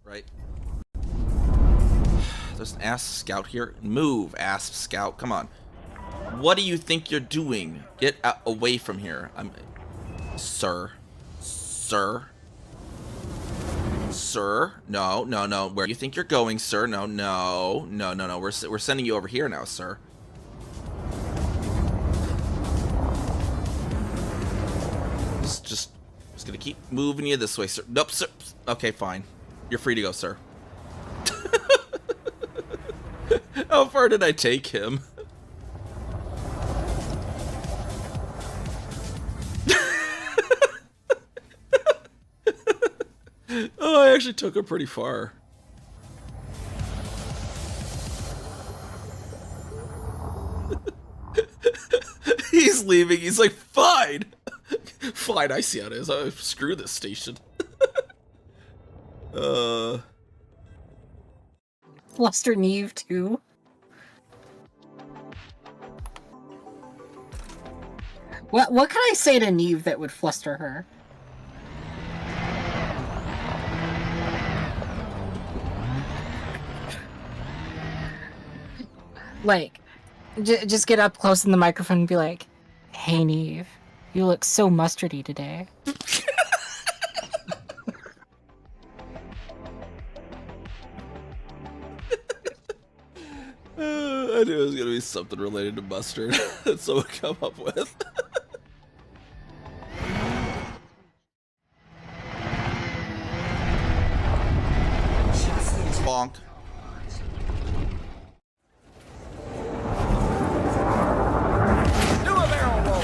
Right. There's an ass scout here. Move, ass scout. Come on. What do you think you're doing? Get away from here. Sir. Sir. Sir. No, no, no. Where do you think you're going, sir? No, no. No, no, no. We're sending you over here now, sir. Just gonna keep moving you this way, sir. Nope, sir. Okay, fine. You're free to go, sir. How far did I take him? Oh, I actually took him pretty far. He's leaving. He's like, fine. Fine, I see how it is. Screw this station. Fluster Neve too. What can I say to Neve that would fluster her? Like, just get up close in the microphone and be like, "Hey Neve, you look so mustardy today." I knew it was gonna be something related to mustard that someone come up with. Bonk. Do a barrel roll.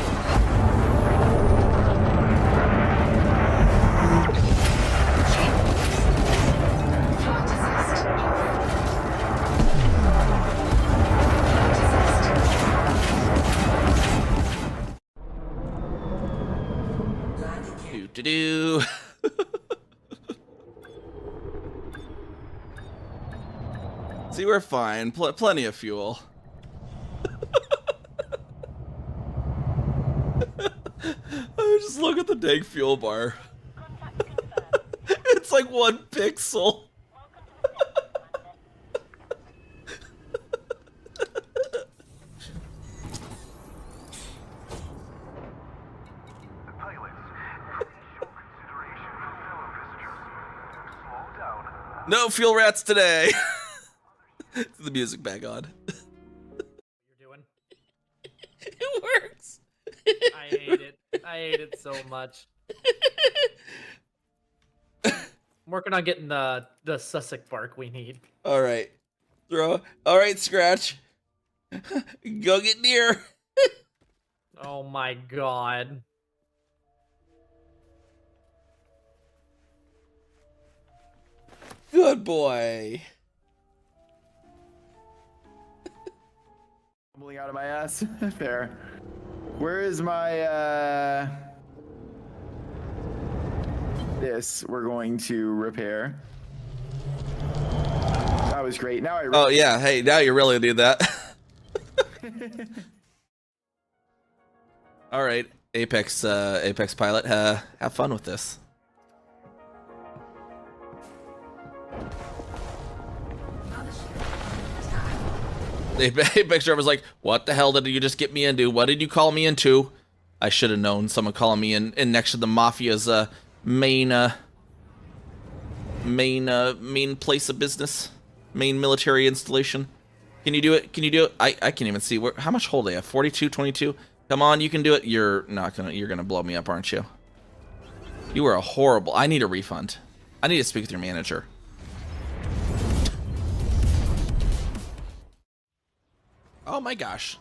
Do. See, we're fine. Plenty of fuel. Just look at the dang fuel bar. It's like 1 pixel. No fuel rats today. The music back on. You're doing? It works. I hate it. I hate it so much. I'm working on getting the Sussex bark we need. All right. Throw. All right, Scratch. Go get near. Oh my god. Good boy. Tumbling out of my ass. Fair. Where is my this we're going to repair. That was great. Now I Oh yeah, hey, now you really need that. All right, Apex pilot, have fun with this. Apex driver's like, what the hell did you just get me into? What did you call me into? I should have known. Someone calling me in next to the Mafia's main place of business, main military installation. Can you do it? Can you do it? I can't even see how much hold they have. 42, 22. Come on, you can do it. You're gonna blow me up, aren't you? You are a horrible. I need a refund. I need to speak with your manager. Oh my gosh.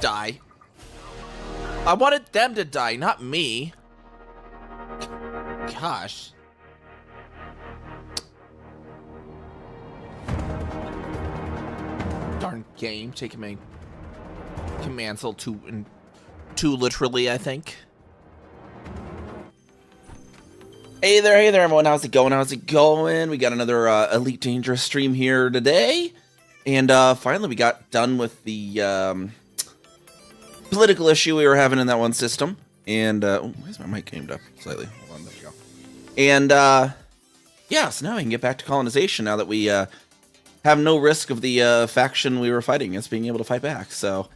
Die. I wanted them to die, not me. Gosh. Darn game. Taking my commands a little too literally, I think. Hey there, everyone. How's it going? How's it going? We got another Elite Dangerous stream here today. And finally, we got done with the political issue we were having in that one system. And why is my mic aimed up slightly? Hold on, there we go. And Yeah, so now we can get back to colonization now that we have no risk of the faction we were fighting against being able to fight back. So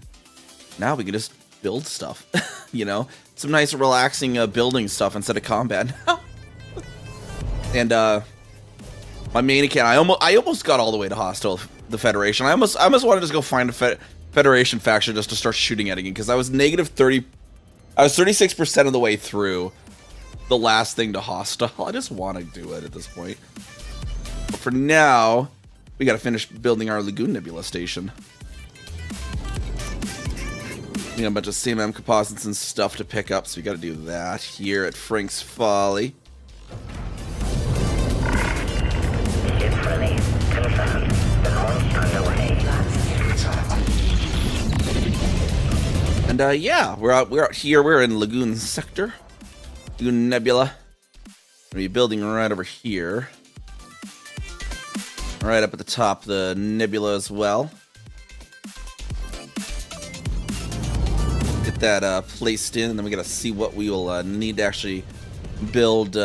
now we can just build stuff, you know? Some nice relaxing building stuff instead of combat now. And my main account, I almost got all the way to hostile the Federation. I almost wanted to just go find a Federation faction just to start shooting at it again, because I was negative 30. I was 36% of the way through the last thing to hostile. I just want to do it at this point. But for now, we got to finish building our Lagoon Nebula station. You know, a bunch of CMM composites and stuff to pick up, so we got to do that here at Frank's Folly. Ship release confirmed. The launch underway. And yeah, we're out here. We're in Lagoon Sector, Lagoon Nebula. We'll be building right over here, right up at the top, the nebula as well. Get that placed in, and then we gotta see what we will need to actually build,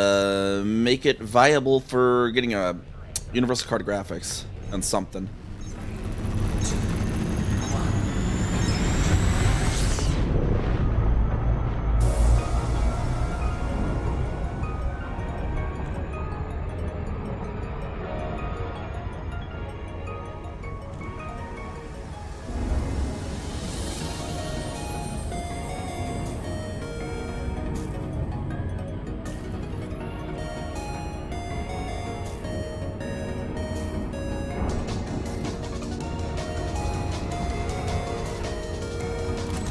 make it viable for getting a universal card graphics and something.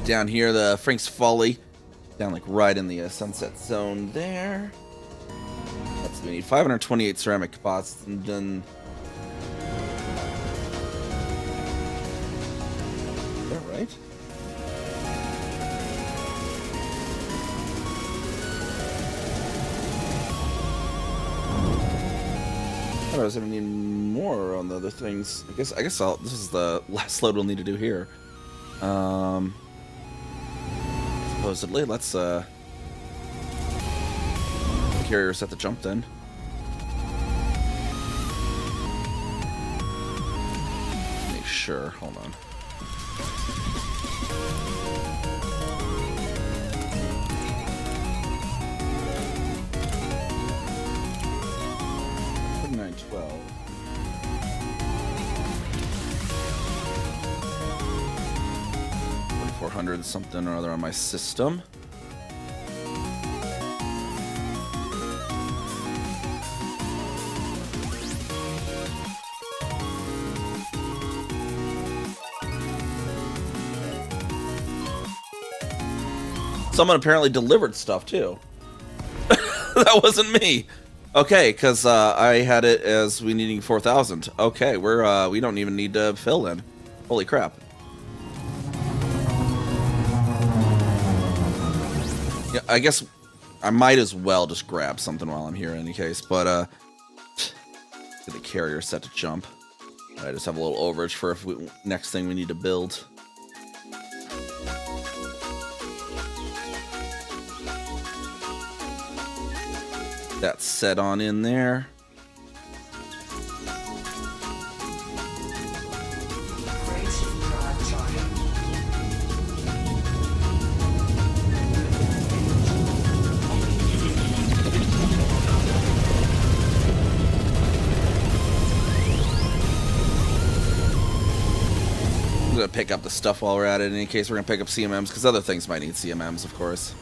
Down here, the Frank's Folly, down like right in the sunset zone there. That's we need 528 ceramic composites, and then is that right? I thought I was gonna need more on the other things. I guess this is the last load we'll need to do here. Supposedly, let's carrier set the jump then. Make sure. Hold on. $29.12. 400 something or other on my system. Someone apparently delivered stuff too. That wasn't me. Okay, because I had it as we needing 4,000. Okay, we don't even need to fill then. Holy crap. Yeah, I guess I might as well just grab something while I'm here in any case, but get the carrier set to jump. I just have a little overage for next thing we need to build. That's set on in there. I'm gonna pick up the stuff while we're at it. In any case, we're gonna pick up CMMs because other things might need CMMs, of course.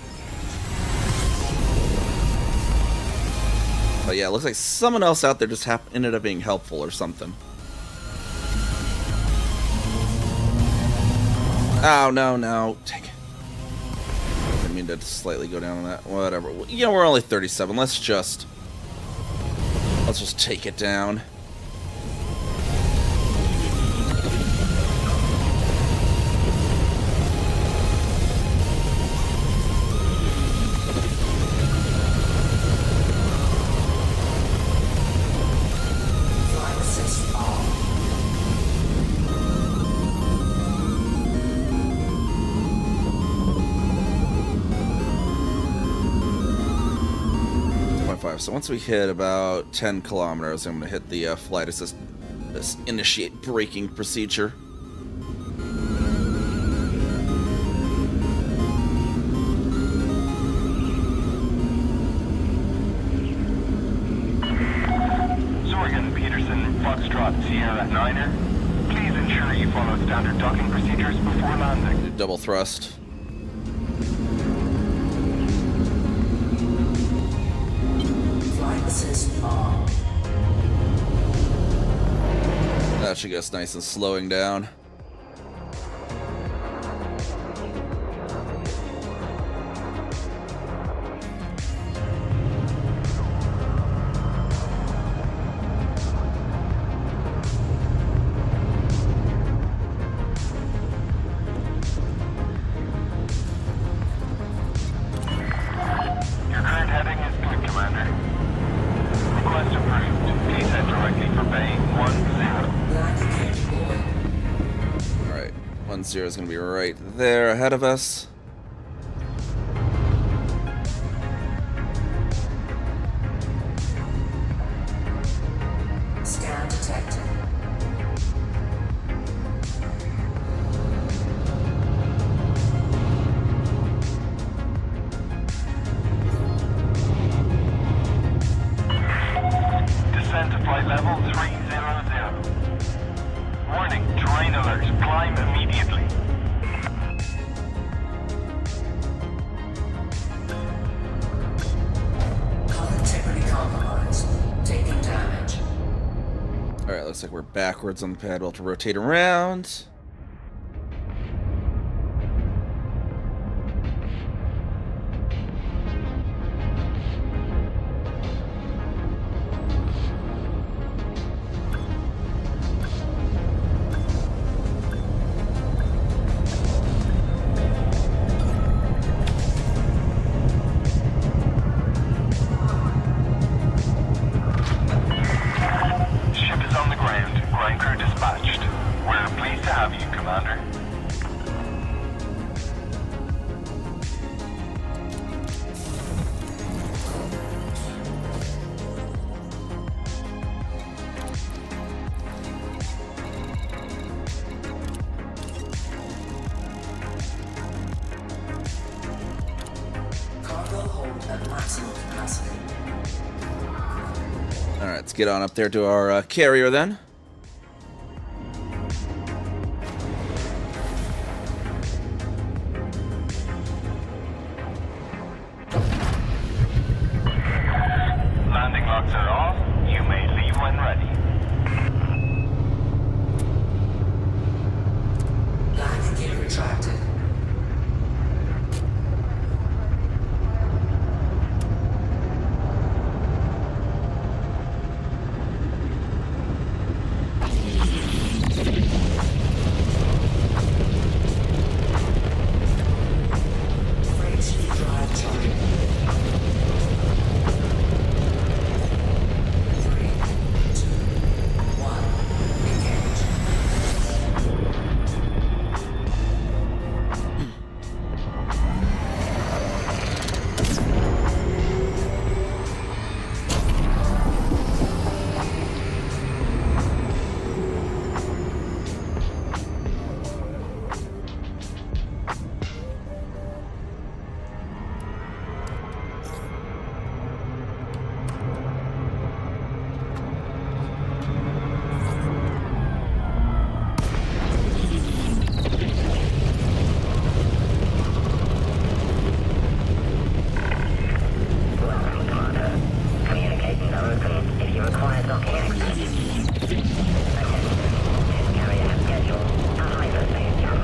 But yeah, it looks like someone else out there just ended up being helpful or something. Oh, no. Take it. I didn't mean to slightly go down on that. Whatever. You know, we're only 37. Let's just take it down. So once we hit about 10 kilometers, I'm going to hit the flight assist, this initiate braking procedure. Zorgan Peterson, Foxtrot Sierra Niner. Please ensure you follow standard docking procedures before landing. Double thrust. Flight assist on. That should get us nice and slowing down. Your current heading is good, Commander. Request approved. Please head directly for Bay 10. Landing capable. Alright, 10 is going to be right there ahead of us. Scan detected. Descent to flight level 300. Warning, terrain alert. Climb immediately. Hull integrity compromised. Taking damage. Alright, looks like we're backwards on the pad. We'll have to rotate around. Ship is on the ground. Ground crew dispatched. We're pleased to have you, Commander. Cargo hold at maximum capacity. Alright, let's get on up there to our carrier then. Landing locks are off. You may leave when ready. Landing gear retracted. Freight drive charging. 3, 2, 1. Engage. Welcome, Commander. Communicating open if you require docking access. Attention. This carrier has scheduled a hyperspace jump.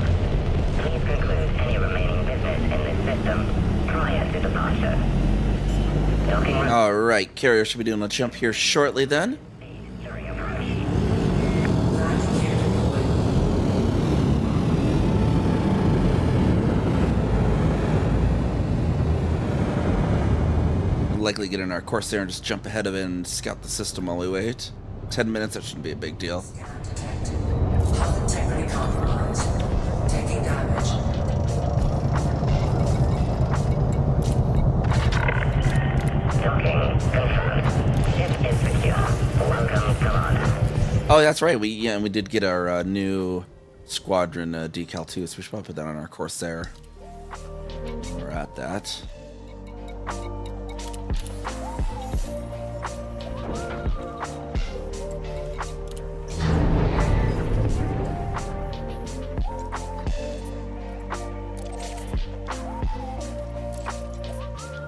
Please conclude any remaining business in this system prior to departure. Docking Alright, carrier should be doing a jump here shortly then. during approach. Landing gear deployed. Likely get in our course there and just jump ahead of it and scout the system while we wait. 10 minutes, that shouldn't be a big deal. Scan detected. Hull integrity compromised. Taking damage. Docking confirmed. Oh, that's right. We did get our new squadron decal too, so we should probably put that on our Corsair. We're at that.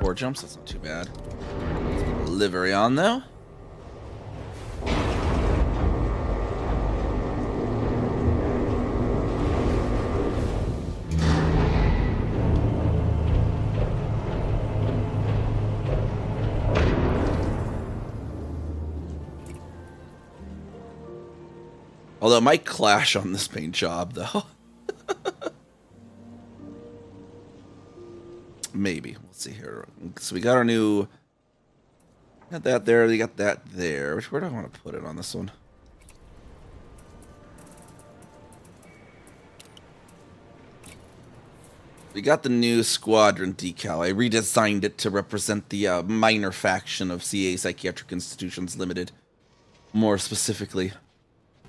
Four jumps, that's not too bad. Livery on though. Although it might clash on this paint job, though. Maybe. We'll see here. So we got our new... Got that there. We got that there. Where do I want to put it on this one? We got the new squadron decal. I redesigned it to represent the minor faction of CA Psychiatric Institutions Limited. More specifically.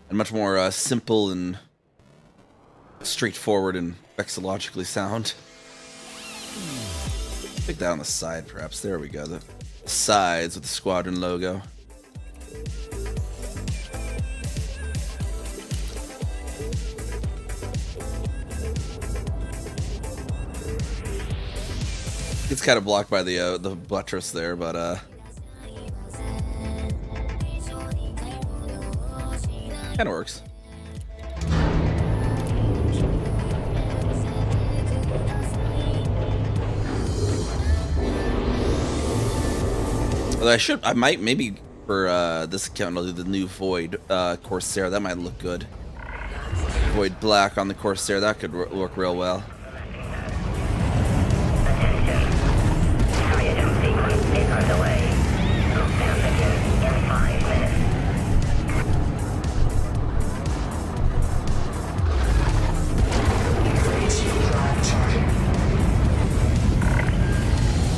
And much more simple and straightforward and vexillogically sound. Pick that on the side, perhaps. There we go. The sides with the squadron logo. It's kind of blocked by the buttress there, but kind of works. Although I might maybe for this account I'll do the new Void Corsair. That might look good. Void black on the Corsair, that could work real well. Carrier jump sequence is underway. Lockdown begins in 5 minutes. Phase shift drive charging.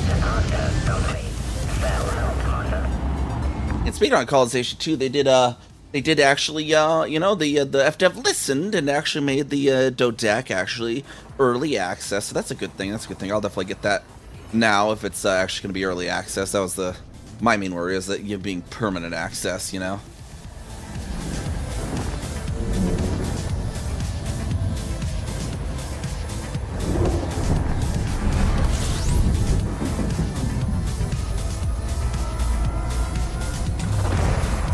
Departure complete. Cell automata. And speaking on colonization too, they did actually you know, the FDev listened and actually made the Dodec actually early access. So that's a good thing. That's a good thing. I'll definitely get that now if it's actually going to be early access. That was my main worry, is that you being permanent access, you know.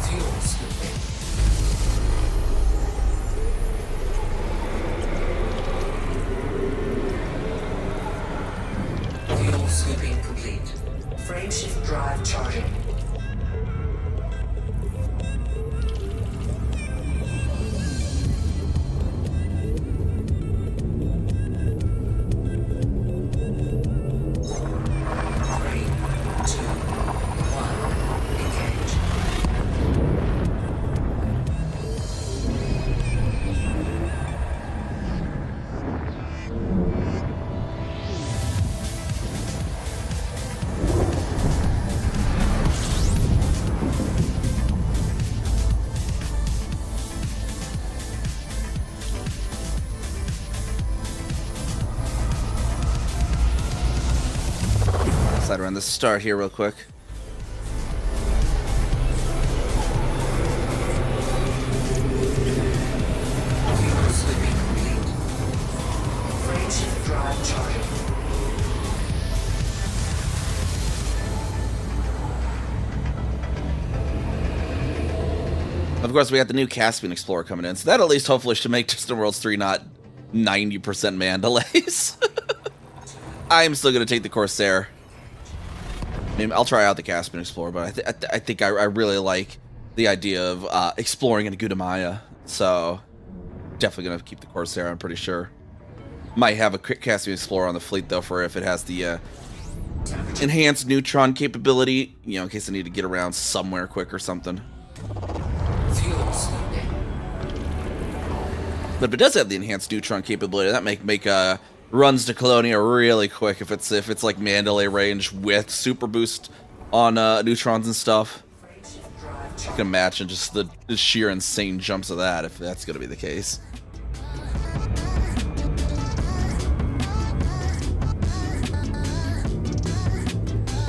Fuel scooping. Fuel scooping complete. Frame shift drive charging. Three, two, one, engage. Slide around the start here real quick. Fuel scooping complete. Frame shift drive charging. Of course, we got the new Caspian Explorer coming in, so that at least hopefully should make Distant Worlds 3 not 90% man delays. I'm still going to take the Corsair. I mean, I'll try out the Caspian Explorer, but I think I really like the idea of exploring in Gudamaya, so definitely going to keep the Corsair, I'm pretty sure. Might have a Caspian Explorer on the fleet, though, for if it has the enhanced neutron capability, you know, in case I need to get around somewhere quick or something. Fuel scooping. But if it does have the enhanced neutron capability, that make runs to Colonia really quick if it's like Mandalay range with super boost on neutrons and stuff. Frame shift drive I can imagine just the sheer insane jumps of that, if that's going to be the case.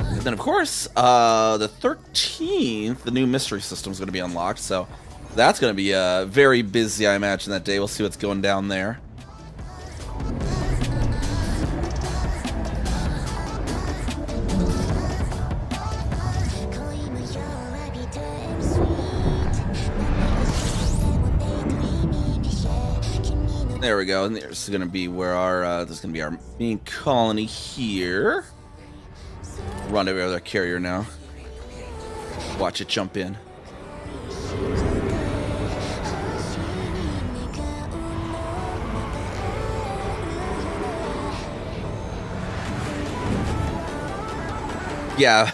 And then, of course, the 13th, the new mystery system is going to be unlocked, so that's going to be very busy, I imagine, that day. We'll see what's going down there. There we go, and there's going to be where our, this is going to be our main colony here. Run over the carrier now. Watch it jump in. Yeah.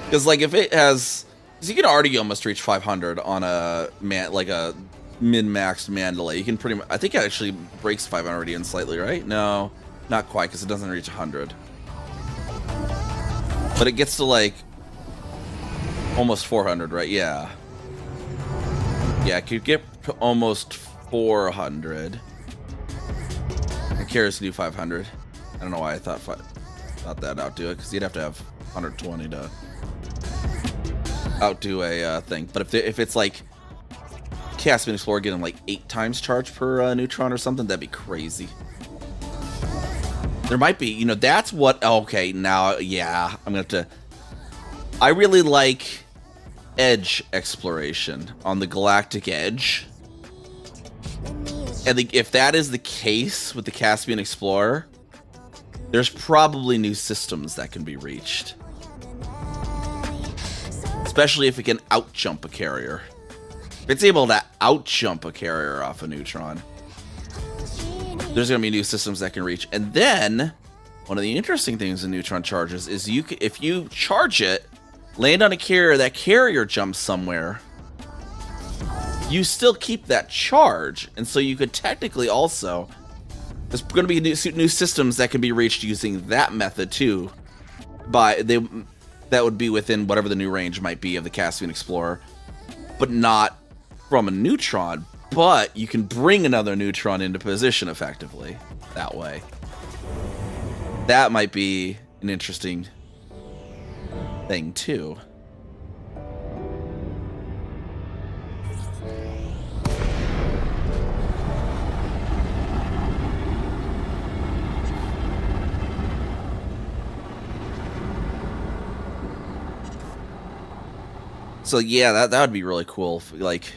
Because, like, if it has... Because you can already almost reach 500 on a, like a min-maxed Mandalay. You can pretty much... I think it actually breaks 500 even slightly, right? No, not quite, because it doesn't reach 100. But it gets to, like, almost 400, right? Yeah. Yeah, it could get to almost 400. I'm curious to do 500. I don't know why I thought that outdo it, because you'd have to have 120 to outdo a thing. But if it's like Caspian Explorer getting like 8 times charge per neutron or something, that'd be crazy. There might be, you know, that's what, okay, now, yeah, I'm gonna have to, I really like edge exploration on the galactic edge. And if that is the case with the Caspian Explorer, there's probably new systems that can be reached. Especially if it can outjump a carrier. If it's able to outjump a carrier off a neutron, there's going to be new systems that can reach. And then, one of the interesting things in neutron charges is if you charge it, land on a carrier, that carrier jumps somewhere, you still keep that charge. And so you could technically also... There's going to be new systems that can be reached using that method too. That would be within whatever the new range might be of the Caspian Explorer, but not from a neutron. But you can bring another neutron into position effectively that way. That might be an interesting thing too. So yeah, that would be really cool. Like,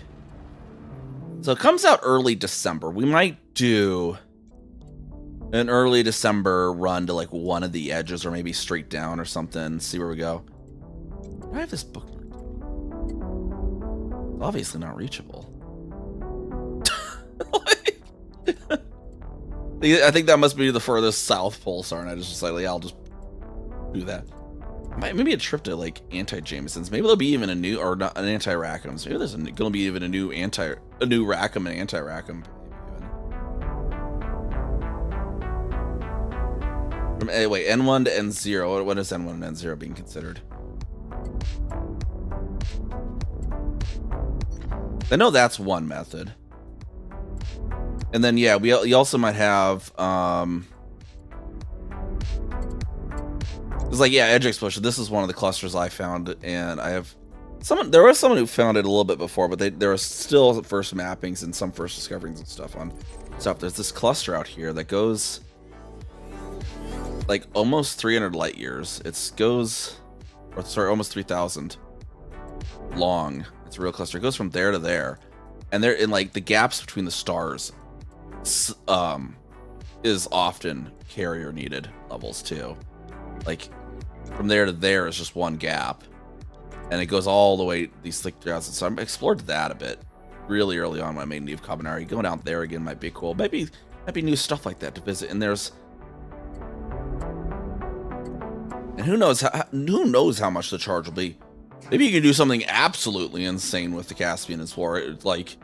so it comes out early December. We might do an early December run to like one of the edges, or maybe straight down or something. See where we go. Do I have this bookmark? It's obviously not reachable. I think that must be the furthest south pulsar, and I just decided, yeah, I'll just do that. Maybe a trip to like anti-Jamesons. Maybe there'll be even a new, or not, an anti-Rackhams. Maybe there's gonna be even a new Rackham and anti-Rackham. From wait, N1 to N0. What is N1 and N0 being considered? I know that's one method. And then yeah, we also might have it's like, yeah, edge explosion. This is one of the clusters I found, and I have someone. There was someone who found it a little bit before, but there are still first mappings and some first discoveries and stuff on stuff. There's this cluster out here that goes like almost 300 light years. It goes, or sorry, almost 3,000 long. It's a real cluster. It goes from there to there, and they're in like the gaps between the stars. Is often carrier needed levels too. Like from there to there is just one gap, and it goes all the way these thick 3,000. So I explored that a bit really early on when I made NiamhKami. Going out there again might be cool. Maybe new stuff like that to visit. And there's, and who knows how much the charge will be. Maybe you can do something absolutely insane with the Caspian Explorer. It's like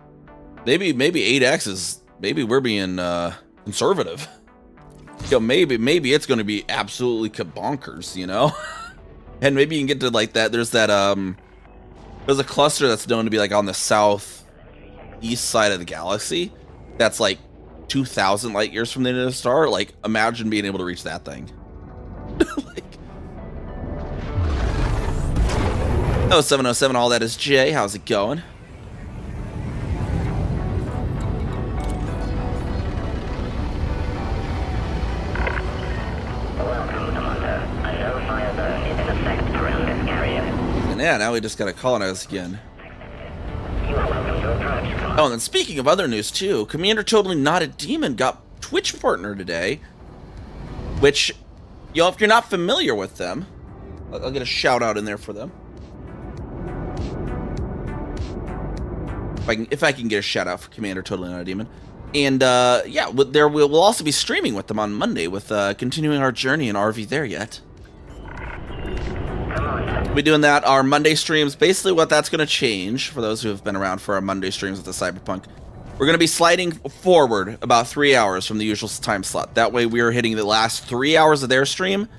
maybe 8x is, maybe we're being conservative. You know, maybe it's going to be absolutely bonkers, you know? And maybe you can get to like that. There's that There's a cluster that's known to be like on the southeast side of the galaxy. That's like 2,000 light years from the end of the star. Like, imagine being able to reach that thing. Like, oh, 707, all that is Jay. How's it going? Welcome, Commander. A no fire zone is in effect around this area. And yeah, now we just gotta colonize again. You are welcome to approach, Commander. Oh, and then speaking of other news too, Commander Totally Not a Demon got Twitch partner today, which, you know, if you're not familiar with them, I'll get a shout out in there for them. If I can get a shout out for Commander Totally Not a Demon. And yeah, we'll also be streaming with them on Monday with continuing our journey in RV There Yet. We'll be doing that, our Monday streams. Basically what that's going to change, for those who have been around for our Monday streams with the Cyberpunk, we're going to be sliding forward about 3 hours from the usual time slot. That way we are hitting the last 3 hours of their stream,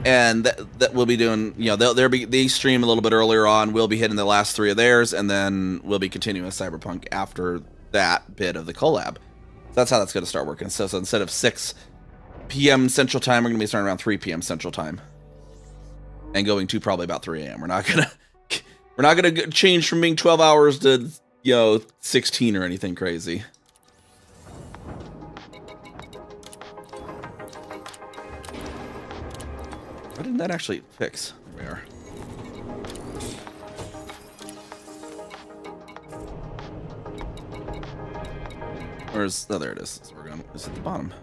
and that we'll be doing, you know, they stream a little bit earlier on, we'll be hitting the last 3 of theirs, and then we'll be continuing with Cyberpunk after that bit of the collab. So that's how that's going to start working. So instead of 6 p.m. Central Time, we're going to be starting around 3 p.m. Central Time. And going to probably about 3 a.m. We're not gonna change from being 12 hours to, you know, 16 or anything crazy. Why didn't that actually fix? There we are. Where's, oh, there it is. So we're going, it's at the bottom.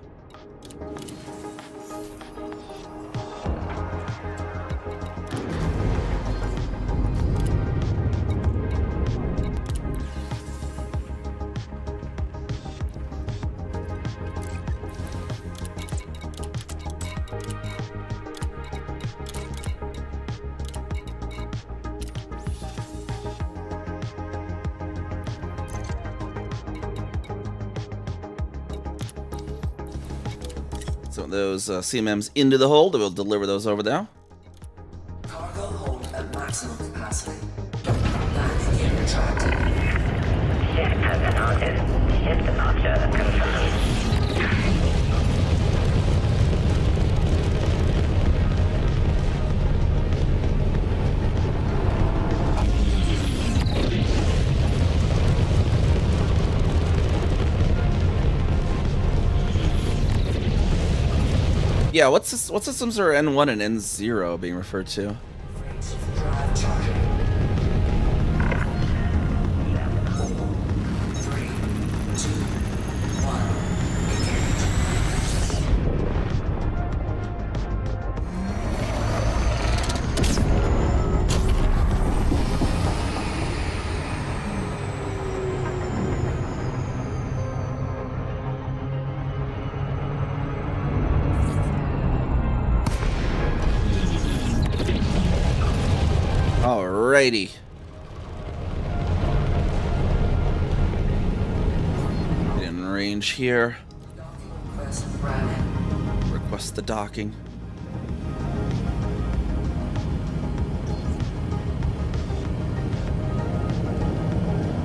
So those CMMs into the hold, we'll deliver those over now. Cargo hold at maximum capacity. Landing gear retracted. Ship has departed. Ship departure confirmed. Yeah, what systems are N1 and N0 being referred to? Drive charging. 4, 3, 2, 1. Engage. Alrighty. Get in range here. Request the docking.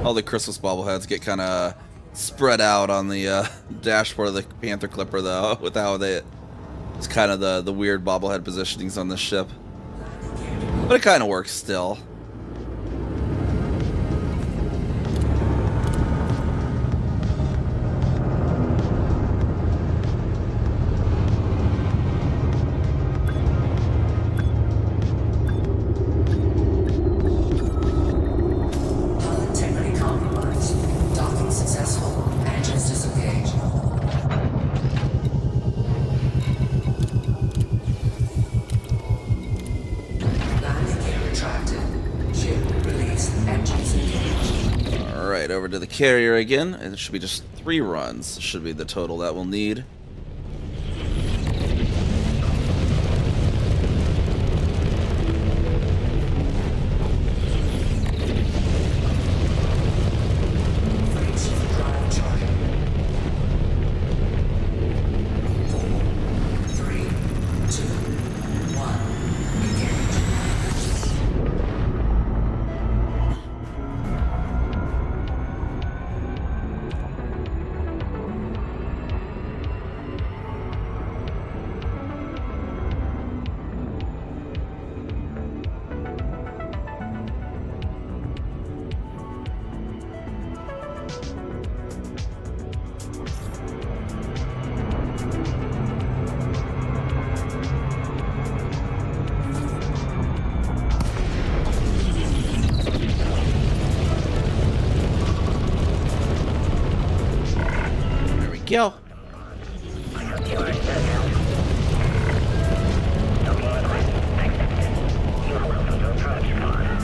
All the Christmas bobbleheads get kind of spread out on the dashboard of the Panther Clipper, though, with how it's kind of the weird bobblehead positionings on this ship. But it kind of works still. Hull integrity compromised. Docking successful. Engines disengaged. Landing gear retracted. Ship released. Engines engaged. Alright, over to the carrier again. It should be just 3 runs. Should be the total that we'll need. Freight ship drive charging. 4, 3, 2, 1. Engage. You are in SoCal. Docking request accepted. You are welcome to approach, Commander.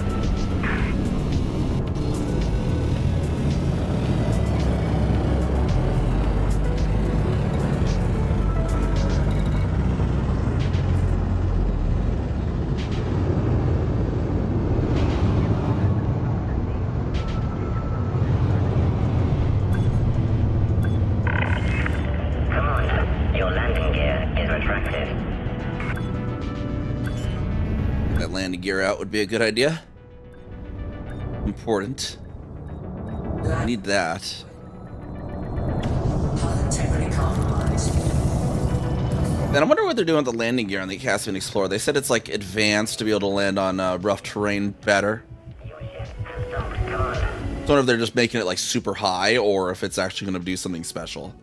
Commander, your landing gear is retracted. That landing gear out would be a good idea. Important. I need that. Hull integrity compromised. Then I wonder what they're doing with the landing gear on the Caspian Explorer. They said it's like advanced to be able to land on rough terrain better. Your ship has docked, Commander. So I wonder if they're just making it like super high or if it's actually going to do something special.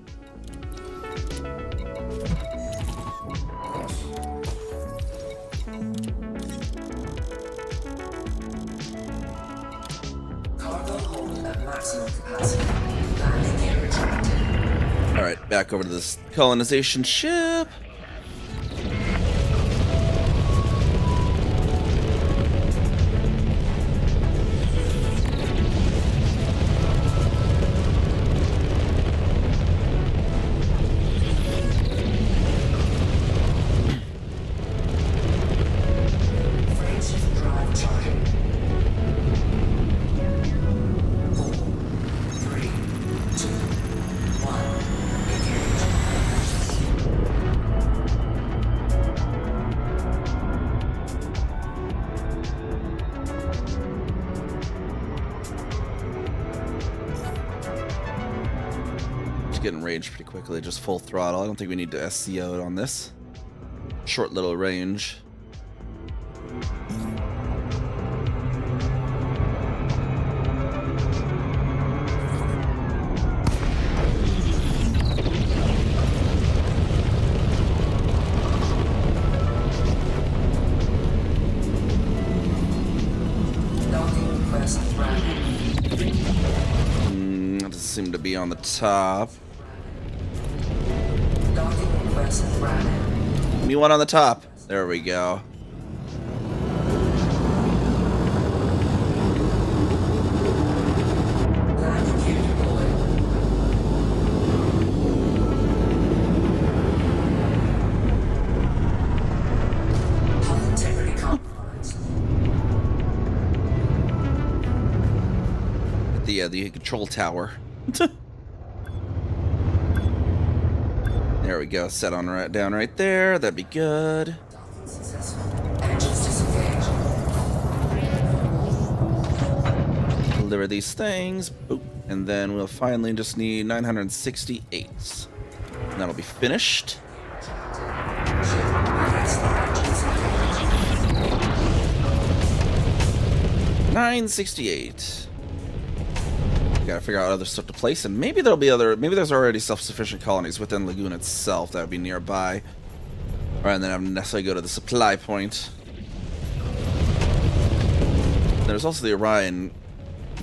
Cargo hold at maximum capacity. Landing gear retracted. All right, back over to this colonization ship. Frameshift drive charging. 4, 3, 2, 1. Engage. Just getting range pretty quickly, just full throttle. I don't think we need to SCO it on this short little range. Docking request granted. That doesn't seem to be on the top. Docking request granted. Give me one on the top. There we go. Landing gear deployed. Hull integrity compromised. The control tower. There we go. Set on right down right there. That'd be good. Docking successful. Engines disengaged. Deliver these things. Boop. And then we'll finally just need 968. And that'll be finished. Excellent engines engaged. 968. Gotta figure out other stuff to place, and maybe there'll be other. Maybe there's already self-sufficient colonies within Lagoon itself that would be nearby, rather than having to necessarily go to the supply point. There's also the Orion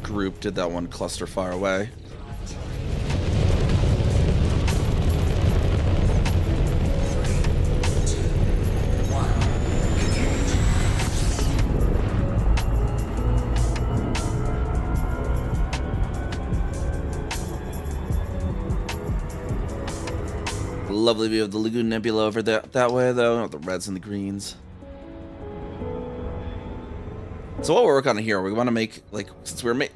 group. Did that one cluster far away? Lovely view of the Lagoon Nebula over that way, though. The reds and the greens. So what we're working on here, we want to make, like, since we run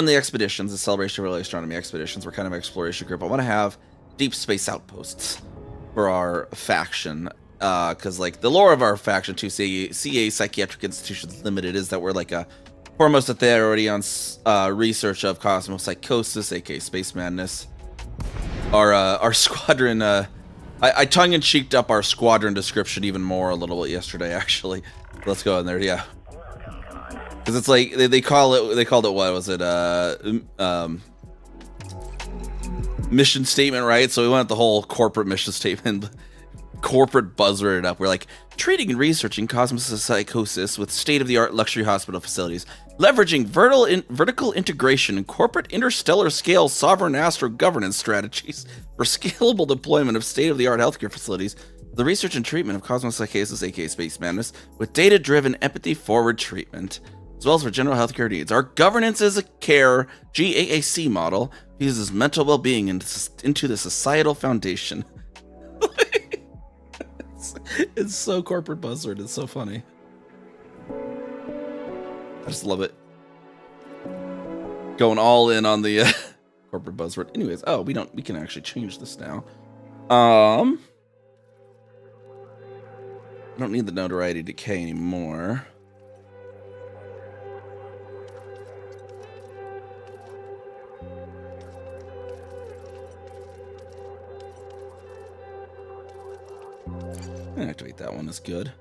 the expeditions, the Celebration of Early Astronomy expeditions. We're kind of an exploration group. I want to have deep space outposts for our faction, because like the lore of our faction, too, CA Psychiatric Institutions Limited, is that we're like a foremost authority on research of cosmopsychosis, aka space madness. Our squadron, I tongue-in-cheeked up our squadron description even more a little bit yesterday, actually. Let's go in there, yeah. Because it's like they called it what was it? Mission statement, right? So we went the whole corporate mission statement, corporate buzzword it up. We're like, treating and researching cosmopsychosis with state-of-the-art luxury hospital facilities, leveraging vertical integration and corporate interstellar scale sovereign astro governance strategies for scalable deployment of state-of-the-art healthcare facilities, the research and treatment of cosmopsychosis, aka space madness, with data-driven, empathy-forward treatment, as well as for general healthcare needs. Our governance as a care GAAC model uses mental well-being into the societal foundation. It's so corporate buzzword. It's so funny. I just love it. Going all in on the corporate buzzword. Anyways, oh, we can actually change this now. I don't need the notoriety decay anymore. Activate that one is good.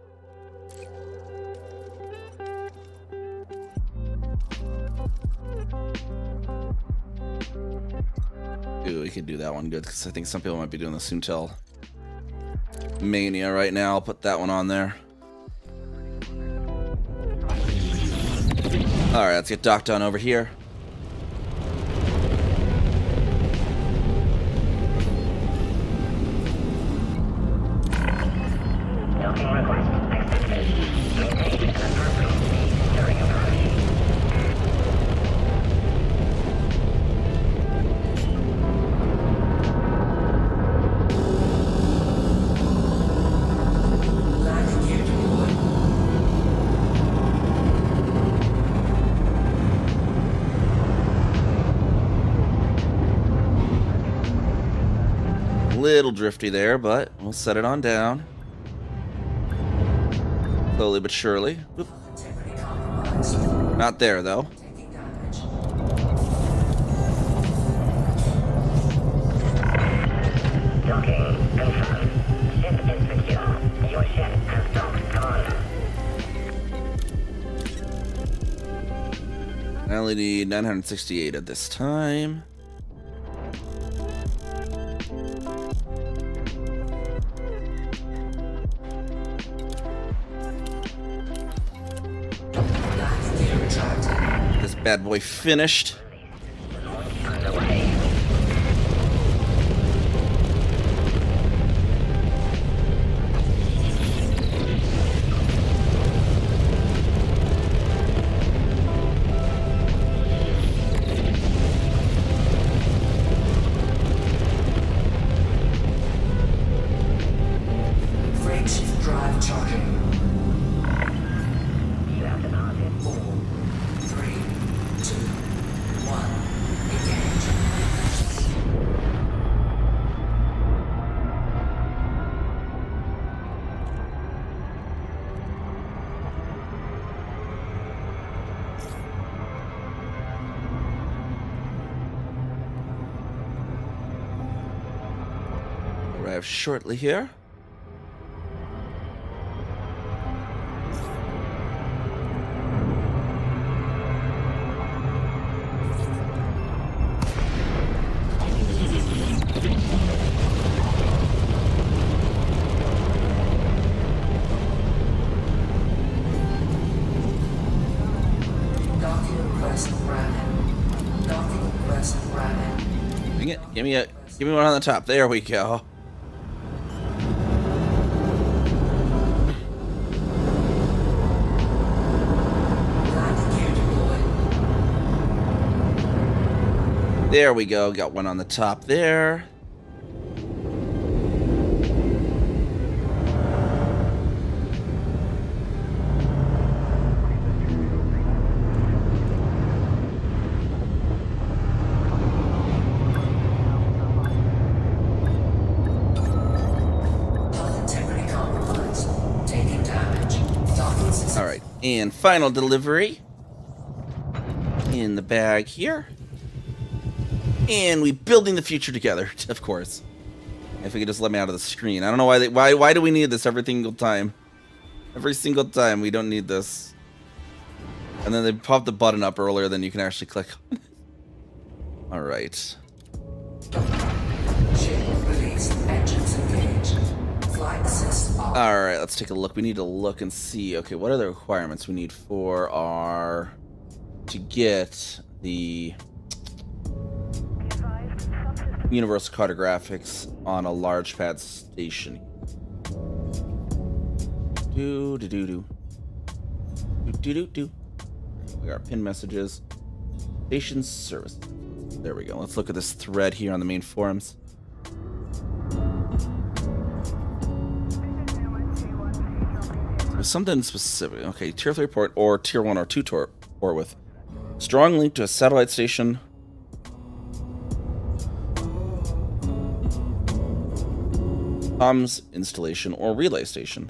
Ooh, we could do that one good because I think some people might be doing the Soontel Mania right now. I'll put that one on there. Alright, let's get docked on over here. Docking request accepted. Maintain an appropriate speed during approach. Landing gear deployed. Little drifty there, but we'll set it on down. Slowly but surely. Oop. Integrity compromised. Not there, though. Taking damage. Docking confirmed. Ship is secure. Your ship has docked, Commander. I only need 968 at this time. Landing gear retracted. This bad boy finished. Underway. Freight shift drive charging. You have departed. 4, 3, 2, 1. Engage. Arrive shortly here. Docking request granted. Docking request granted. Dang it. Give me one on the top. There we go. Landing gear deployed. There we go. Got one on the top there. Health integrity compromised. Taking damage. Docking system. All right. And final delivery. In the bag here. And we building the future together, of course. If we could just let me out of the screen. I don't know why do we need this every single time? Every single time we don't need this. And then they popped the button up earlier, then you can actually click on it. All right. Ship released. Engines engaged. Flight simulator. All right, let's take a look. We need to look and see. Okay, what are the requirements we need for our to get the universal cartographics on a large pad station? Do. We got our pin messages. Station service. There we go. Let's look at this thread here on the main forums. There's something specific. Okay, tier 3 port or tier 1 or 2 port with strong link to a satellite station. Comms installation or relay station.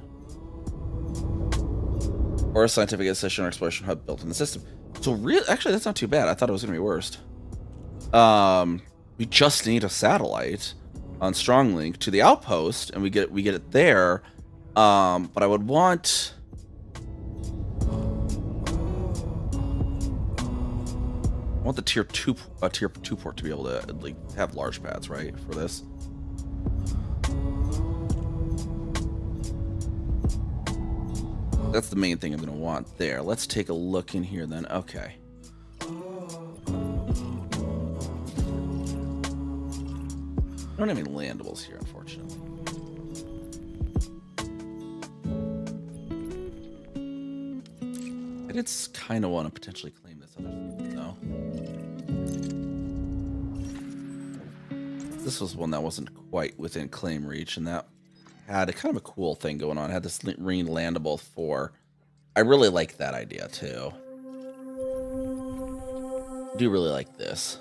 Or a scientific station or exploration hub built in the system. So actually that's not too bad. I thought it was gonna be worse. We just need a satellite on strong link to the outpost and we get it there. But I would want the tier 2 port to be able to like have large pads, right, for this. That's the main thing I'm going to want there. Let's take a look in here then. Okay. I don't have any landables here, unfortunately. I did kind of want to potentially claim this other thing, though. This was one that wasn't quite within claim reach, and that had a kind of a cool thing going on. It had this green landable 4. I really like that idea too. I do really like this.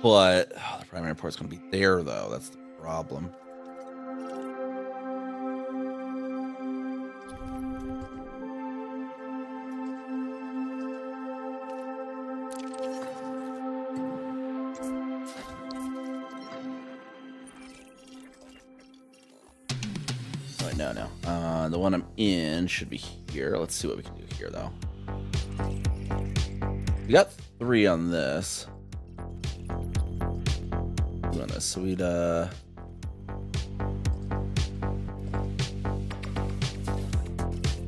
But the primary port's going to be there though. That's the problem. No. The one I'm in should be here. Let's see what we can do here, though. We got 3 on this. 2 on this. So we'd,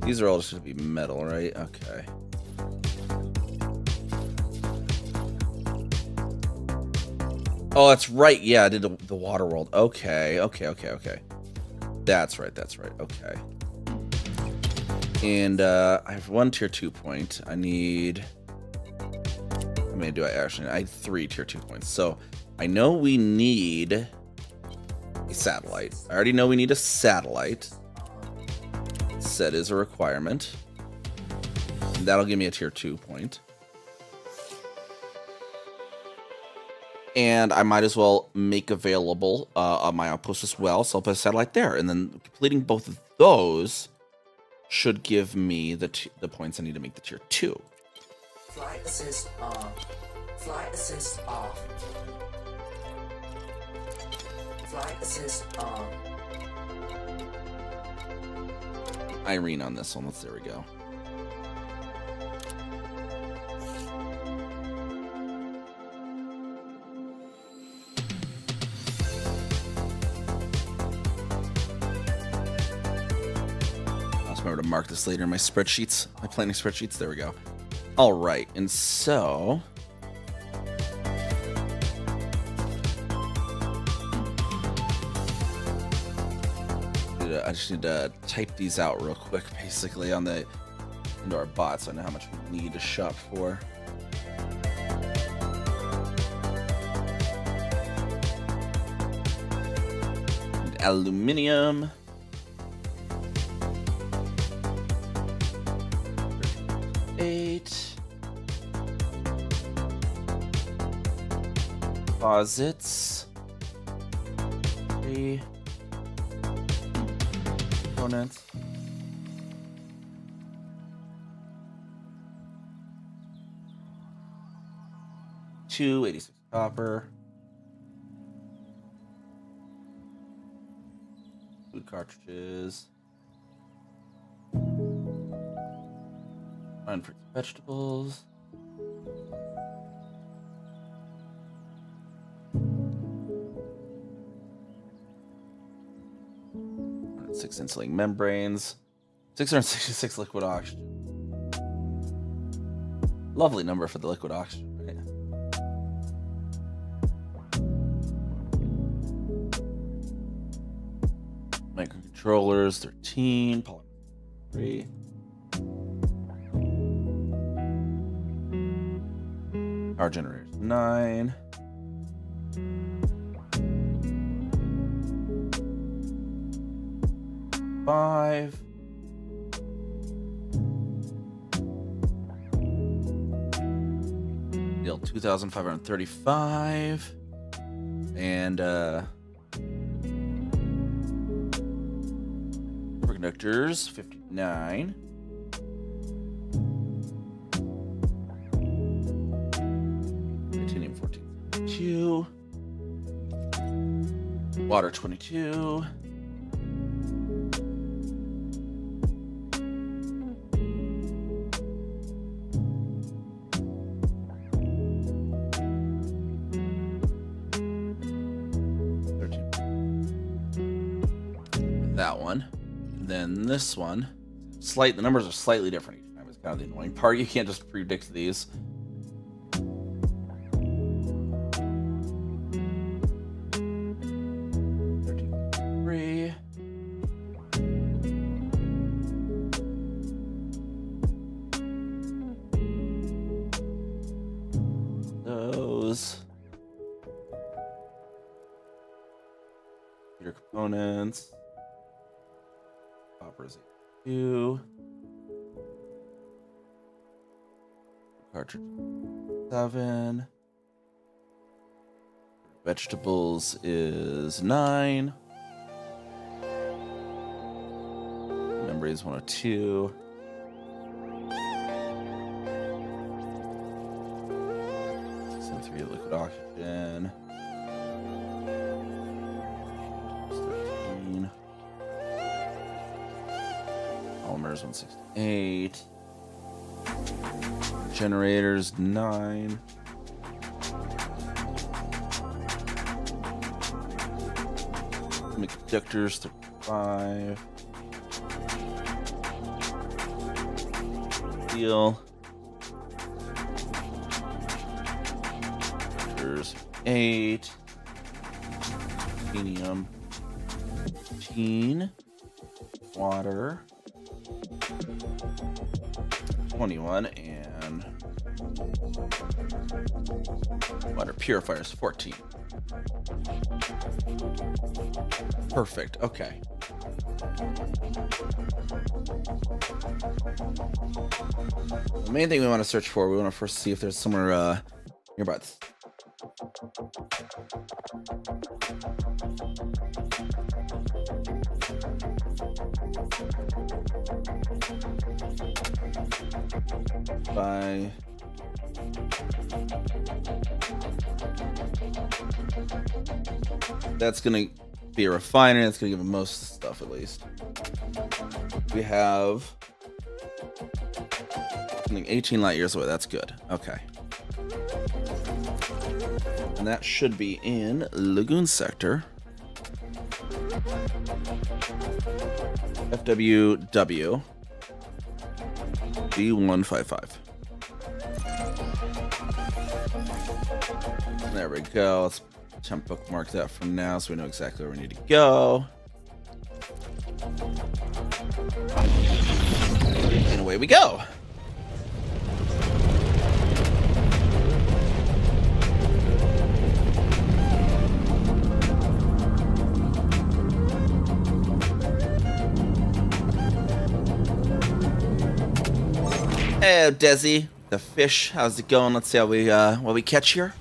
these are all just going to be metal, right? Okay. Oh, that's right. Yeah, I did the water world. Okay. That's right. Okay. And I have 1 tier 2 point. I need... How many do I actually need? I have 3 tier 2 points. So I know we need a satellite. I already know we need a satellite. Set is a requirement. And that'll give me a tier 2 point. And I might as well make available on my outpost as well. So I'll put a satellite there. And then completing both of those should give me the points I need to make the tier 2. Flight assist on. Flight assist off. Flight assist on. Irene on this one. There we go. Remember to mark this later in my spreadsheets, my planning spreadsheets. There we go. All right, and so I just need to type these out real quick, basically into our bot, so I know how much we need to shop for. Need aluminium. Deposits. 3 components. $286 copper. Food cartridges. Fine fruits and vegetables. 6 insulating membranes, 666 liquid oxygen. Lovely number for the liquid oxygen, right? Microcontrollers, 13. Polymer 3. Power generators, 9. Five. Deal 2,535. And superconductors 59. Titanium 14. Water 22. That one. And then this one. The numbers are slightly different each time. It's kind of the annoying part. You can't just predict these. Computer components. Copper is 2. Cartridge 7. Vegetables is 9. Memory is 102. Liquid oxygen. 13. Polymers 168. Generators 9. Semiconductors 35. Steel. 8. Titanium 15. Water 21. And water purifiers 14. Perfect. Okay. The main thing we want to search for, we want to first see if there's somewhere nearby. By that's gonna be a refinery. That's gonna give them most stuff at least. We have something 18 light years away. That's good. Okay. And that should be in Lagoon Sector. FWW D155. There we go. Let's temp bookmark that for now so we know exactly where we need to go. And away we go. Hey, Desi, the fish. How's it going? Let's see how we what we catch here.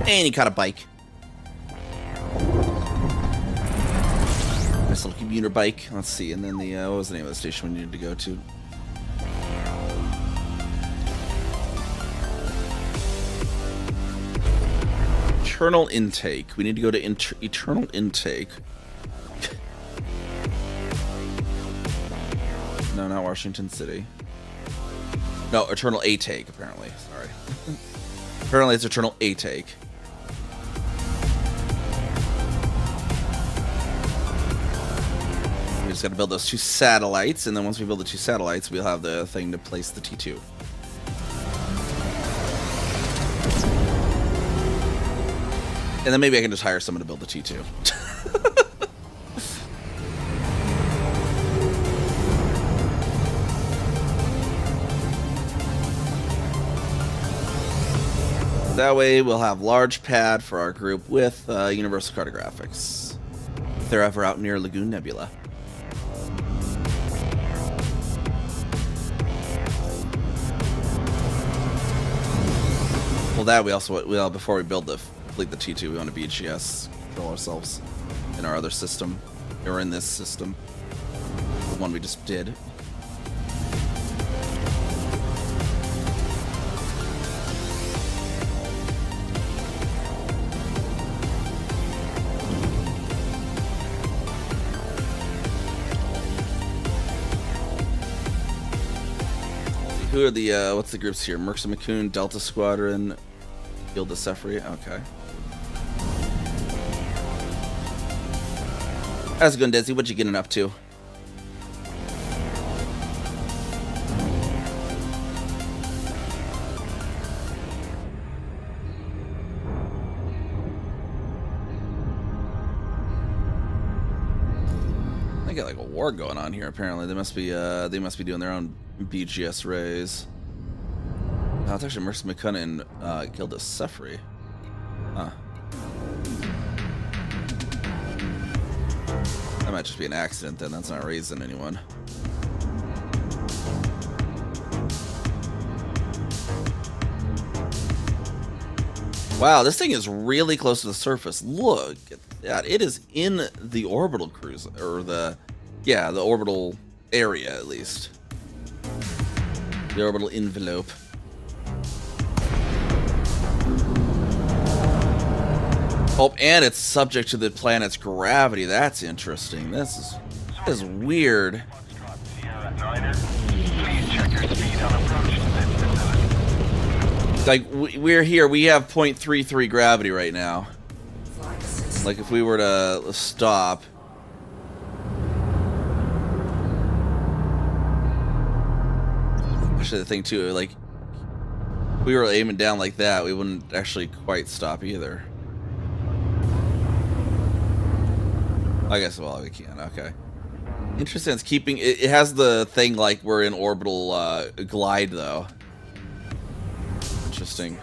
And he caught a bike. Nice little commuter bike. Let's see. And then the what was the name of the station we needed to go to? Eternal intake. We need to go to eternal intake. No, not Washington City. No, Eternal A take, apparently. Sorry. Apparently it's Eternal A take. We just got to build those 2 satellites, and then once we build the 2 satellites, we'll have the thing to place the T2. And then maybe I can just hire someone to build the T2. That way we'll have large pad for our group with universal cartographics. If they're ever out near Lagoon Nebula. Well, that we also before we build the complete the T2, we want to BGS control ourselves in our other system, or in this system, the one we just did. Who are the, what's the groups here? Mercs and McCoon, Delta Squadron, Guild of Sephri. Okay. How's it going, Desi? What you getting up to? They got like a war going on here. Apparently, they must be doing their own BGS rays. Oh, it's actually Mercer McCunn and Guild of Sephri. Huh. That might just be an accident then. That's not raising anyone. Wow, this thing is really close to the surface. Look at that. It is in the orbital cruise, or the orbital area at least. The orbital envelope. Oh, and it's subject to the planet's gravity. That's interesting. This is weird. Like, we're here. We have 0.33 gravity right now. Like, if we were to stop. Actually, the thing too, like, if we were aiming down like that, we wouldn't actually quite stop either. I guess, well, we can. Okay. Interesting. It's keeping. It has the thing like we're in orbital glide, though. Interesting.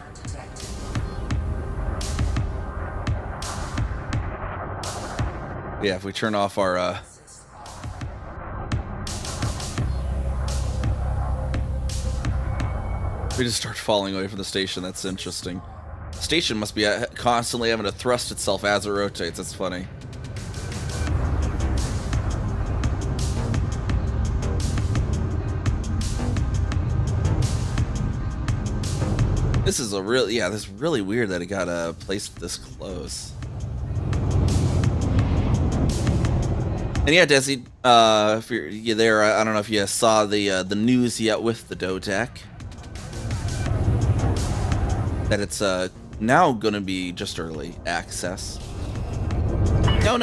Yeah, if we turn off our we just start falling away from the station. That's interesting. The station must be constantly having to thrust itself as it rotates. That's funny. This is a real, yeah, this is really weird that it got placed this close. And yeah, Desi, if you're there, I don't know if you saw the news yet with the Dodec. That it's now gonna be just early access. No.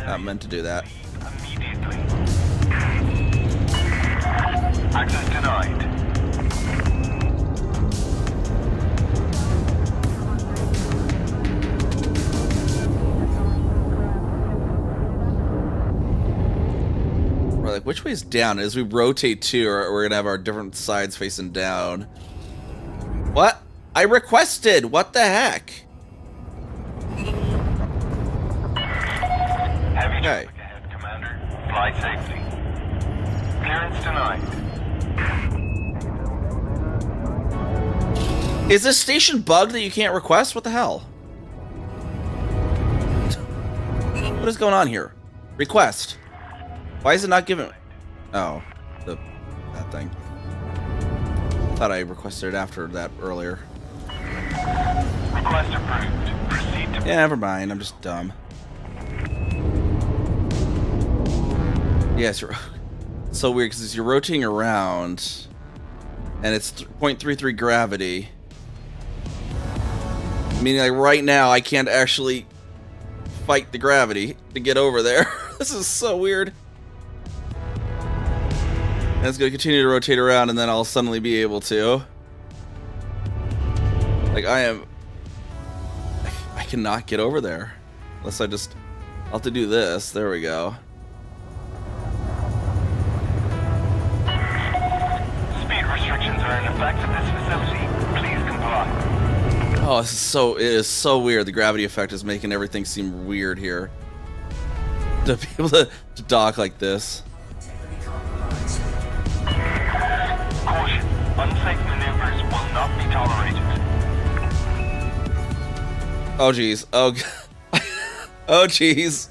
Not meant to do that. Access denied. We're like, which way is down? As we rotate too, we're gonna have our different sides facing down. What? I requested! What the heck? Heavy Okay. traffic ahead, Commander. Fly safely. Clearance denied. Is this station bugged that you can't request? What the hell? What is going on here? Request. Why is it not giving? Oh, that thing. Thought I requested it after that earlier. Request approved. Proceed to... Yeah, never mind. I'm just dumb. Yes, so weird because you're rotating around, and it's 0.33 gravity. Meaning, like right now, I can't actually fight the gravity to get over there. This is so weird. And it's gonna continue to rotate around, and then I'll suddenly be able to. Like I cannot get over there unless I'll have to do this. There we go. Speed restrictions are in effect at this facility. Please comply. Oh, it is so weird. The gravity effect is making everything seem weird here. To be able to dock like this. Integrity compromised. Caution. Unsafe maneuvers will not be tolerated. Oh jeez. Oh, oh jeez.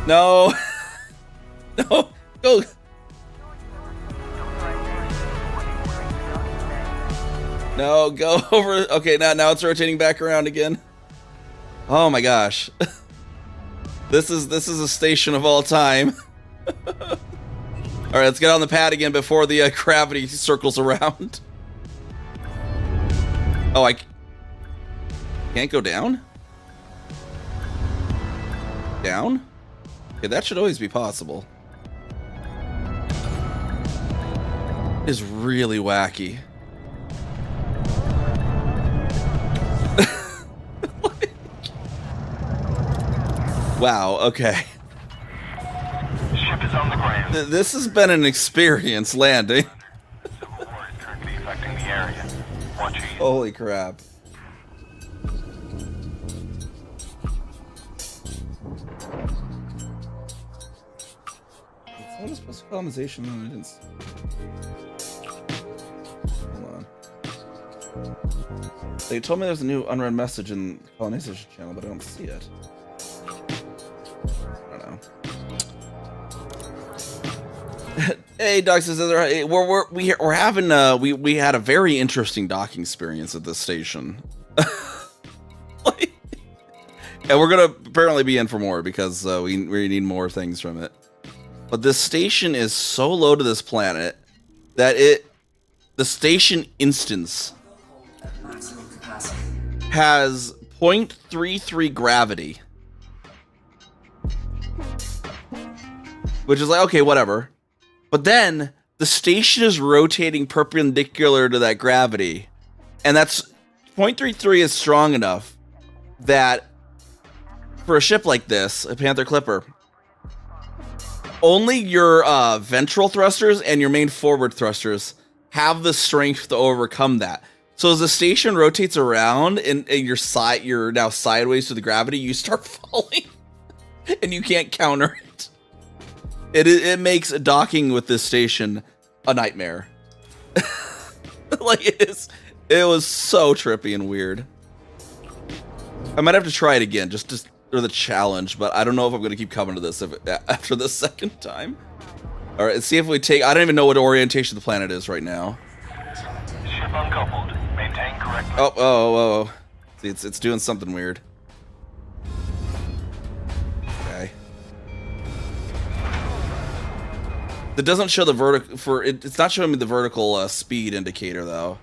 No. No. Go. No, go over. Okay, now it's rotating back around again. Oh my gosh. This is a station of all time. All right, let's get on the pad again before the gravity circles around. Oh, I can't go down? Down? Okay, that should always be possible. It is really wacky. Wow, okay. Ship is on the ground. This has been an experience landing. Civil war is currently affecting the area. Watch your Holy crap. What is supposed to colonization? No, I didn't see. Hold on. They told me there's a new unread message in the colonization channel, but I don't see it. I don't know. Hey, Doc says we're having we had a very interesting docking experience at this station. And we're gonna apparently be in for more because we need more things from it. But this station is so low to this planet that the station instance At maximum capacity. has 0.33 gravity. Which is like, okay, whatever. But then the station is rotating perpendicular to that gravity. And that's 0.33 is strong enough that for a ship like this, a Panther Clipper, only your ventral thrusters and your main forward thrusters have the strength to overcome that. So as the station rotates around and you're now sideways to the gravity, you start falling and you can't counter it. It makes docking with this station a nightmare. Like it was so trippy and weird. I might have to try it again just for the challenge, but I don't know if I'm going to keep coming to this after the second time. All right, let's see if we take. I don't even know what orientation the planet is right now. ship uncoupled. Maintain correct. Oh. See, it's doing something weird. Okay. That doesn't show the vertical it's not showing me the vertical speed indicator though.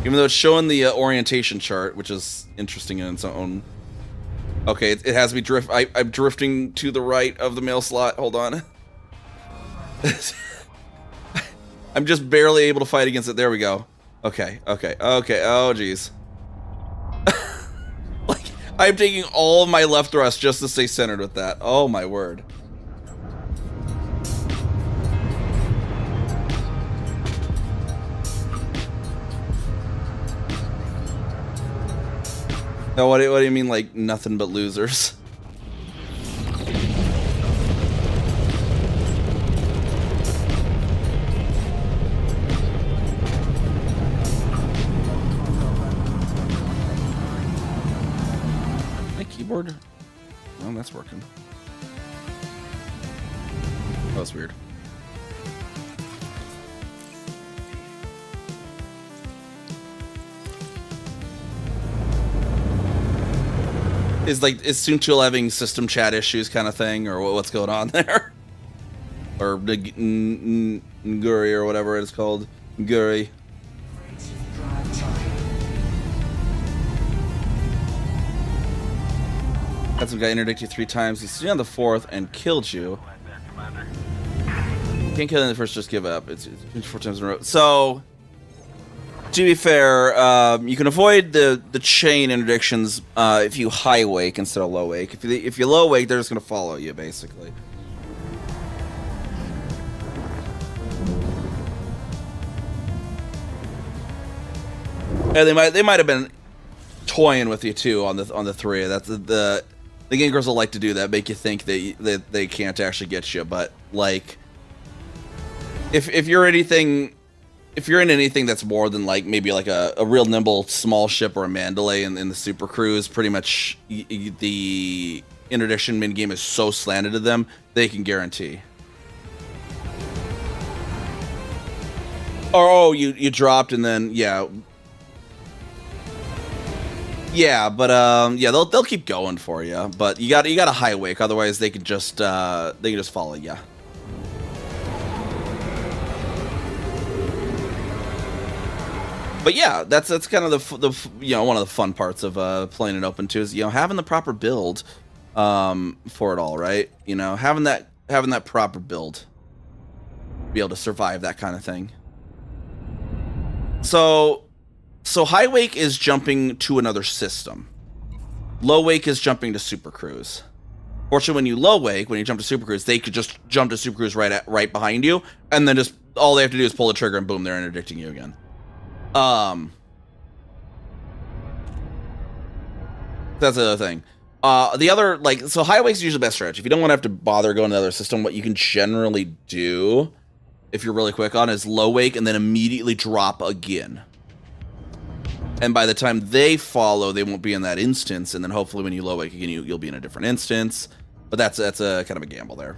Even though it's showing the orientation chart, which is interesting in its own. Okay, it has me drift. I'm drifting to the right of the mail slot. Hold on. I'm just barely able to fight against it. There we go. Okay. Oh, jeez. Like, I'm taking all of my left thrust just to stay centered with that. Oh, my word. No, what do you mean, like, nothing but losers? My keyboard? Oh, that's working. Oh, that's weird. is Soontool having system chat issues kind of thing, or what's going on there? Or Nguri or whatever it's called. Nguri. Had some guy interdict you 3 times. He's sitting on the 4th and killed you. Can't kill him in the first, just give up. It's 4 times in a row. So, to be fair, you can avoid the chain interdictions if you high wake instead of low wake. If you low wake, they're just gonna follow you basically. And they might have been toying with you too on the 3. That's the gankers will like to do that, make you think that they can't actually get you. But like, if you're anything. If you're in anything that's more than like maybe like a real nimble small ship or a Mandalay in the Super Cruise, pretty much the interdiction min game is so slanted to them, they can guarantee. Oh, you dropped and then yeah, but yeah, they'll keep going for you, but you got a high wake, otherwise they can just follow you. But yeah, that's kind of the one of the fun parts of playing it open too, is having the proper build for it all, right? Having that proper build, be able to survive that kind of thing. So high wake is jumping to another system. Low wake is jumping to Super Cruise. Fortunately, when you low wake, when you jump to Super Cruise, they could just jump to Super Cruise right behind you, and then just all they have to do is pull the trigger and boom, they're interdicting you again. That's the other thing. The other, so high wake's usually the best strategy. If you don't want to have to bother going to the other system, what you can generally do, if you're really quick on, is low wake and then immediately drop again. And by the time they follow, they won't be in that instance, and then hopefully when you low wake again, you'll be in a different instance. But that's a kind of a gamble there.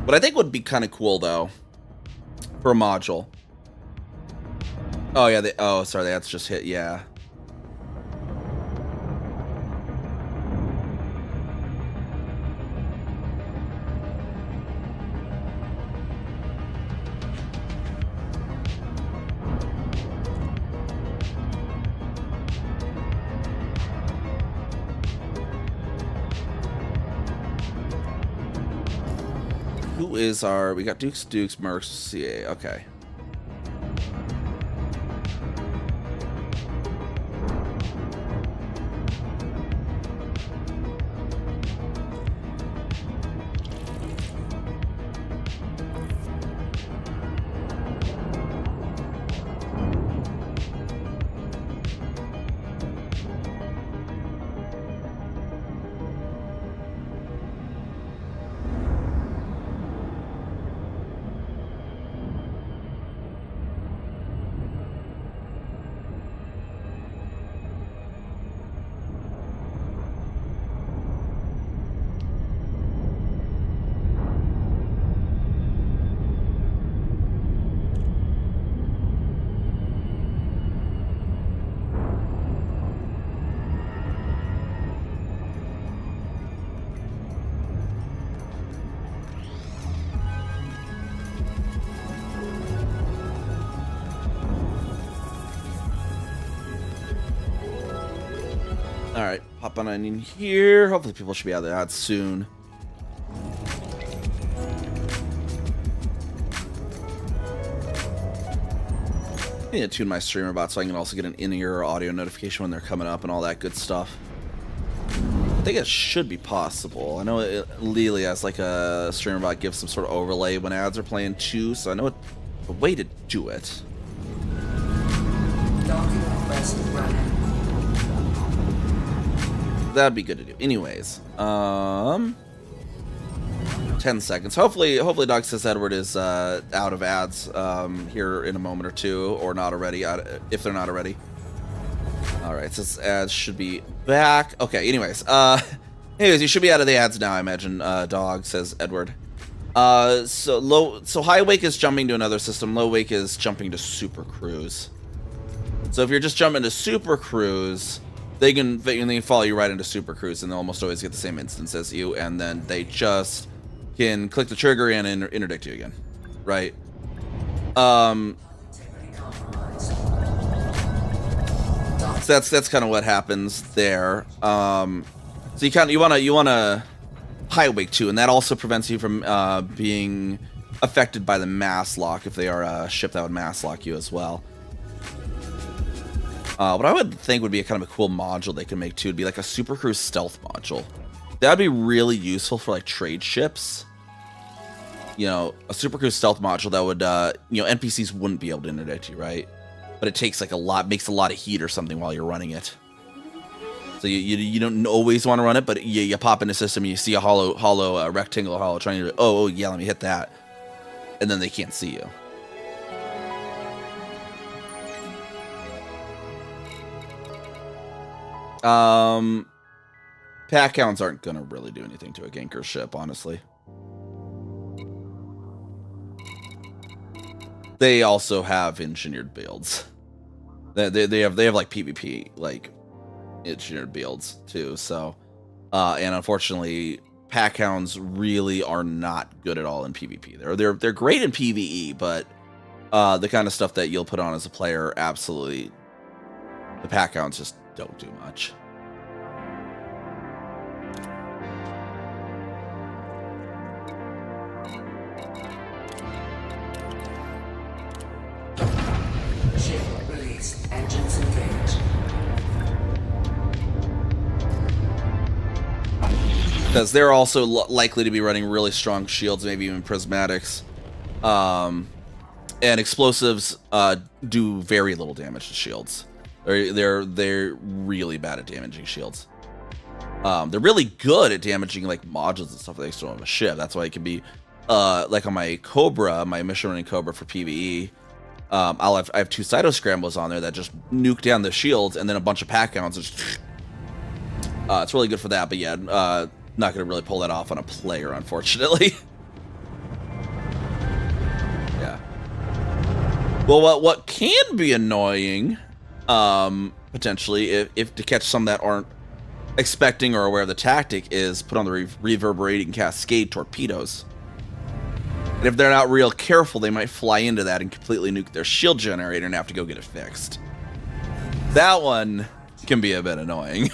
What I think would be kind of cool, though, for a module. Oh, yeah, sorry, that's just hit, yeah. Who is we got Dukes, Mercs, CA, okay. Alright, pop on in here. Hopefully people should be out of the odds soon. I need to tune my streamer bot so I can also get an in-ear audio notification when they're coming up and all that good stuff. I think it should be possible. I know Lily has like a streamer bot gives some sort of overlay when ads are playing too, so I know a way to do it. That'd be good to do. Anyways, 10 seconds. Hopefully Doc says Edward is out of ads here in a moment or two, or not already, if they're not already. All right, so ads should be back. Okay, anyways, Anyways, you should be out of the ads now, I imagine. Dog, says Edward. So high wake is jumping to another system. Low wake is jumping to super cruise. So if you're just jumping to super cruise, they can follow you right into super cruise, and they'll almost always get the same instance as you, and then they just can click the trigger and interdict you again, right? So that's kind of what happens there. So you wanna high wake too, and that also prevents you from being affected by the mass lock if they are a ship that would mass lock you as well. What I would think would be a kind of a cool module they could make too would be like a super cruise stealth module. That'd be really useful for like trade ships. You know, a super cruise stealth module that would NPCs wouldn't be able to interdict you, right? But it takes like makes a lot of heat or something while you're running it. So you don't always want to run it, but you pop in the system, you see a hollow rectangle hollow trying to, oh yeah, let me hit that, and then they can't see you. Pack hounds aren't gonna really do anything to a ganker ship, honestly. They also have engineered builds. They have like PvP like engineered builds too. So, and unfortunately, pack hounds really are not good at all in PvP. They're great in PvE, but the kind of stuff that you'll put on as a player, absolutely, the pack hounds just don't do much. Ship released. Engines engaged. Because they're also likely to be running really strong shields, maybe even prismatics. And explosives do very little damage to shields. They're really bad at damaging shields. They're really good at damaging like modules and stuff that they still have a ship. That's why it can be like on my Cobra, my mission running Cobra for PvE. I have 2 Cyto Scrambles on there that just nuke down the shields, and then a bunch of pack hounds. It's really good for that, but yeah, not gonna really pull that off on a player, unfortunately. Yeah. Well, what can be annoying, potentially, if to catch some that aren't expecting or aware of the tactic, is put on the reverberating cascade torpedoes. And if they're not real careful, they might fly into that and completely nuke their shield generator and have to go get it fixed. That one can be a bit annoying.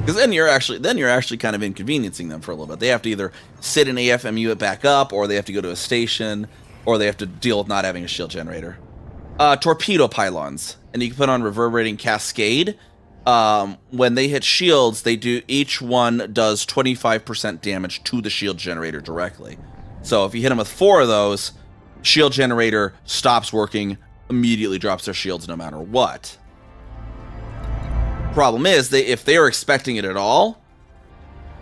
Because then you're actually kind of inconveniencing them for a little bit. They have to either sit and AFMU it back up, or they have to go to a station, or they have to deal with not having a shield generator. Torpedo pylons, and you can put on reverberating cascade. When they hit shields, each one does 25% damage to the shield generator directly. So if you hit them with 4 of those, shield generator stops working, immediately drops their shields no matter what. Problem is, if they're expecting it at all,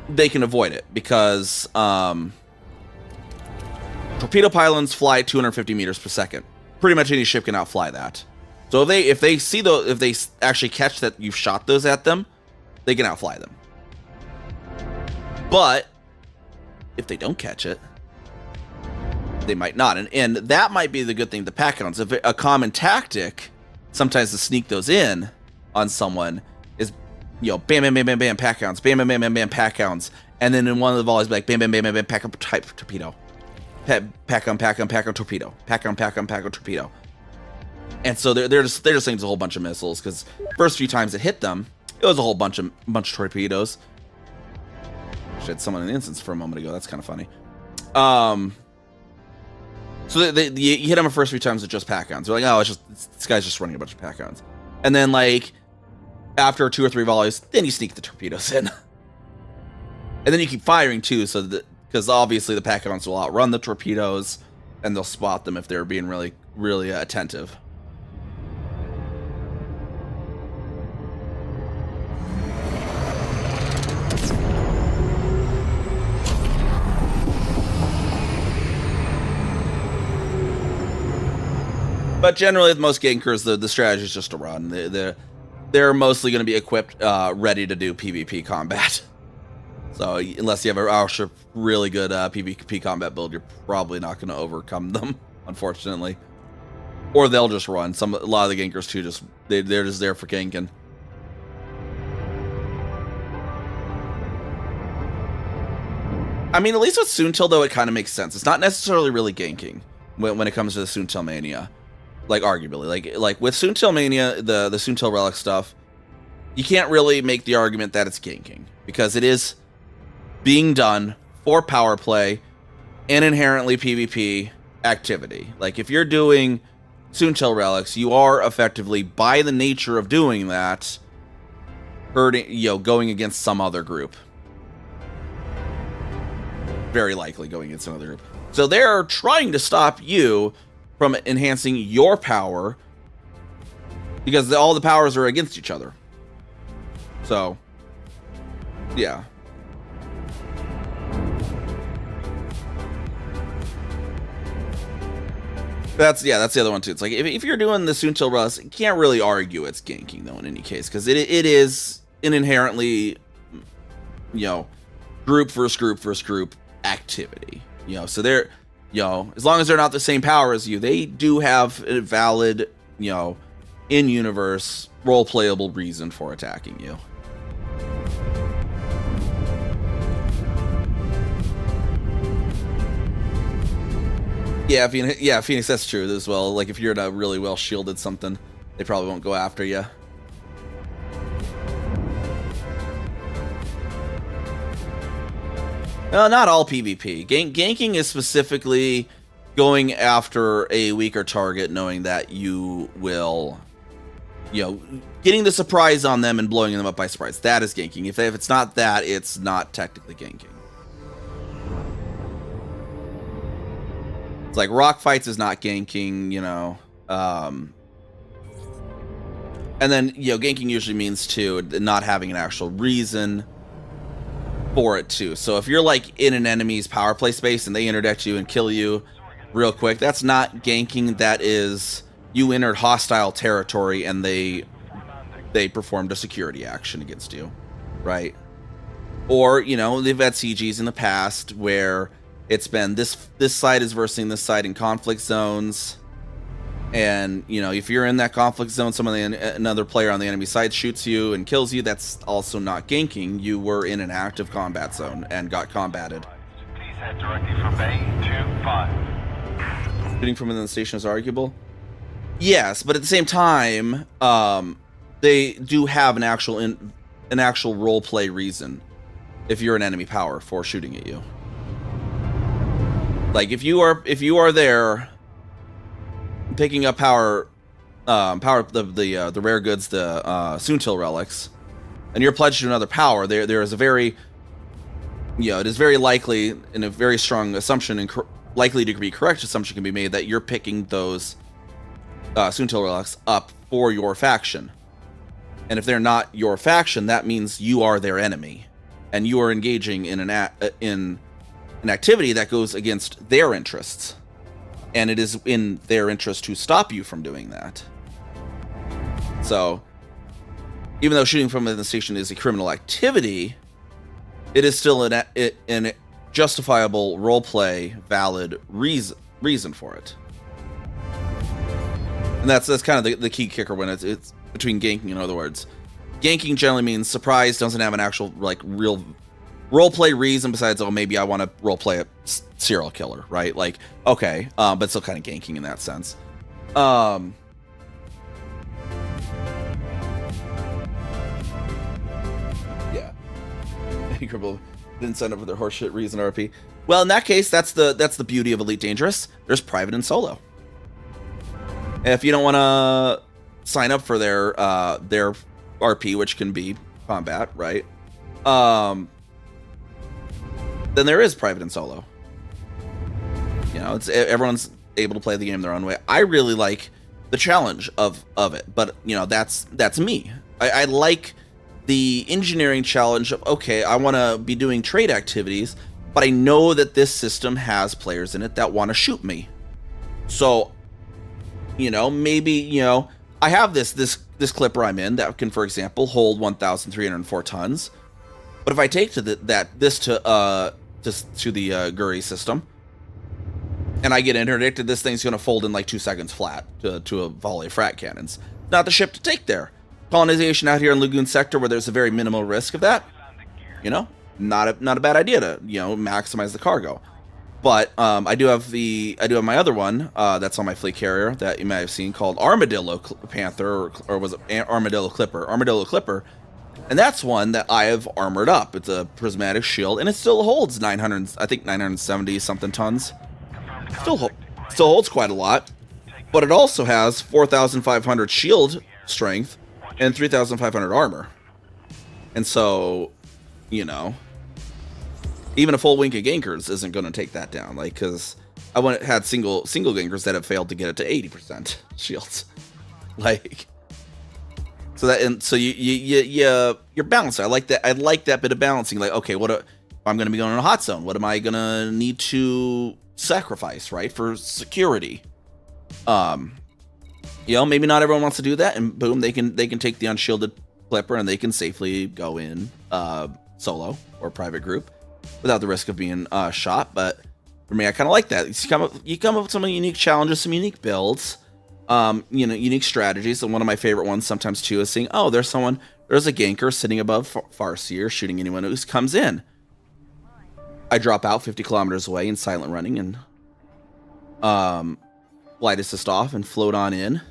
they can avoid it, because torpedo pylons fly at 250 meters per second. Pretty much any ship can outfly that. So if they actually catch that you've shot those at them, they can outfly them. But if they don't catch it, they might not, and that might be the good thing. The pack hounds, if a common tactic, sometimes to sneak those in on someone, is, bam, bam, bam, bam, bam, pack hounds, bam, bam, bam, bam, bam, pack hounds, and then in one of the volleys, be like, bam, bam, bam, bam, bam, pack up type torpedo, pack on torpedo, pack on torpedo, and so they're just saying it's a whole bunch of missiles, because first few times it hit them, it was a whole bunch of torpedoes. Actually, had someone in the instance for a moment ago. That's kind of funny. So you hit them the first few times with just pack hounds. They're like, oh, this guy's just running a bunch of pack hounds. And then, like, after 2 or 3 volleys, then you sneak the torpedoes in. And then you keep firing too, so that, because obviously the pack hounds will outrun the torpedoes, and they'll spot them if they're being really, really attentive. But generally, with most gankers, the strategy is just to run. They're mostly going to be equipped, ready to do PvP combat. So unless you have a really good PvP combat build, you're probably not going to overcome them, unfortunately. Or they'll just run. A lot of the gankers too, they're just there for ganking. I mean, at least with Soontil, though, it kind of makes sense. It's not necessarily really ganking when it comes to the Soontil Mania. Like, arguably. Like with Soontil Mania, the Soontil Relic stuff, you can't really make the argument that it's ganking. Because it is being done for power play and inherently PvP activity. Like, if you're doing Soontil Relics, you are effectively, by the nature of doing that, going against some other group. Very likely going against another group. So they're trying to stop you from enhancing your power because all the powers are against each other. So, yeah. That's the other one too. It's like if you're doing the Soontil Relics, you can't really argue it's ganking though in any case because it is an inherently, group versus group activity. So they're, as long as they're not the same power as you, they do have a valid, in-universe role-playable reason for attacking you. Yeah, Phoenix, that's true as well. Like, if you're in a really well-shielded something, they probably won't go after you. Not all PvP. Ganking is specifically going after a weaker target, knowing that you will, getting the surprise on them and blowing them up by surprise. That is ganking. If it's not that, it's not technically ganking. It's like rock fights is not ganking, and then, ganking usually means too not having an actual reason for it too. So if you're like in an enemy's power play space and they interdict you and kill you real quick, that's not ganking. That is you entered hostile territory and they performed a security action against you, right? Or they've had CGs in the past where it's been this side is versing this side in conflict zones, and if you're in that conflict zone, another player on the enemy side shoots you and kills you, that's also not ganking. You were in an active combat zone and got combated. Please head directly for Bay 25. Shooting from within the station is arguable. Yes, but at the same time, they do have an actual role play reason if you're an enemy power for shooting at you. Like if you are there picking up the rare goods, the Soontil relics, and you're pledged to another power, there is a very, it is very likely, and a very strong assumption, and likely to be correct assumption can be made that you're picking those Soontil relics up for your faction. And if they're not your faction, that means you are their enemy, and you are engaging in an activity that goes against their interests. And it is in their interest to stop you from doing that. So, even though shooting from within the station is a criminal activity, it is still an justifiable roleplay, valid reason for it. And that's kind of the key kicker when it's between ganking. In other words, ganking generally means surprise, doesn't have an actual real roleplay reason besides, maybe I want to roleplay a serial killer, right? Like, okay, but still kind of ganking in that sense. Yeah. Didn't sign up for their horseshit reason RP. Well, in that case, that's the beauty of Elite Dangerous. There's private and solo. If you don't want to sign up for their RP, which can be combat, right? Then there is private and solo. It's everyone's able to play the game their own way. I really like the challenge of it, but that's me. I like the engineering challenge of, okay, I want to be doing trade activities, but I know that this system has players in it that want to shoot me. So You know, maybe, you know, I have this clipper I'm in that can, for example, hold 1,304 tons. But if I take to the Guri system, and I get interdicted, this thing's gonna fold in like 2 seconds flat to a volley of frat cannons. Not the ship to take there. Colonization out here in Lagoon Sector, where there's a very minimal risk of that. You know, not a bad idea to, you know, maximize the cargo. But I do have my other one that's on my fleet carrier that you might have seen called Armadillo Panther, or was it Armadillo Clipper? Armadillo Clipper, and that's one that I have armored up. It's a prismatic shield, and it still holds 970 something tons. Still holds quite a lot, but it also has 4,500 shield strength and 3,500 armor, and so, you know, even a full wink of gankers isn't going to take that down. Like, because I had single gankers that have failed to get it to 80% shields. Like, so that, and so you're balanced. I like that. I like that bit of balancing. Like, okay, if I'm going to be going in a hot zone? What am I going to need to sacrifice, right, for security? You know, maybe not everyone wants to do that, and boom, they can take the unshielded clipper and they can safely go in solo or private group without the risk of being shot. But for me, I kind of like that. You come up with some unique challenges, some unique builds, you know, unique strategies. And one of my favorite ones sometimes too is seeing, oh, there's a ganker sitting above Farseer shooting anyone who comes in. I drop out 50 kilometers away in silent running and flight assist off and float on in.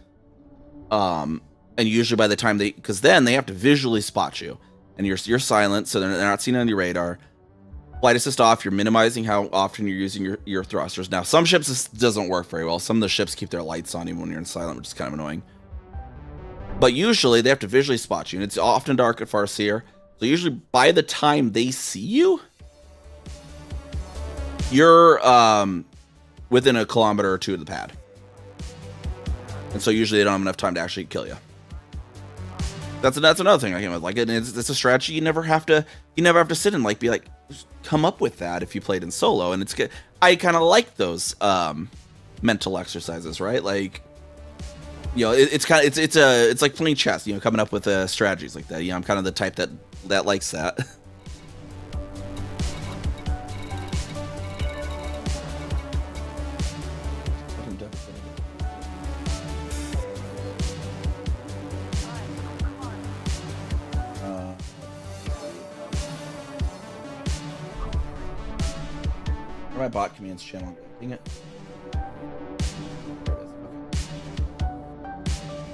And usually by the time because then they have to visually spot you, and you're silent, so they're not seen on your radar. Flight assist off, you're minimizing how often you're using your thrusters. Now, some ships this doesn't work very well. Some of the ships keep their lights on even when you're in silent, which is kind of annoying. But usually they have to visually spot you, and it's often dark at Farseer. So usually by the time they see you, you're within a kilometer or two of the pad. And so usually they don't have enough time to actually kill you. That's another thing I came with. Like, it's a strategy you never have to sit and be like, come up with that if you played in solo. And it's good. I kind of like those mental exercises, right? Like, you know, it's like playing chess. You know, coming up with strategies like that. You know, I'm kind of the type that likes that. My bot commands channel. Dang it. There it is. Okay.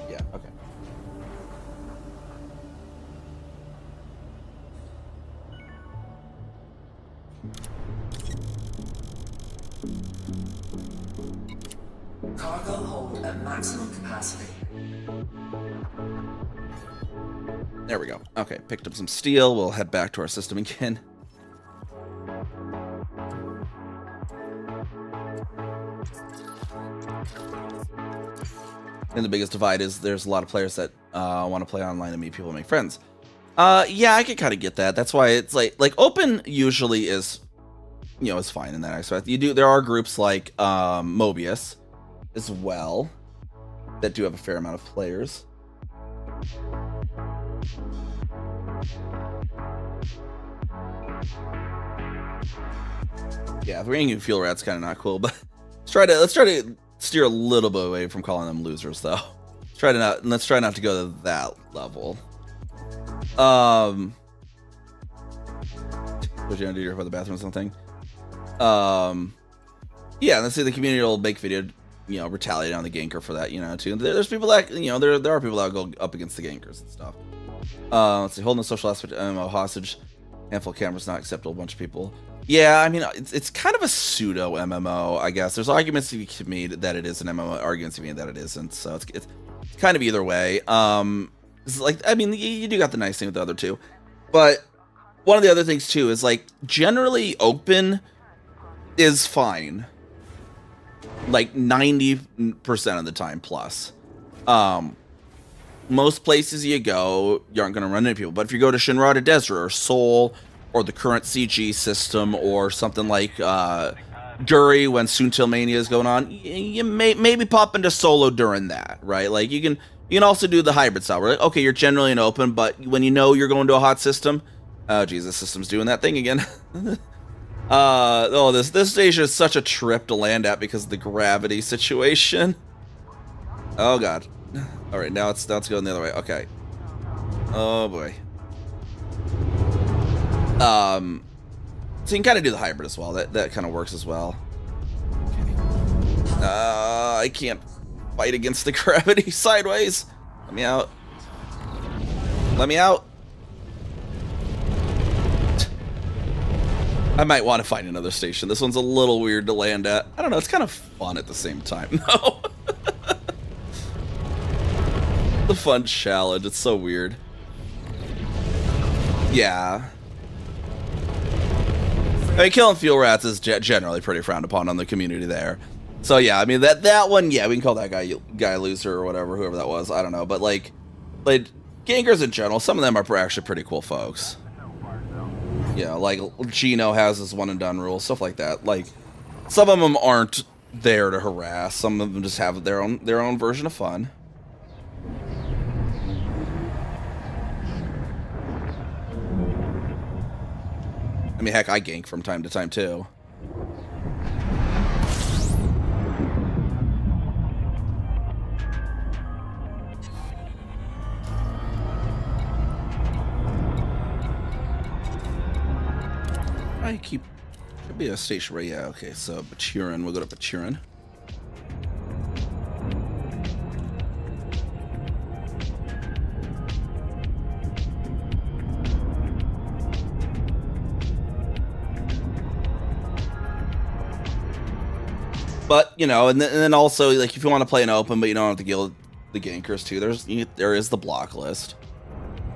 Yeah, okay. Cargo hold at maximum capacity. There we go. Okay, picked up some steel. We'll head back to our system again. And the biggest divide is there's a lot of players that want to play online and meet people and make friends. Yeah, I can kind of get that. That's why it's like open usually is, you know, is fine in that aspect. There are groups like Mobius as well that do have a fair amount of players. Yeah, the ringing fuel rat's kind of not cool, but let's try to steer a little bit away from calling them losers, though. Let's try not to go to that level. What you gonna do for the bathroom or something? Yeah, let's see, the community will make video, you know, retaliate on the ganker for that, you know, too. There's people that, you know, there are people that go up against the gankers and stuff. Let's see, holding the social aspect of MMO hostage, handful of cameras not acceptable, a bunch of people. Yeah, I mean, it's kind of a pseudo MMO, I guess. There's arguments to be made that it is an MMO, arguments to be made that it isn't. So it's kind of either way. It's like, I mean, you do got the nice thing with the other two, but one of the other things too is like generally open is fine, like 90% of the time plus. Most places you go, you aren't going to run into people. But if you go to Shinrada Desert or Seoul, or the current CG system, or something like Dury when Soontil Mania is going on, you may maybe pop into solo during that, right? Like you can also do the hybrid style. Where like, okay, you're generally in open, but when you know you're going to a hot system, oh geez, this system's doing that thing again. This station is such a trip to land at because of the gravity situation. Oh god. All right, now it's going the other way. Okay. Oh boy. So you can kind of do the hybrid as well. That kind of works as well. Okay. I can't fight against the gravity sideways. Let me out. Let me out. I might want to find another station. This one's a little weird to land at. I don't know. It's kind of fun at the same time, though. The fun challenge. It's so weird. Yeah. I mean, killing fuel rats is generally pretty frowned upon on the community there. So yeah, I mean that one, yeah, we can call that guy loser or whatever, whoever that was. I don't know, but like gankers in general, some of them are actually pretty cool folks. Yeah, like Gino has his one and done rule, stuff like that. Like some of them aren't there to harass. Some of them just have their own version of fun. I mean, heck, I gank from time to time, too. I keep... Could be a station right, yeah, okay, so Bachurin, we'll go to Bachurin. But, you know, and then also, like, if you want to play an open, but you don't have to kill the gankers, too, there is the block list.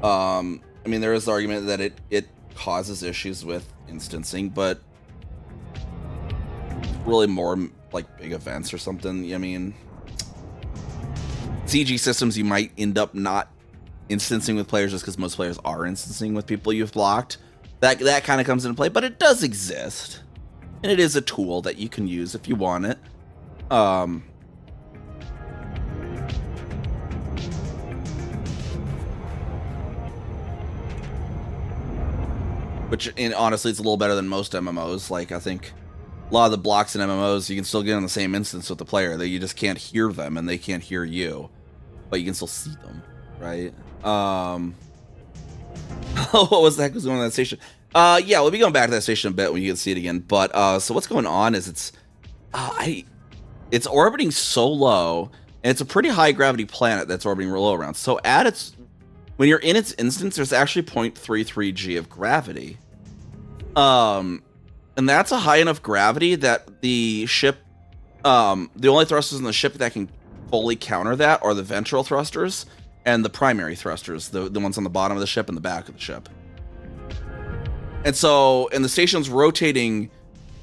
I mean, there is the argument that it causes issues with instancing, but really more, like, big events or something. I mean, CG systems, you might end up not instancing with players just because most players are instancing with people you've blocked. That kind of comes into play, but it does exist. And it is a tool that you can use if you want it. Honestly, it's a little better than most MMOs. Like, I think a lot of the blocks in MMOs, you can still get on the same instance with the player. That you just can't hear them, and they can't hear you. But you can still see them, right? What was the heck was going on that station? Yeah, we'll be going back to that station a bit when you can see it again. But so what's going on is it's orbiting so low, and it's a pretty high gravity planet that's orbiting low around. So when you're in its instance, there's actually 0.33 G of gravity. And that's a high enough gravity that the ship, the only thrusters in the ship that can fully counter that are the ventral thrusters and the primary thrusters, the ones on the bottom of the ship and the back of the ship. And so, and the station's rotating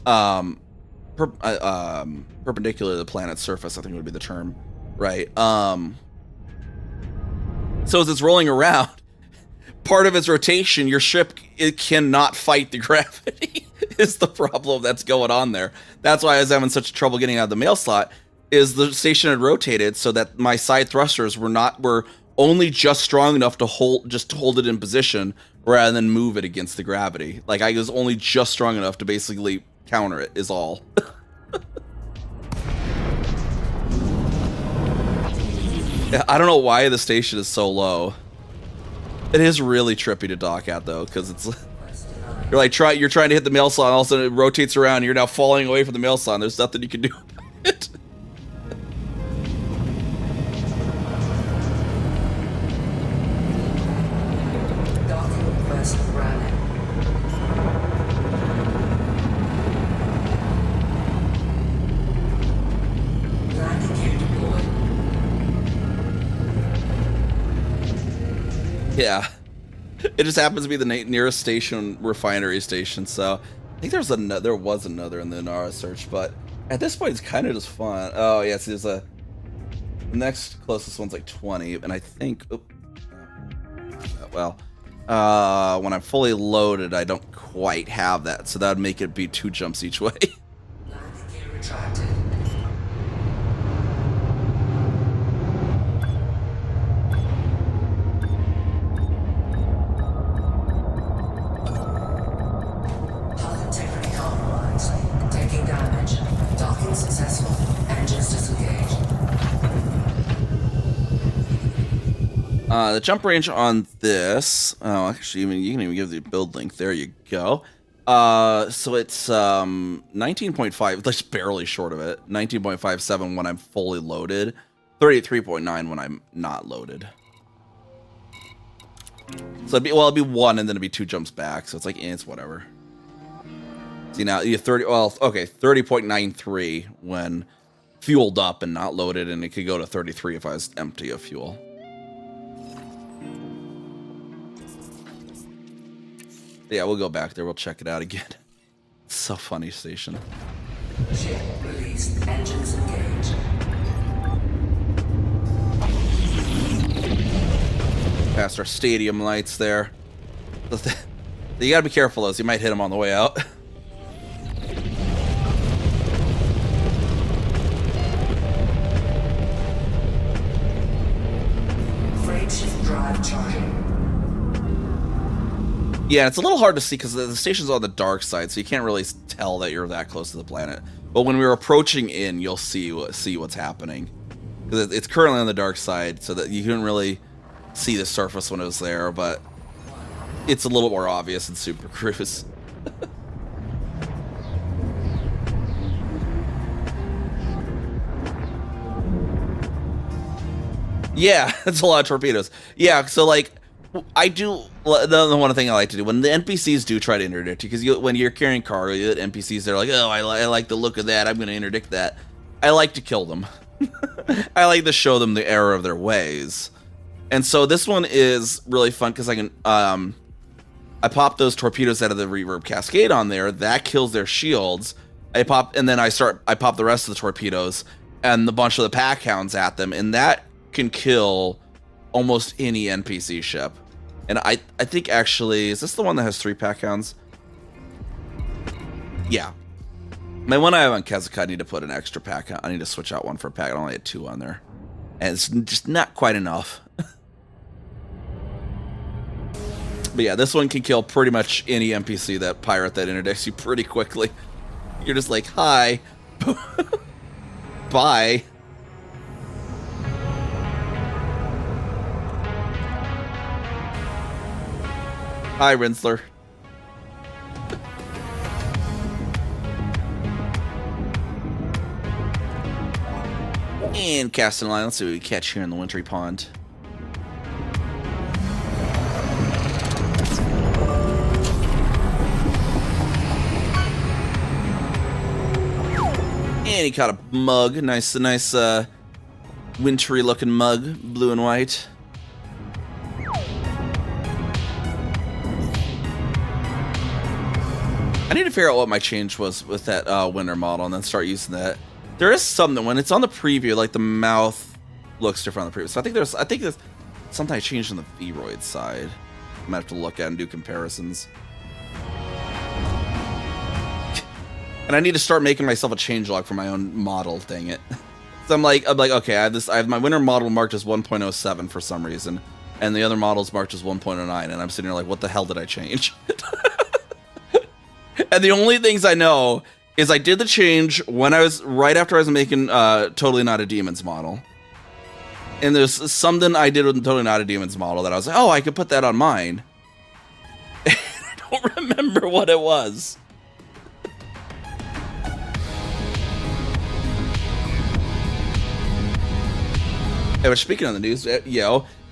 perpendicular to the planet's surface, I think would be the term, right? So as it's rolling around, part of its rotation, your ship, it cannot fight the gravity, is the problem that's going on there. That's why I was having such trouble getting out of the mail slot, is the station had rotated so that my side thrusters were only just strong enough to hold it in position rather than move it against the gravity. Like, I was only just strong enough to basically counter it, is all. Yeah, I don't know why the station is so low. It is really trippy to dock at, though, because it's... You're trying to hit the mail slot, and all of a sudden it rotates around, and you're now falling away from the mail slot, and there's nothing you can do about it. Yeah, it just happens to be the nearest station, refinery station. So I think there was another in the Inara search, but at this point it's kind of just fun. Oh yes, there's the next closest one's like 20, and I think, when I'm fully loaded, I don't quite have that, so that would make it be 2 jumps each way. retracted. Hull integrity compromised. Taking damage. Docking successful. Engines disengaged. The jump range on this, oh, actually, you can even give the build link. There you go. So it's 19.5, just barely short of it. 19.57 when I'm fully loaded. 33.9 when I'm not loaded. So it'd be 1 and then it'd be 2 jumps back. So it's like, it's whatever. See now, you 30. Well, okay, 30.93 when fueled up and not loaded, and it could go to 33 if I was empty of fuel. Yeah, we'll go back there. We'll check it out again. It's so funny, station. Ship released. Engines engaged. Past our stadium lights there. You gotta be careful, though. You might hit them on the way out. Frameshift drive charging. Yeah, it's a little hard to see because the station's on the dark side, so you can't really tell that you're that close to the planet. But when we're approaching in, you'll see what's happening. Because it's currently on the dark side, so that you couldn't really see the surface when it was there, but it's a little more obvious in Super Cruise. Yeah, it's a lot of torpedoes. Yeah, so like, I do, the one thing I like to do, when the NPCs do try to interdict you, because when you're carrying cargo, you get NPCs, they're like, oh, I like the look of that, I'm going to interdict that. I like to kill them. I like to show them the error of their ways. And so this one is really fun, because I can, I pop those torpedoes out of the reverb cascade on there, that kills their shields, and then I pop the rest of the torpedoes, and a bunch of the pack hounds at them, and that can kill almost any NPC ship. And I think actually, is this the one that has 3 pack hounds? Yeah. My one I have on Kezuka, I need to put an extra pack hound. I need to switch out one for a pack. I only had 2 on there. And it's just not quite enough. But yeah, this one can kill pretty much any NPC that pirate that interdicts you pretty quickly. You're just like, hi. Bye. Hi, Rinsler. And casting line. Let's see what we catch here in the wintry pond. And he caught a mug. Nice, wintry looking mug, blue and white. I need to figure out what my change was with that winter model and then start using that. There is something when it's on the preview, like the mouth looks different on the preview. So I think there's something I changed on the Vroid side. I might have to look at and do comparisons. And I need to start making myself a changelog for my own model. Dang it! So I'm like, okay, I have my winter model marked as 1.07 for some reason, and the other model's marked as 1.09, and I'm sitting here like, what the hell did I change? And the only things I know is I did the change when right after I was making Totally Not a Demons model. And there's something I did with the Totally Not a Demons model that I was like, oh, I could put that on mine. And I don't remember what it was. Hey, but speaking of the news, I don't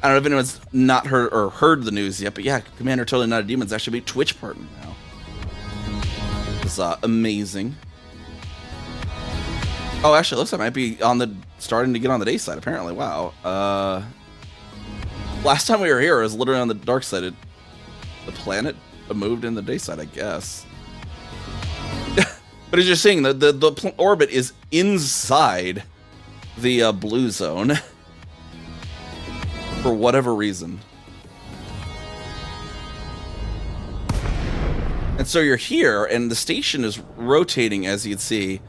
know if anyone's not heard the news yet, but yeah, Commander Totally Not a Demons actually be a Twitch partner now. It's amazing. Oh, actually, it looks like I might be starting to get on the day side, apparently. Wow. Last time we were here, it was literally on the dark side. The planet moved in the day side, I guess. But as you're seeing, the orbit is inside the blue zone. For whatever reason. And so you're here, and the station is rotating, as you'd see,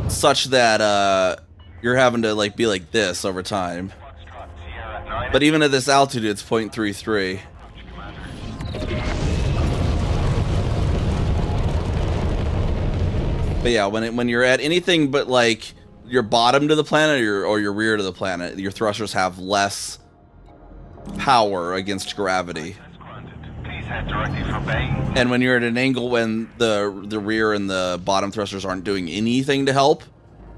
such that you're having to like be like this over time. Foxtrot Sierra 9. But even at this altitude, it's 0.33. But yeah, when you're at anything but like your bottom to the planet or your rear to the planet, your thrusters have less power against gravity. Please head directly for Bay. And when you're at an angle when the rear and the bottom thrusters aren't doing anything to help,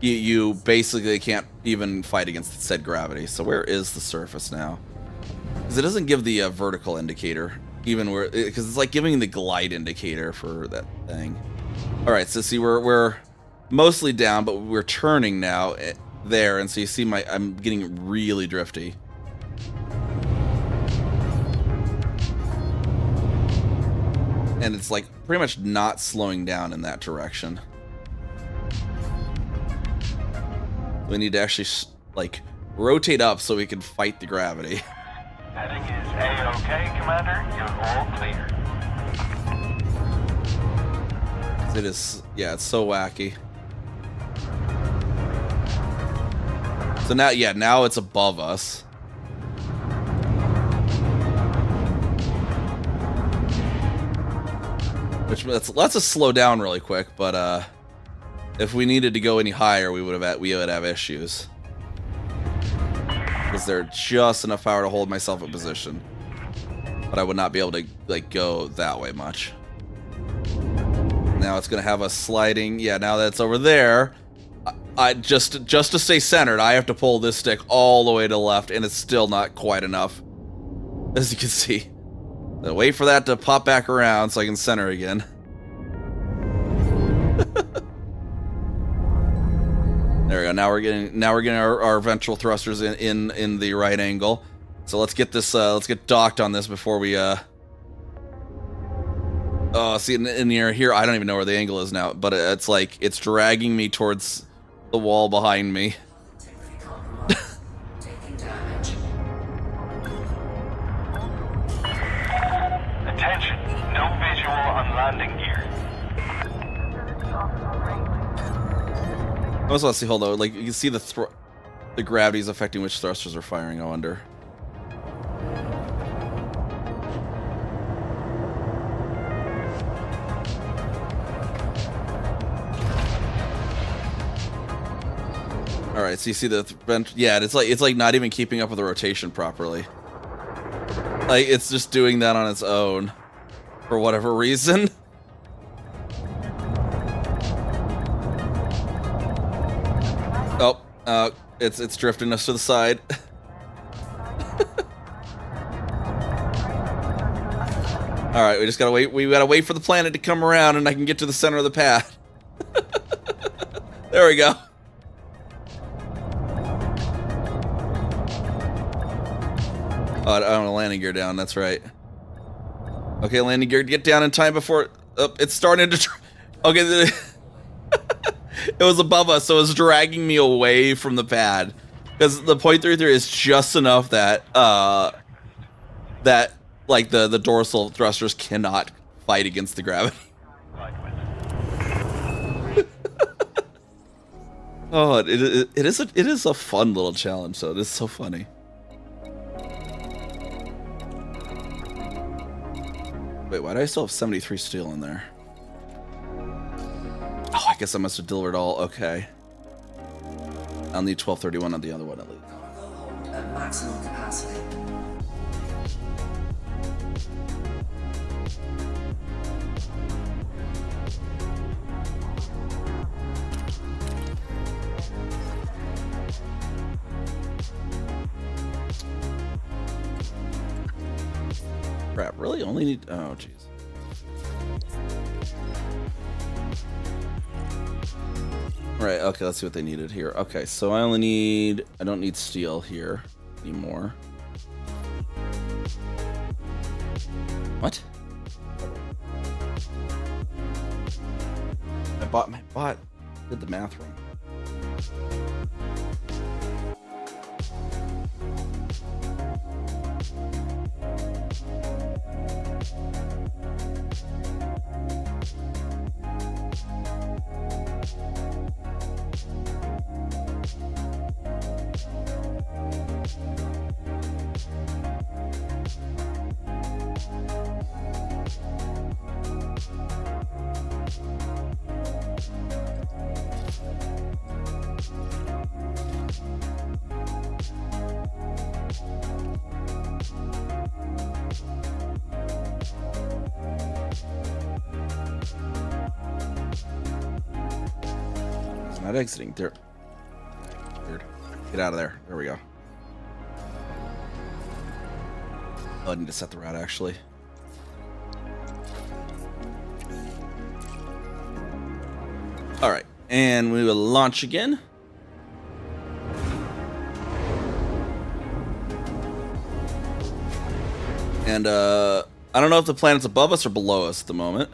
you basically can't even fight against said gravity. So where is the surface now? Because it doesn't give the vertical indicator, even where, because it's like giving the glide indicator for that thing. All right, so see we're mostly down, but we're turning now there, and so you see I'm getting really drifty. And it's like pretty much not slowing down in that direction. We need to actually like rotate up so we can fight the gravity. Heading is A-OK, Commander. You're all clear. It is, yeah, it's so wacky. So now, yeah, now it's above us. Which lets us slow down really quick, but if we needed to go any higher, we would have issues. Because they're just enough power to hold myself in position. But I would not be able to like go that way much. Now it's gonna have us sliding. Yeah, now that it's over there, I just to stay centered, I have to pull this stick all the way to the left, and it's still not quite enough, as you can see. So wait for that to pop back around so I can center again. There we go. Now we're getting our ventral thrusters in the right angle. So let's get this let's get docked on this before we oh, see in the air here, I don't even know where the angle is now, but it's like it's dragging me towards the wall behind me. Taking damage. Attention. No visual on landing gear. I also want to see, hold on, like you can see the gravity is affecting which thrusters are firing, I wonder. All right, so you see the yeah, it's like not even keeping up with the rotation properly. Like it's just doing that on its own for whatever reason. Oh, it's drifting us to the side. All right, we just gotta wait. We gotta wait for the planet to come around, and I can get to the center of the path. There we go. Oh, I don't have a landing gear down. That's right. Okay, landing gear, get down in time before it's starting to. Okay, it was above us, so it was dragging me away from the pad because the 0.33 is just enough that that like the dorsal thrusters cannot fight against the gravity. Oh, it is a fun little challenge, though. It is so funny. Wait, why do I still have 73 steel in there? Oh, I guess I must have delivered all. Okay. I'll need 1231 on the other one at least. Cargo hold at maximum capacity. Crap, really? Only need. Oh, jeez. Right, okay, let's see what they needed here. Okay, so I only need. I don't need steel here anymore. What? I bought. Did the math wrong. not exiting. There. Weird. Get out of there. There we go. Oh, I need to set the route, actually. Alright, and we will launch again. And, I don't know if the planet's above us or below us at the moment.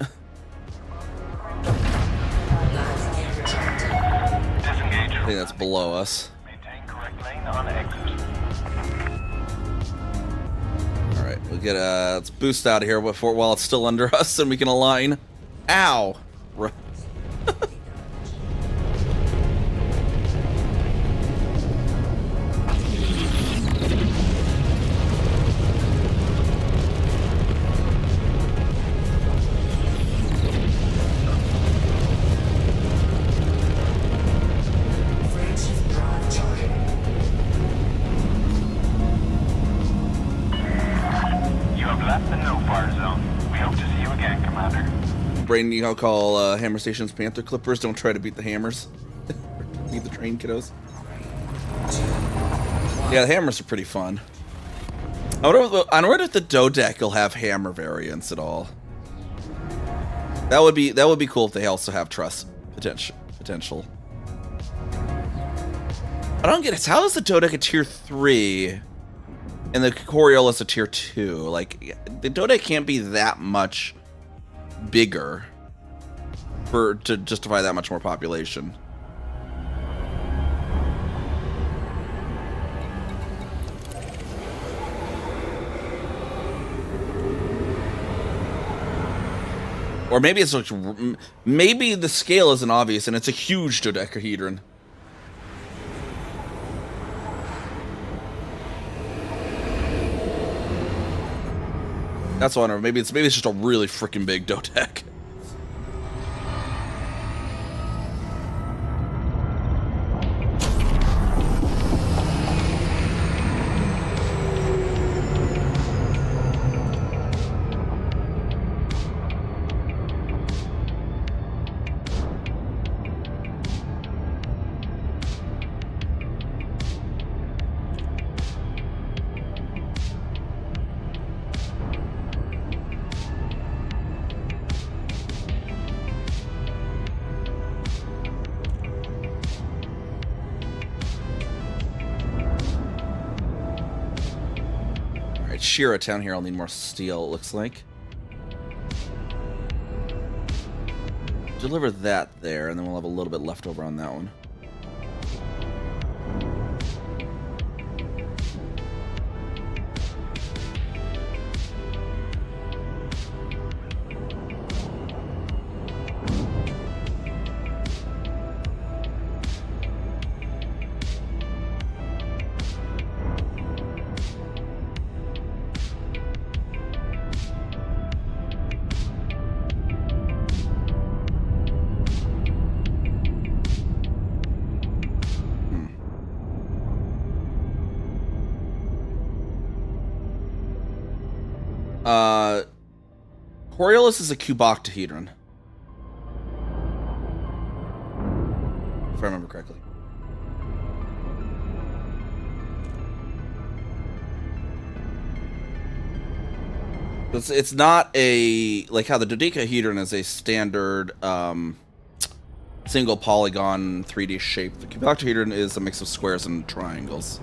I think that's below us. Maintain correct lane on exit. Alright, we'll get, let's boost out of here before, while it's still under us and we can align. Ow! Friendship drive charging. You have left the no-fire zone. We hope to see you again, Commander. Brain, you know, call Hammer Station's Panther Clippers. Don't try to beat the hammers. Beat the train kiddos. Yeah, the hammers are pretty fun. I wonder if the Dodec will have hammer variants at all. That would be cool if they also have truss potential. I don't get it. How is the Dodec a tier 3 and the Coriolis a tier 2? Like, the Dodec can't be that much bigger to justify that much more population. Or maybe it's like, maybe the scale isn't obvious and it's a huge dodecahedron. That's what I wonder. Maybe it's just a really freaking big dodec. Shira town here, I'll need more steel, it looks like. Deliver that there, and then we'll have a little bit left over on that one. Coriolis is a cuboctahedron, if I remember correctly. It's not a, like how the dodecahedron is a standard single polygon 3D shape. The cuboctahedron is a mix of squares and triangles.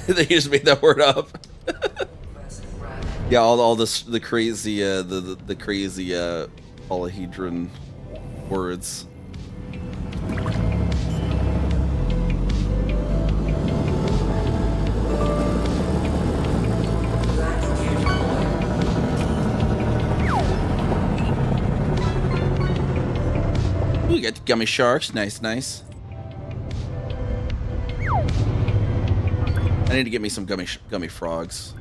They just made that word up. Yeah, all this the crazy the crazy polyhedron words. Ooh, you got the gummy sharks. Nice, nice. I need to get me some gummy frogs.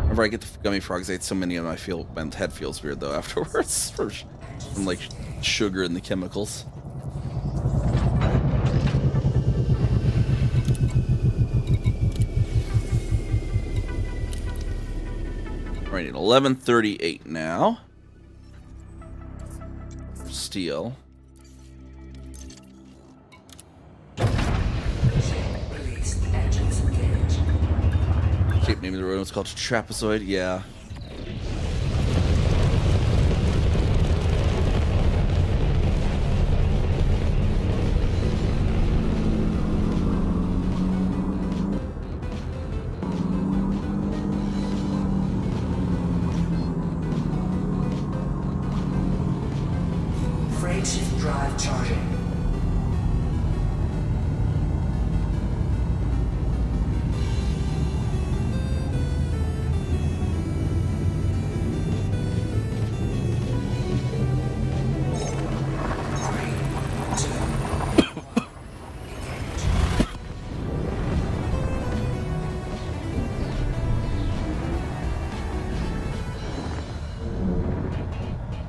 Whenever I get the gummy frogs, I ate so many of them, my head feels weird though afterwards from like sugar and the chemicals. Alright, 1138 now. Steel. Released. Engines engaged. Shape name of the road was called trapezoid. Yeah. Frameshift drive charging.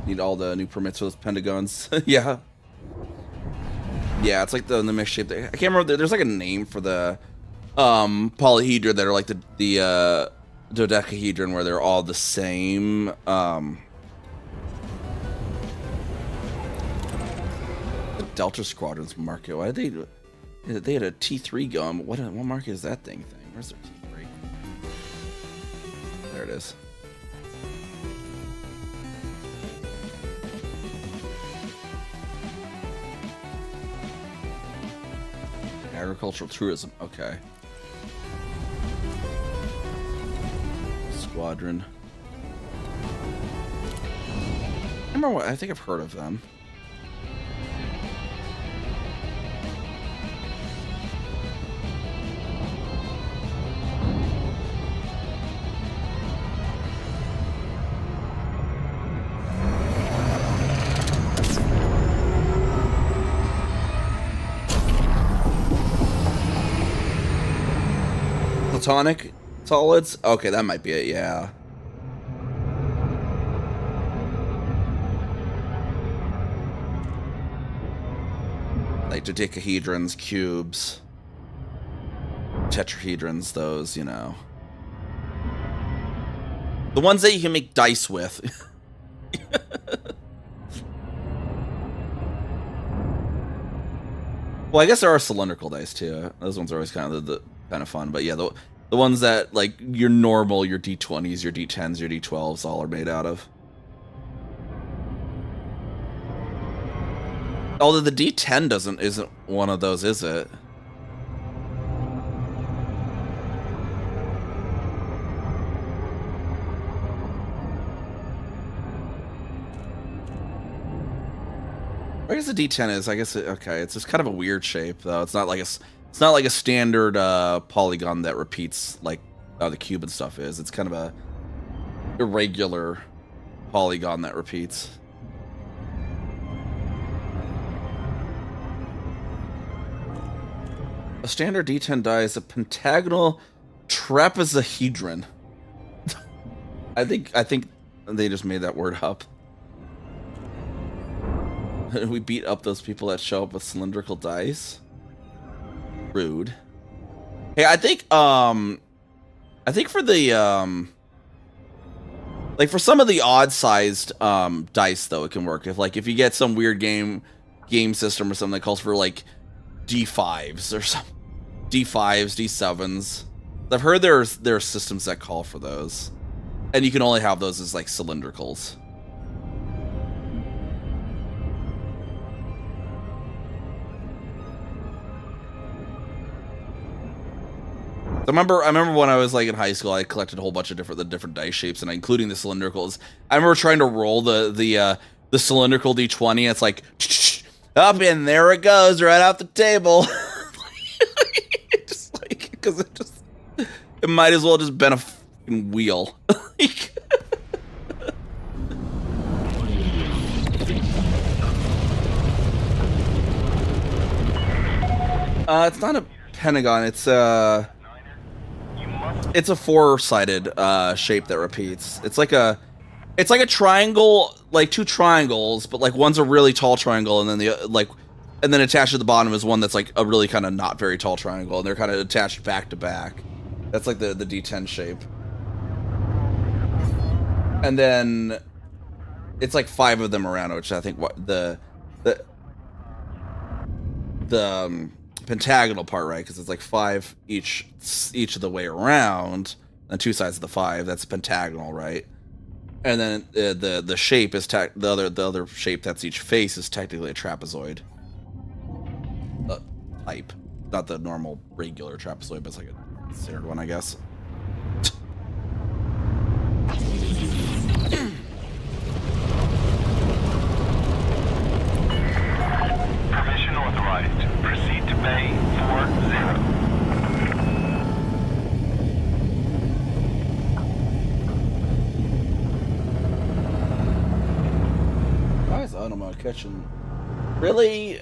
Need all the new permits for those pentagons. Yeah. Yeah, it's like the mixed shape. I can't remember. There's like a name for the polyhedra that are like the dodecahedron where they're all the same. The Delta Squadron's market. Why did they had a T3 going? What market is that thing? Where's their T3? There it is. Agricultural tourism. Okay. Squadron. I remember what I think I've heard of them. Platonic solids? Okay, that might be it, yeah. Like dodecahedrons, cubes, tetrahedrons, those, you know. The ones that you can make dice with. Well, I guess there are cylindrical dice too. Those ones are always kind of kind of fun, but yeah, the ones that like your normal, your D20s, your D10s, your D12s, all are made out of. Although the D10 isn't one of those, is it? I guess the D10 is. I guess okay. It's just kind of a weird shape, though. It's not like a standard polygon that repeats like the cube and stuff is. It's kind of a irregular polygon that repeats. A standard D10 die is a pentagonal trapezohedron. I think they just made that word up. We beat up those people that show up with cylindrical dice. Rude. Hey, I think for the like for some of the odd-sized dice though, it can work. If you get some weird game system or something that calls for like D5s or some D5s, D7s. I've heard there are systems that call for those, and you can only have those as like cylindricals. I remember when I was like in high school, I collected a whole bunch of different dice shapes, and including the cylindricals. I remember trying to roll the cylindrical D20. It's like up and there it goes right off the table. Just like because it might as well just been a fucking wheel. It's not a pentagon. It's a four-sided shape that repeats. It's like a triangle, like two triangles, but like one's a really tall triangle, and then and then attached to the bottom is one that's like a really kind of not very tall triangle, and they're kind of attached back to back. That's like the D10 shape. And then it's like 5 of them around, which I think what the pentagonal part, right? Because it's like 5 each of the way around, and 2 sides of the 5. That's pentagonal, right? And then the shape is the other shape that's each face is technically a trapezoid type, not the normal regular trapezoid, but it's like a standard one, I guess. Permission authorized. Proceed to Bay 40. Why is Automo catching? Really?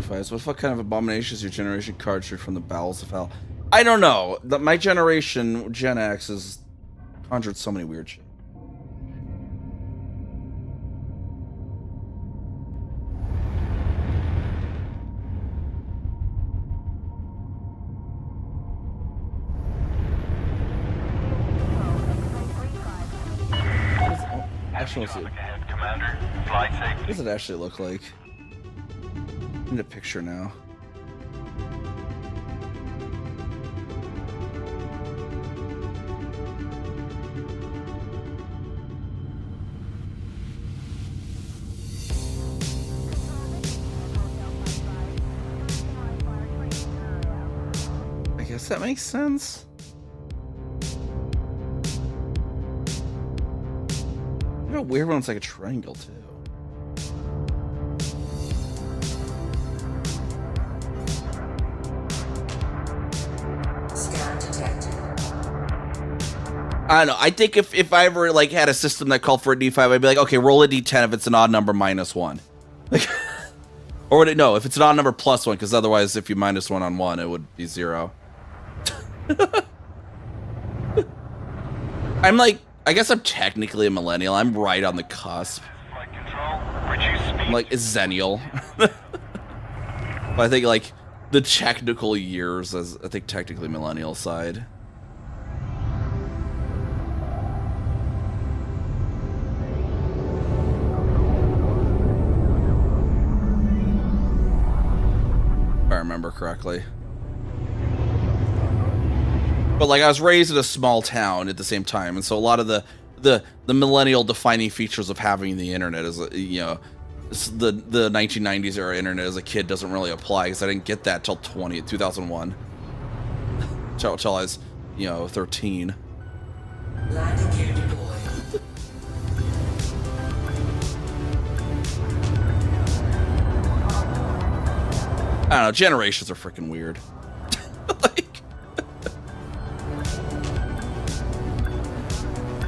What kind of abomination is your generation card trick from the bowels of hell? I don't know. My generation, Gen X, has conjured so many weird shit. Actually, let's see. Ahead, Commander. Flight safety. What does it actually look like? I need a picture now. I guess that makes sense. What a weird one, it's like a triangle too. Scan detected. I don't know. I think if I ever like had a system that called for a D5, I'd be like, okay, roll a D10 if it's an odd number -1. Like, or would it, no, if it's an odd number +1, because otherwise, if you -1 on 1, it would be 0. I'm like, I guess I'm technically a millennial. I'm right on the cusp. Flight control. Reduce speed. I'm like a zennial. But I think like the technical years as I think technically millennial side. If I remember correctly. But like I was raised in a small town at the same time, and so a lot of the millennial defining features of having the internet is, you know, the 1990s era internet as a kid doesn't really apply because I didn't get that till 2001. Till I was, you know, 13. Landing gear deployed. I don't know, generations are freaking weird. Like,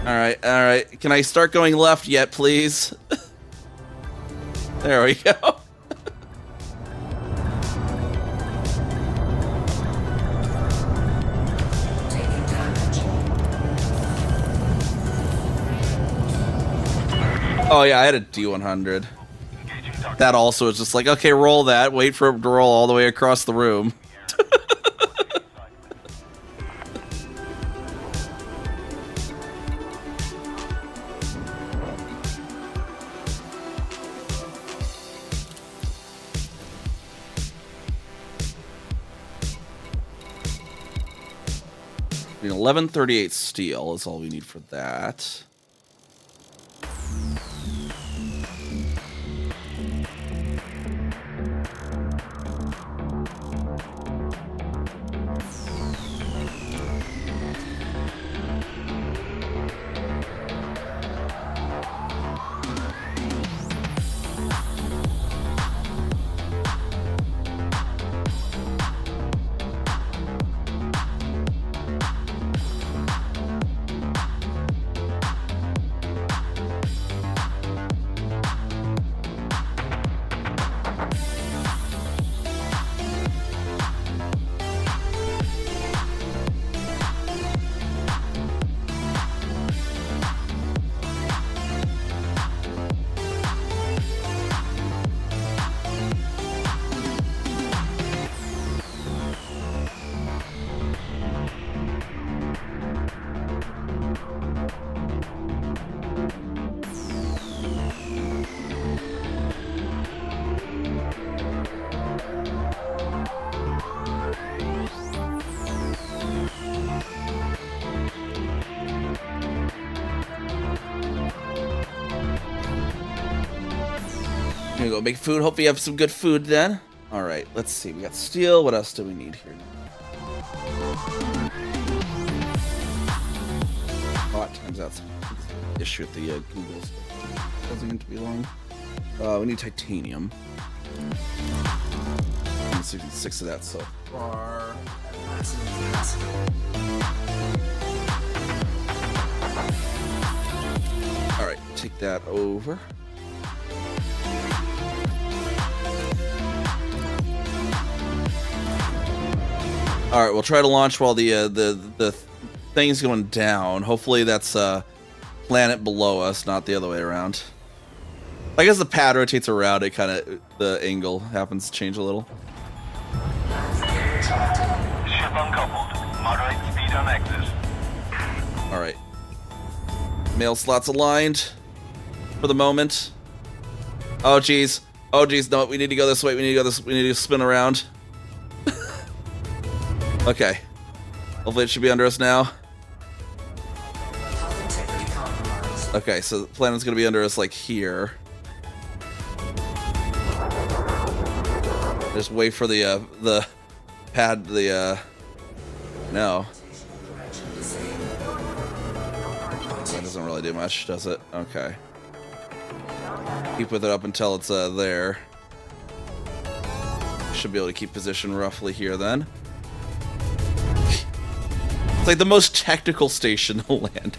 all right. Can I start going left yet, please? There we go. Taking damage. Oh yeah, I had a D100. That also is just like, okay, roll that. Wait for it to roll all the way across the room. I mean, 1138 steel is all we need for that. Gonna go make food. Hope you have some good food then. All right, let's see. We got steel. What else do we need here? Oh, it turns out some issue with the Google's. Doesn't mean to be long. We need titanium. 66 of that so far. Maximum capacity. All right, take that over. All right, we'll try to launch while the thing's going down. Hopefully that's planet below us, not the other way around. I guess the pad rotates around, it kind of the angle happens to change a little. Ship uncoupled. Moderate speed on exit. All right, mail slots aligned for the moment. Oh geez, no, we need to go this way. We need to spin around. Okay, hopefully it should be under us now. Health integrity compromised. Okay, so the planet's gonna be under us like here. Just wait for the pad, no. That doesn't really do much, does it? Okay. Keep with it up until it's there. Should be able to keep position roughly here then. It's like the most technical station to land.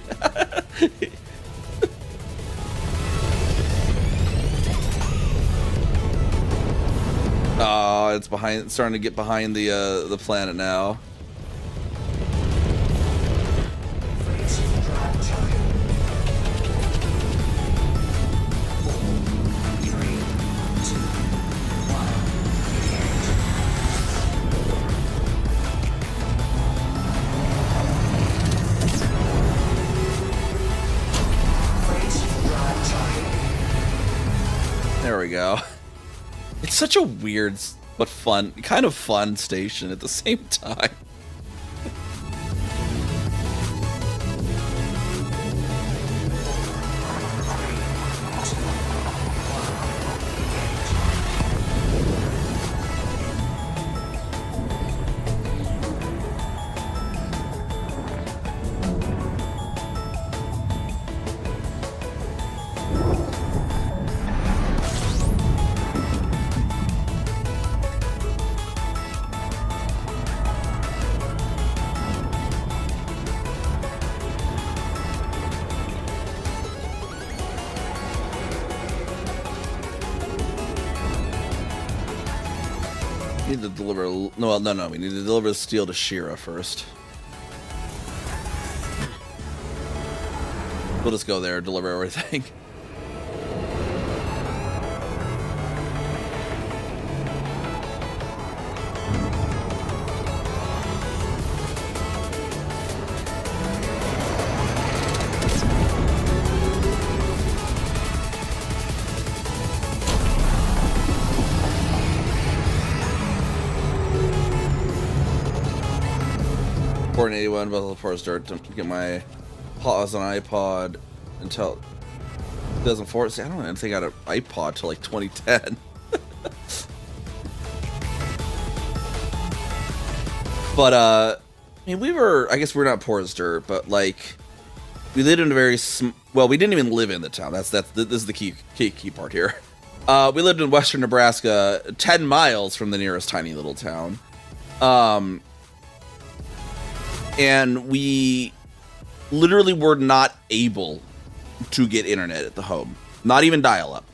Oh, it's behind. It's starting to get behind the planet now. There we go. It's such a weird but fun, kind of fun station at the same time. Need to deliver. No. We need to deliver the steel to Shira first. We'll just go there, deliver everything. Port 81, Bethel Forest Dirt to get my pause on iPod until 2004. See, I don't even think I had an iPod till like 2010. But I mean, I guess we're not poor as dirt, but like we lived in a very well, we didn't even live in the town. This is the key part here. We lived in western Nebraska, 10 miles from the nearest tiny little town. And we literally were not able to get internet at the home. Not even dial-up.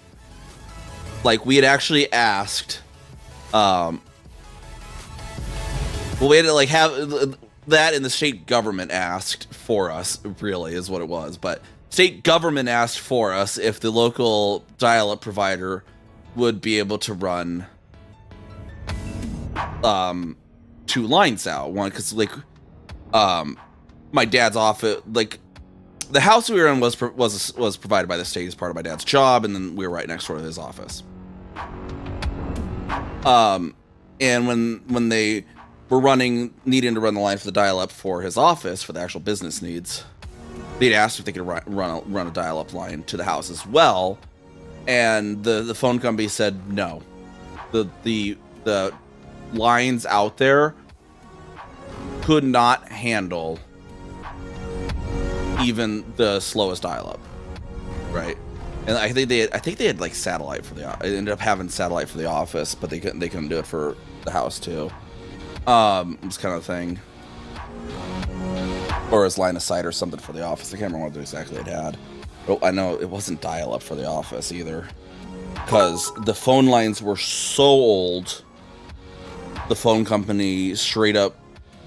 Like, we had actually asked, well, we had to, like, have that, and the state government asked for us, really, is what it was. But state government asked for us if the local dial-up provider would be able to run 2 lines out. One, because, like, my dad's office, like, the house we were in was provided by the state as part of my dad's job, and then we were right next door to his office. And when they were needing to run the line for the dial-up for his office for the actual business needs, they'd asked if they could run a dial-up line to the house as well. and the phone company said no. The lines out there could not handle even the slowest dial-up, right? And I think they had like satellite for the. They ended up having satellite for the office, but they couldn't do it for the house too. This kind of thing, or as line of sight or something for the office. I can't remember what exactly it had. But I know it wasn't dial-up for the office either, because the phone lines were so old. The phone company straight up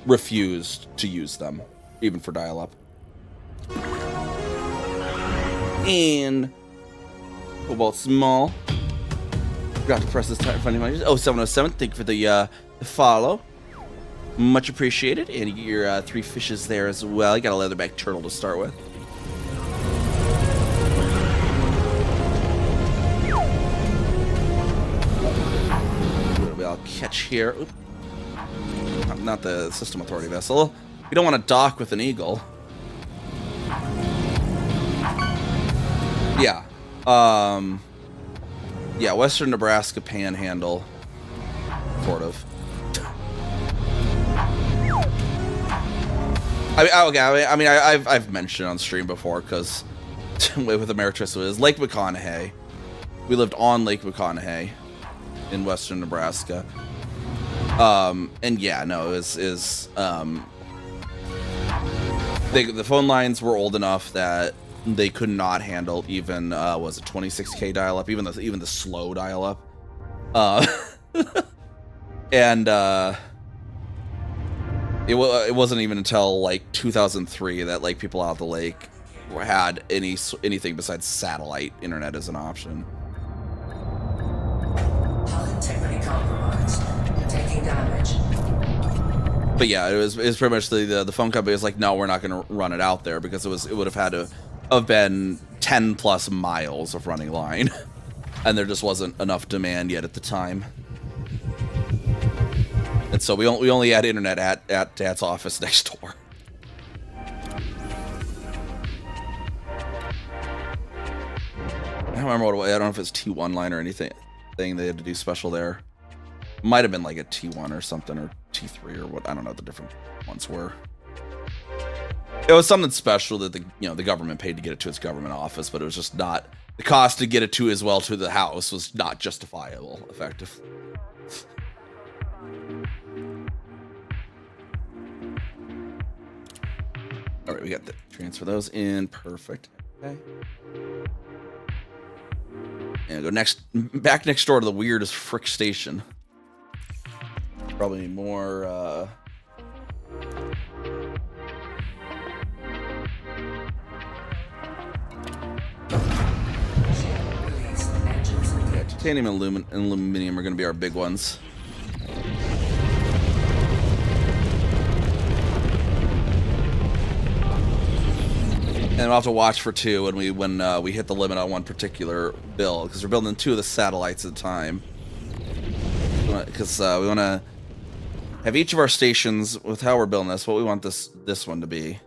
refused to use them, even for dial-up. And Cobalt Small. Forgot to press this time. Oh, 707. Thank you for the follow. Much appreciated. And you get your 3 fishes there as well. You got a leatherback turtle to start with. I'll catch here. Oop. Not the System Authority vessel. We don't want to dock with an eagle. Yeah. Yeah, Western Nebraska Panhandle. Sort of. I've mentioned on stream before, because with Ameritress it was Lake McConaughey. We lived on Lake McConaughey in Western Nebraska. And yeah, no, the phone lines were old enough that they could not handle even was it 26K dial-up, even the slow dial-up. And it wasn't even until like 2003 that like people out the lake had anything besides satellite internet as an option. Hull integrity compromised. Taking damage. But yeah, it was pretty much the phone company was like, no, we're not going to run it out there, because it would have had to have been 10 plus miles of running line, and there just wasn't enough demand yet at the time. And so we only had internet at Dad's office next door. I don't remember what it was. I don't know if it's T1 line or anything they had to do special there. Might have been like a T1 or something, or T3 or what. I don't know what the different ones were. It was something special that the government paid to get it to its government office, but it was just not, the cost to get it to as well to the house was not justifiable, effective. All right, we got the transfer those in. Perfect. Okay. And go back next door to the weirdest frick station. Probably more, yeah, titanium and aluminum are going to be our big ones. And we'll have to watch for 2 when we hit the limit on one particular build, because we're building 2 of the satellites at a time. Because we want to have each of our stations, with how we're building this, what we want this one to be.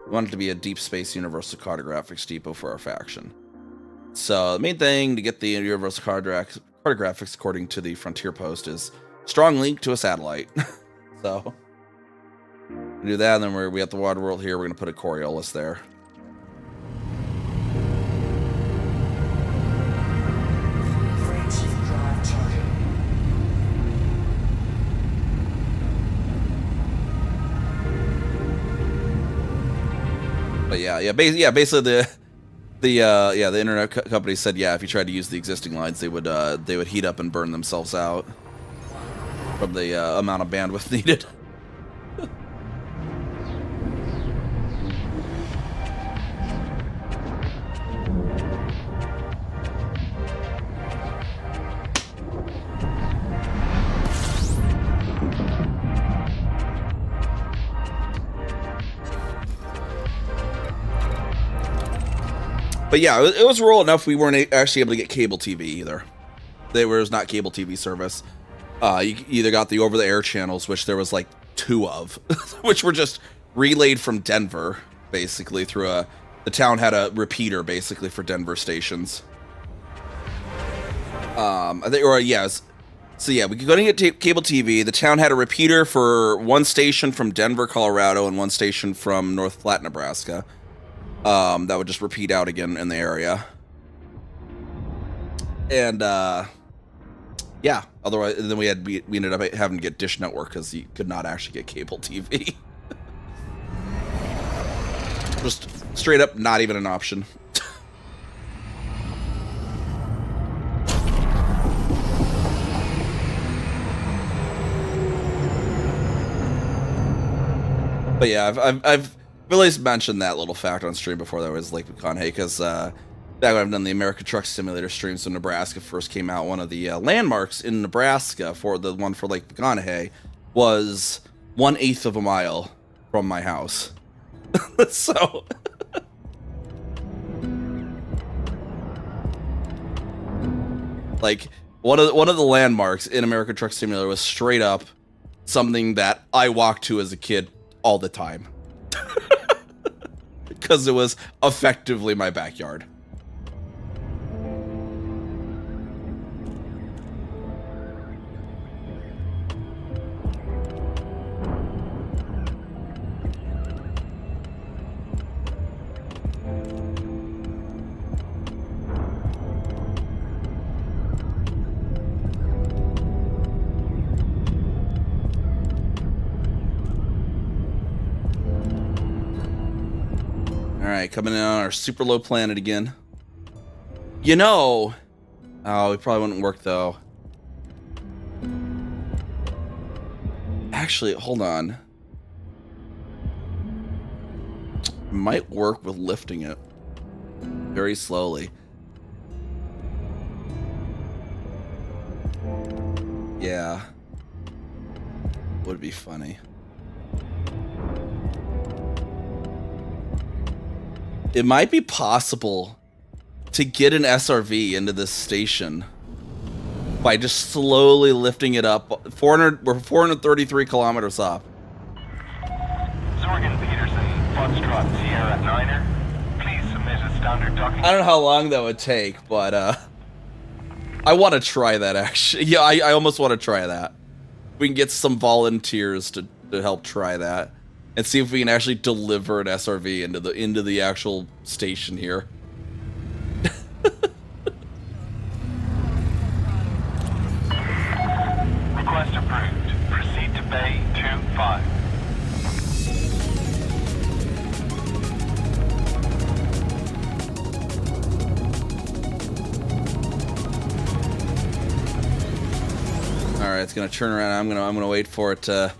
We want it to be a deep space universal cartographics depot for our faction. So the main thing to get the universal cartographics, according to the frontier post, is strong link to a satellite. So we do that, and then we have the water world here. We're going to put a Coriolis there. But yeah, basically the internet company said, yeah, if you tried to use the existing lines, they would heat up and burn themselves out from the amount of bandwidth needed. But yeah, it was rural enough we weren't actually able to get cable TV either. There was not cable TV service. You either got the over-the-air channels, which there was like 2 of, which were just relayed from Denver, basically, through the town had a repeater, basically, for Denver stations. I think, or yes. So yeah, we could go to get cable TV. The town had a repeater for one station from Denver, Colorado, and one station from North Platte, Nebraska. That would just repeat out again in the area. And yeah, otherwise, then we ended up having to get Dish Network because you could not actually get cable TV. Just straight up, not even an option. But yeah, I've really mentioned that little fact on stream before that was Lake McConaughey, because back when I've done the American Truck Simulator streams when Nebraska first came out, one of the landmarks in Nebraska for the one for Lake McConaughey was 1/8 of a mile from my house. So like one of the landmarks in American Truck Simulator was straight up something that I walked to as a kid all the time. Because it was effectively my backyard. Alright, coming in on our super low planet again. You know... Oh, it probably wouldn't work, though. Actually, hold on. It might work with lifting it. Very slowly. Yeah. Would be funny. It might be possible to get an SRV into this station by just slowly lifting it up. We're 433 kilometers up. Zorgan Peterson, Foxtrot Sierra Niner, please submit a standard docking. I don't know how long that would take, but I want to try that actually. Yeah, I almost want to try that. We can get some volunteers to help try that. And see if we can actually deliver an SRV into the actual station here. Request approved. Proceed to Bay 25. All right, it's gonna turn around. I'm gonna wait for it to.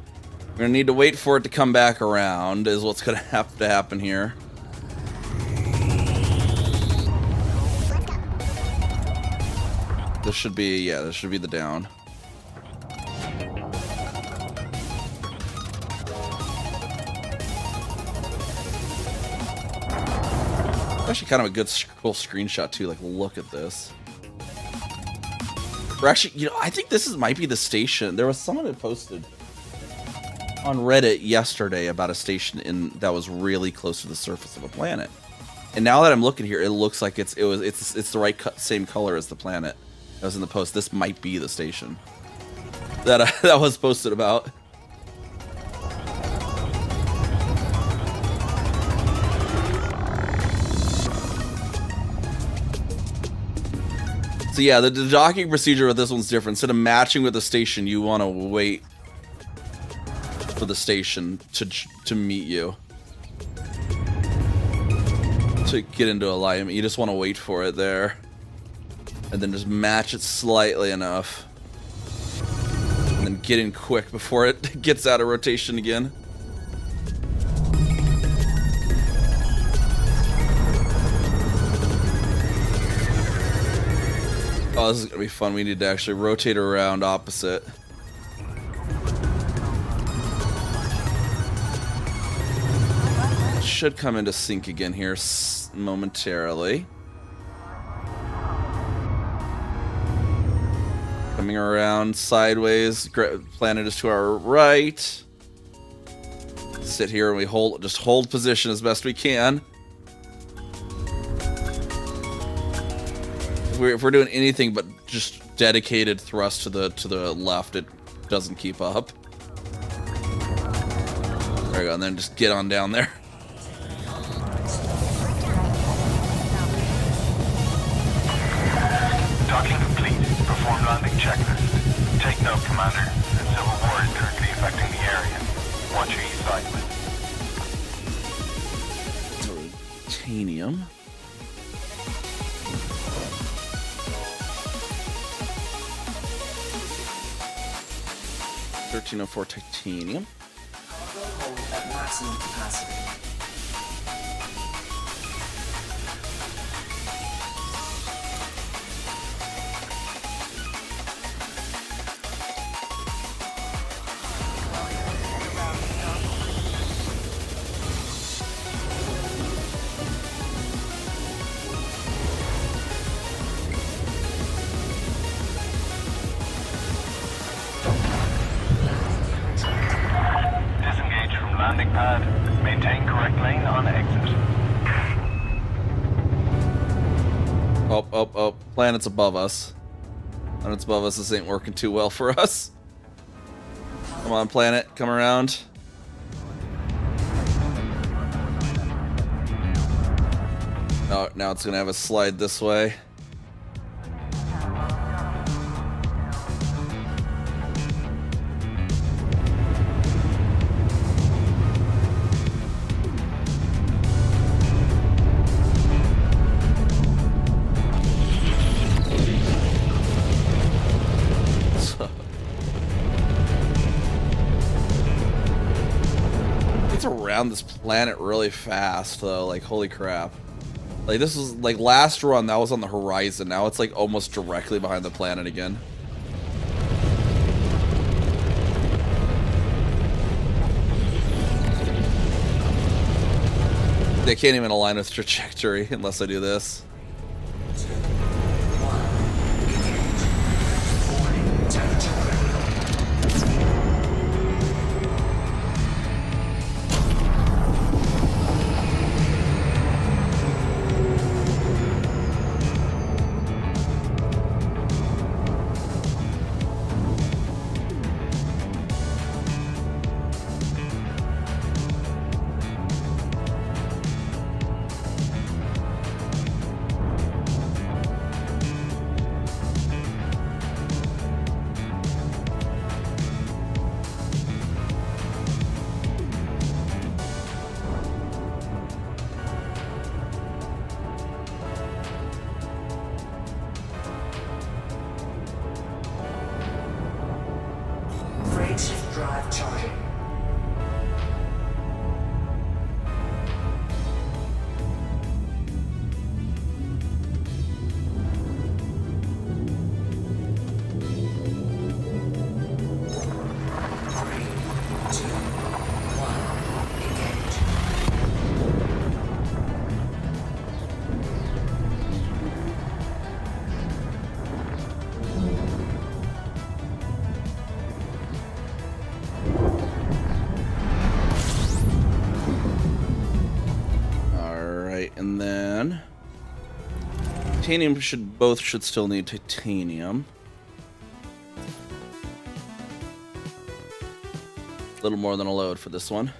We're gonna need to wait for it to come back around, is what's gonna have to happen here. This should be, yeah, this should be the down. Actually kind of a good, cool screenshot too, like look at this. We're actually, you know, I think this might be the station. There was someone that posted on Reddit yesterday about a station that was really close to the surface of a planet, and now that I'm looking here, it looks like it's the right same color as the planet that was in the post. This might be the station that that was posted about. So yeah, the docking procedure with this one's different. Instead of matching with the station, you want to wait for the station to meet you, to get into alignment. You just want to wait for it there, and then just match it slightly enough, and then get in quick before it gets out of rotation again. Oh, this is gonna be fun. We need to actually rotate around opposite. Should come into sync again here momentarily. Coming around sideways. Planet is to our right. Sit here and we just hold position as best we can. If we're doing anything but just dedicated thrust to the left, it doesn't keep up. There we go, and then just get on down there. Docking complete. Perform landing checklist. Take note, Commander. The civil war is currently affecting the area. Watch your east side. Titanium. $1304 titanium. Cargo hold at maximum capacity. Disengage from landing pad. Maintain correct lane on exit. Oh. Planet's above us. Planet's above us. This ain't working too well for us. Come on, planet. Come around. Oh, now it's gonna have a slide this way. It's around this planet really fast though, like holy crap. Like this was like last run that was on the horizon, now it's like almost directly behind the planet again. They can't even align with trajectory unless I do this. 2, 1, engage. Warning, temperature critical. Frameshift drive charging. Three, two, one, engage. Alright, and then titanium should still need titanium. A little more than a load for this one.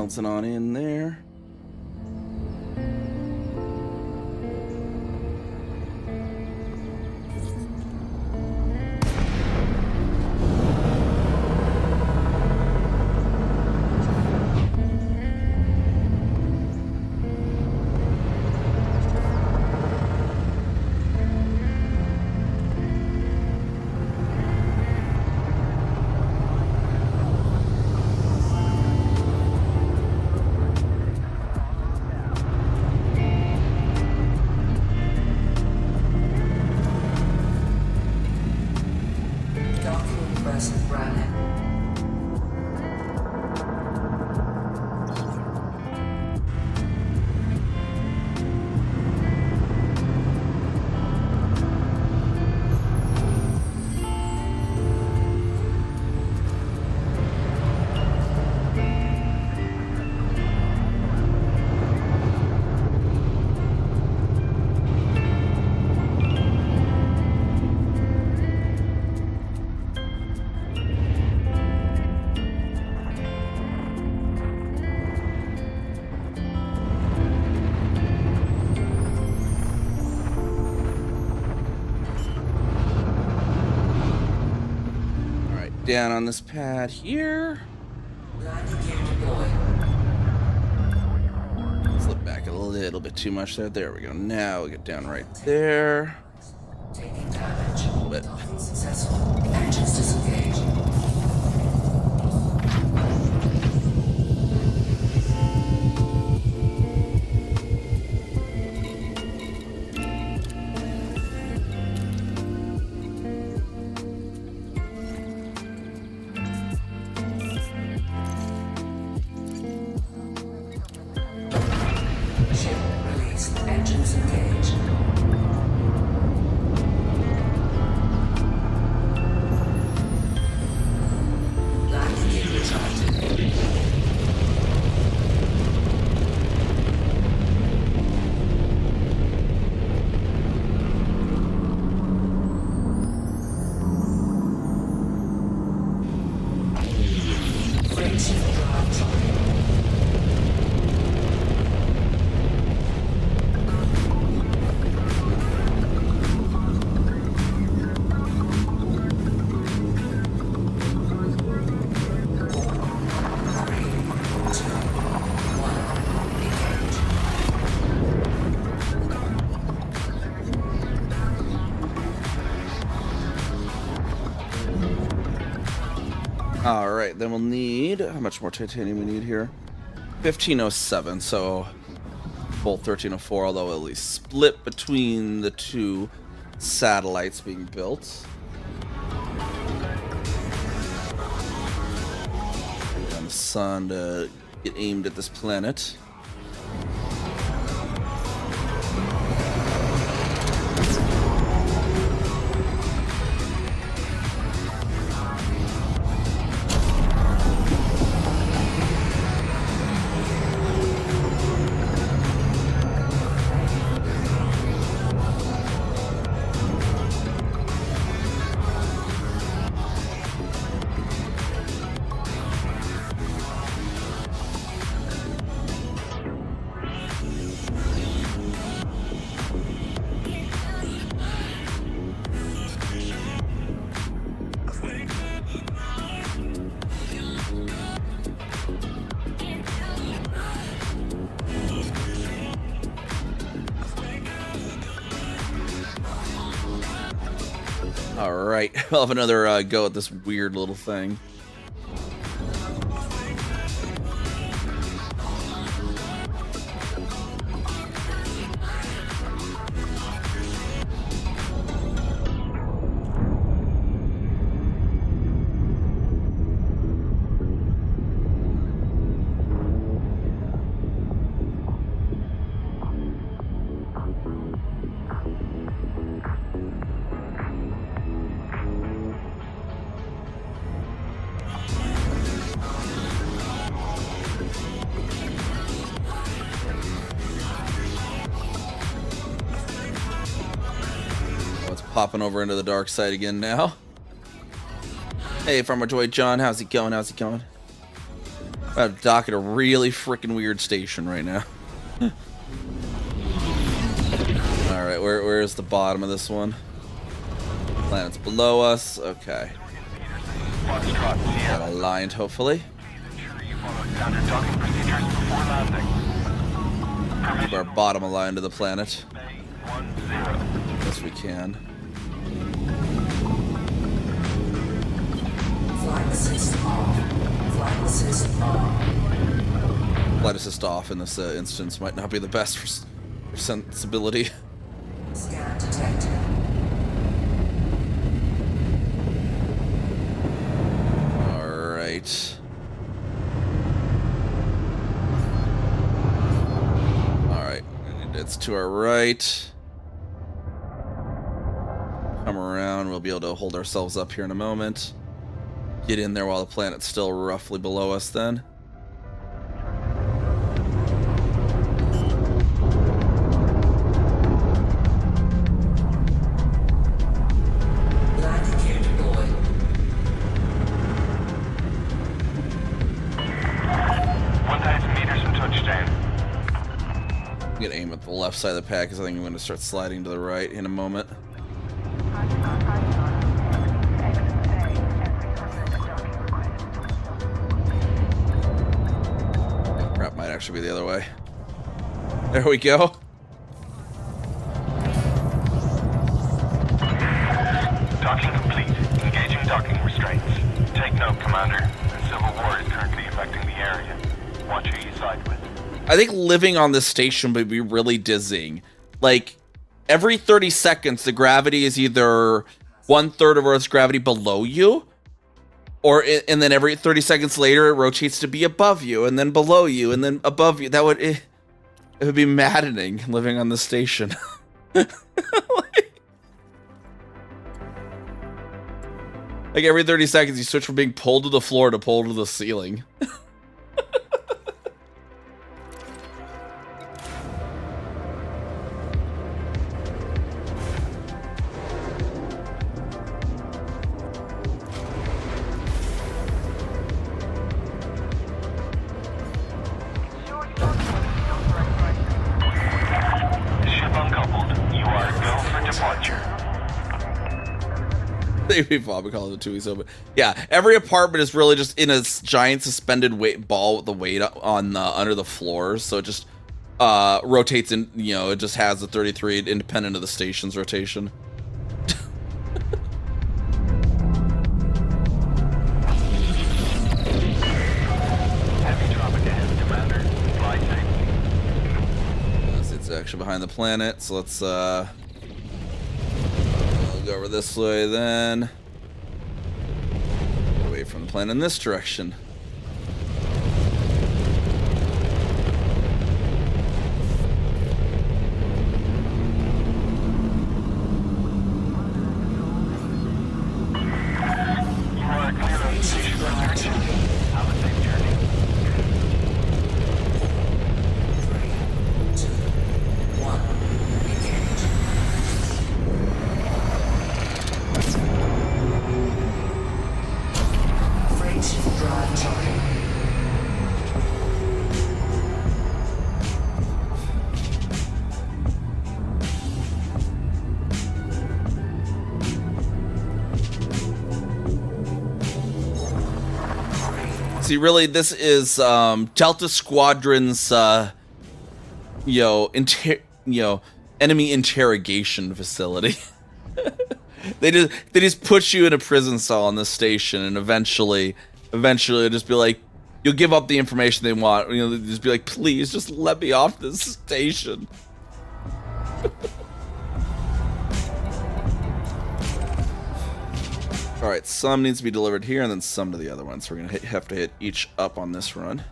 bouncing on in there. Docking request granted. All right, down on this pad here. Landing gear deployed. Slip back a little bit too much there. There we go. Now we get down right there. Taking damage. But Docking successful. Engines disengaged. Ship released. Engines engaged. Landing gear retracted. Freight ship drive trying. all right, then we'll need how much more titanium we need here? 1507. So both 1304, although at least split between the two satellites being built. On the sun to get aimed at this planet. All right, I'll have another go at this weird little thing. Popping over into the dark side again now. Hey, Farmer Joy John, how's it going? How's it going? I'm docking a really freaking weird station right now. Alright, where's the bottom of this one? Planet's below us. Okay. Foxtrot, Got Sierra. aligned, hopefully. Ensure you follow standard docking procedures before landing. Keep our bottom aligned to the planet. Bay 10. As we can. Flight assist off. Flight assist on. Flight assist off in this instance might not be the best for sensibility. Scan detected. Alright. Alright. It's to our right. Come around. We'll be able to hold ourselves up here in a moment. Get in there while the planet's still roughly below us then. Landing gear deployed. 1,000 meters from touchdown. I'm gonna aim at the left side of the pad because I think I'm gonna start sliding to the right in a moment. Crap, might actually be the other way. There we go. Docking complete. Engaging docking restraints. Take note, Commander. The Civil War is currently affecting the area. Watch who you side with. I think living on this station would be really dizzying. Like, every 30 seconds, the gravity is either 1/3 of Earth's gravity below you, and then every 30 seconds later, it rotates to be above you, and then below you, and then above you. That would, it would be maddening living on this station. Like every 30 seconds, you switch from being pulled to the floor to pulled to the ceiling. Ship uncoupled. You are go for departure. Maybe Bob would call it a 2 weeks open. Yeah, every apartment is really just in a giant suspended weight ball with the weight on under the floors, so it just rotates in. You know, it just has the 33 independent of the station's rotation. Heavy traffic ahead, Commander. Fly safely. Yes, it's actually behind the planet, so let's we'll go over this way then. Away from the planet in this direction. You are clear of station research. Have a safe journey. 3, 2, 1. Engage. Freight ship drive charging. See, really, this is Delta Squadron's, enemy interrogation facility. they just put you in a prison cell on this station, and eventually, it'll just be like, you'll give up the information they want. You know, they'll just be like, please, just let me off this station. All right, some needs to be delivered here, and then some to the other one. So we're gonna have to hit each up on this run.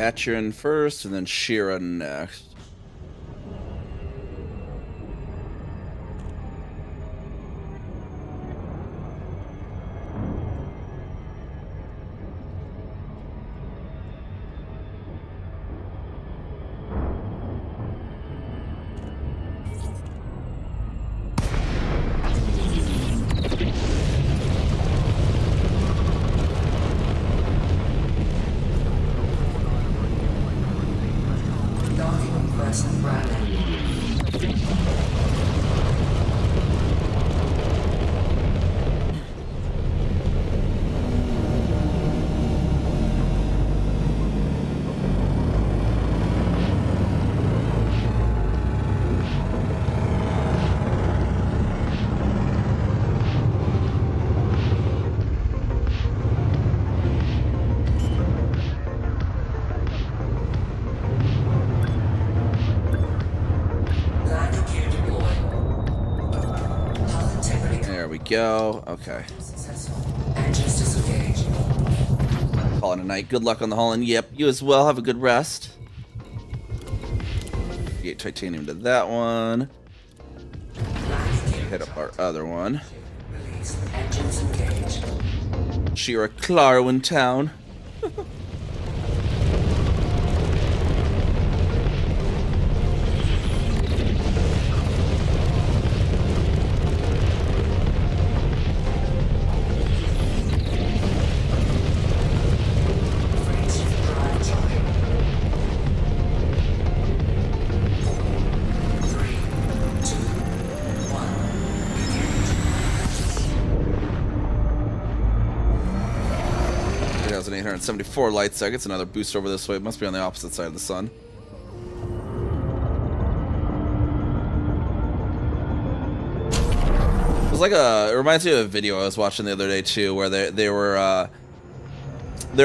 Atcheron first, and then Shira next. Docking request granted. Landing gear deployed. Hull integrity There we go. Okay. successful. Engines disengaged. Call it a night. Good luck on the haul, and yep, you as well. Have a good rest. Get titanium to that one. Landing gear Hit up our other one. released. Engines engaged. Shira Claro in town. Frameshift drive charging. 3, 2, 1. Engage. 3,874 light seconds. Another boost over this way. It must be on the opposite side of the sun. It was like it reminds me of a video I was watching the other day too, where they were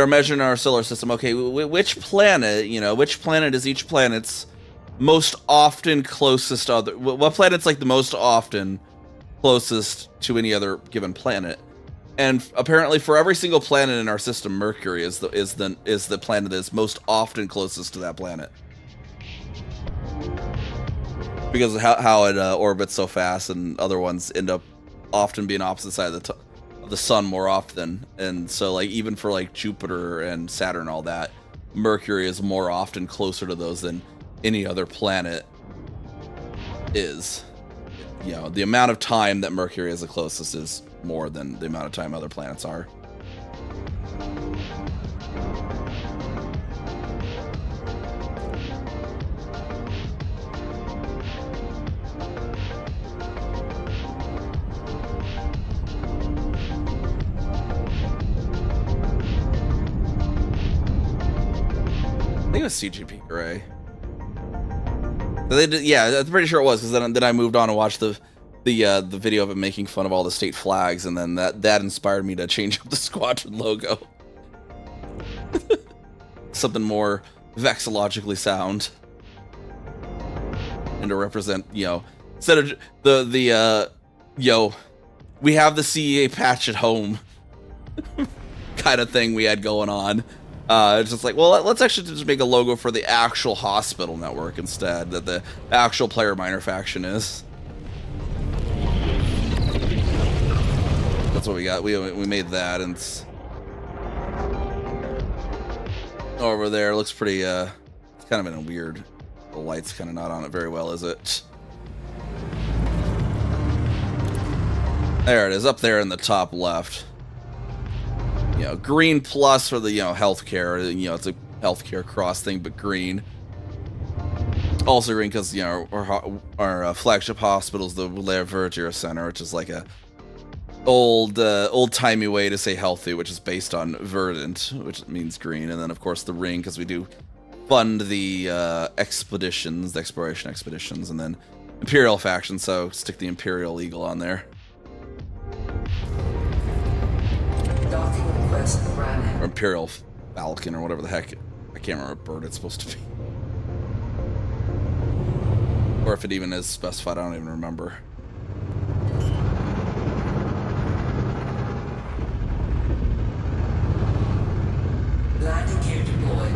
measuring our solar system. Okay, which planet, which planet is each planet's most often closest to other? What planet's like the most often closest to any other given planet? And apparently, for every single planet in our system, Mercury is the planet that is most often closest to that planet, because of how it orbits so fast, and other ones end up often being opposite side of the sun more often. And so, like, even for like Jupiter and Saturn and all that, Mercury is more often closer to those than any other planet is. The amount of time that Mercury is the closest is more than the amount of time other planets are. I think it was CGP Gray. They did, yeah, I'm pretty sure it was, because then I moved on and watched the video of it making fun of all the state flags, and then that inspired me to change up the squadron logo. Something more vexillogically sound, and to represent, instead of we have the CEA patch at home kind of thing we had going on. It's just like, well, let's actually just make a logo for the actual hospital network instead, that the actual player minor faction is. That's what we got. We made that, and it's over there. Looks pretty. It's kind of in a weird. The light's kind of not on it very well, is it? There it is, up there in the top left. Green plus for the healthcare. It's a healthcare cross thing, but green. Also green because our flagship hospital is the Vertier Center, which is like a old-timey way to say healthy, which is based on verdant, which means green. And then of course the ring, because we do fund the expeditions, the exploration expeditions, and then Imperial faction, so stick the Imperial Eagle on there. Docking request granted. Or Imperial Falcon, or whatever the heck. I can't remember what bird it's supposed to be. Or if it even is specified, I don't even remember. Landing gear deployed.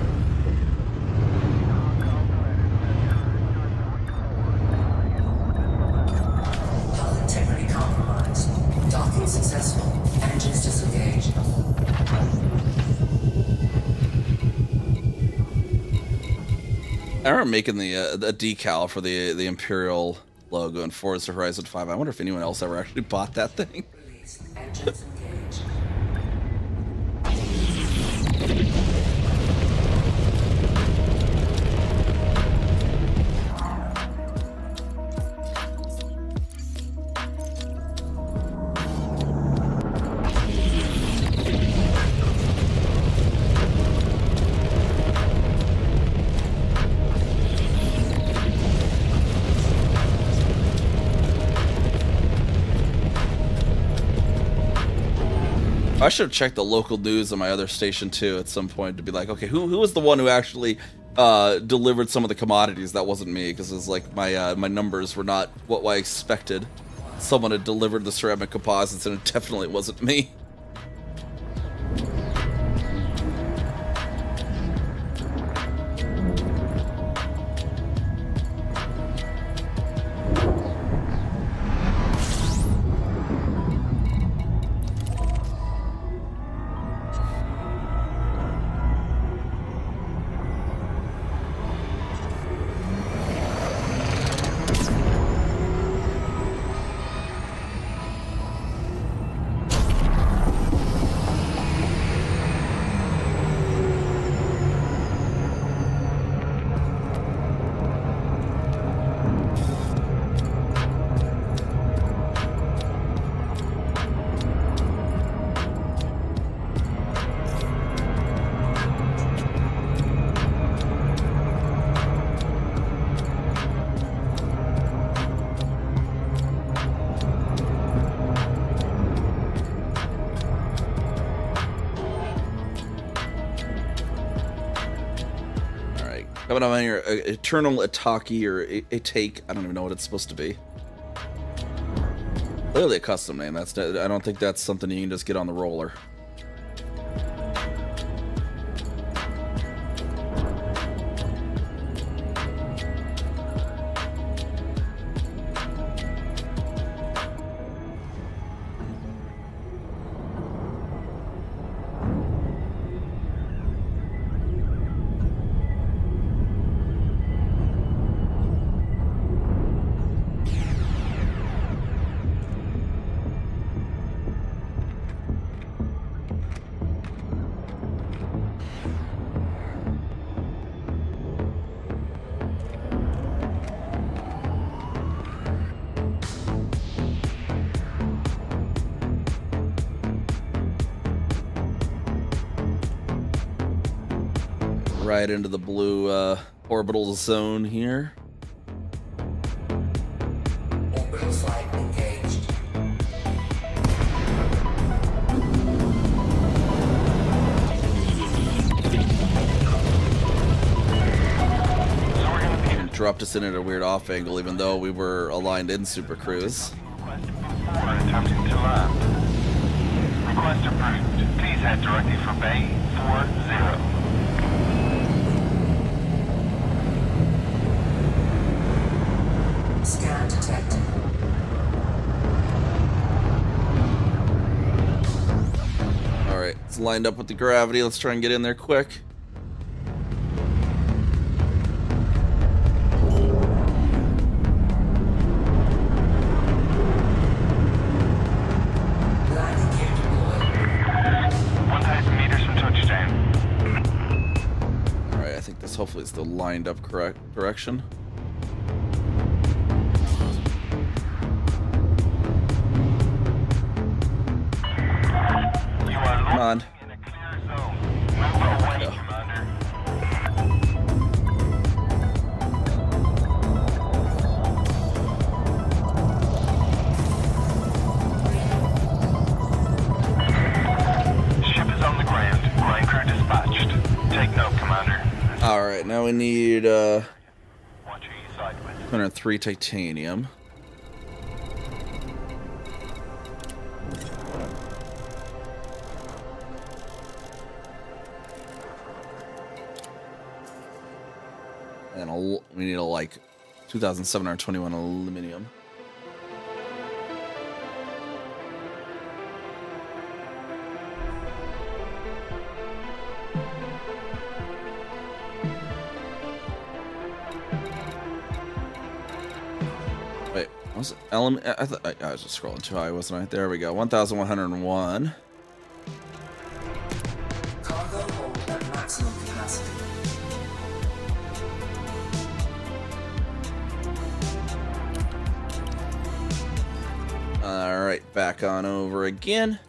I remember making the decal for the Imperial logo in Forza Horizon 5. I wonder if anyone else ever actually bought that thing. Released. Engines engaged. I should have checked the local news on my other station too at some point to be like, okay, who was the one who actually delivered some of the commodities? That wasn't me, because it's like my numbers were not what I expected. Someone had delivered the ceramic composites, and it definitely wasn't me. Coming up on here, Eternal Ataki or a take. I don't even know what it's supposed to be. Clearly a custom name. I don't think that's something you can just get on the roller. Right into the blue orbital zone here. Orbital flight engaged. And dropped us in at a weird off angle, even though we were aligned in Super Cruise. Requested before attempting to land. Request approved. Please head directly for Bay 40. Scan detected. Alright, it's lined up with the gravity. Let's try and get in there quick. Landing gear deployed. 1,000 meters from touchdown. Alright, I think this hopefully is the lined up correct direction. You are Come on. in a clear zone. Move away, Go. Commander. Ship is on the ground. Ground crew dispatched. Take note, Commander. Alright, now we need Watch who you side with. 203 titanium. And we need like 2,721 aluminum. Was it element? I was just scrolling too high, wasn't I? There we go. 1,101. Cargo hold at maximum capacity. All right, back on over again.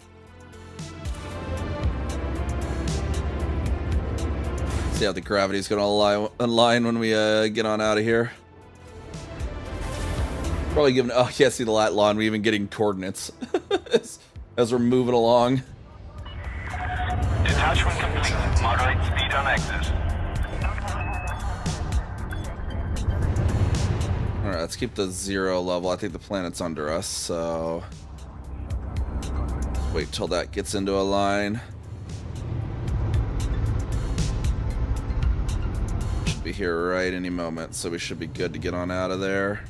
See how the gravity's gonna align when we get on out of here. Probably giving. Oh, yeah, see the lat lawn. We even getting coordinates as we're moving along. Detachment complete. Moderate speed on exit. All right, let's keep the 0 level. I think the planet's under us, so wait till that gets into a line. Should be here right any moment, so we should be good to get on out of there.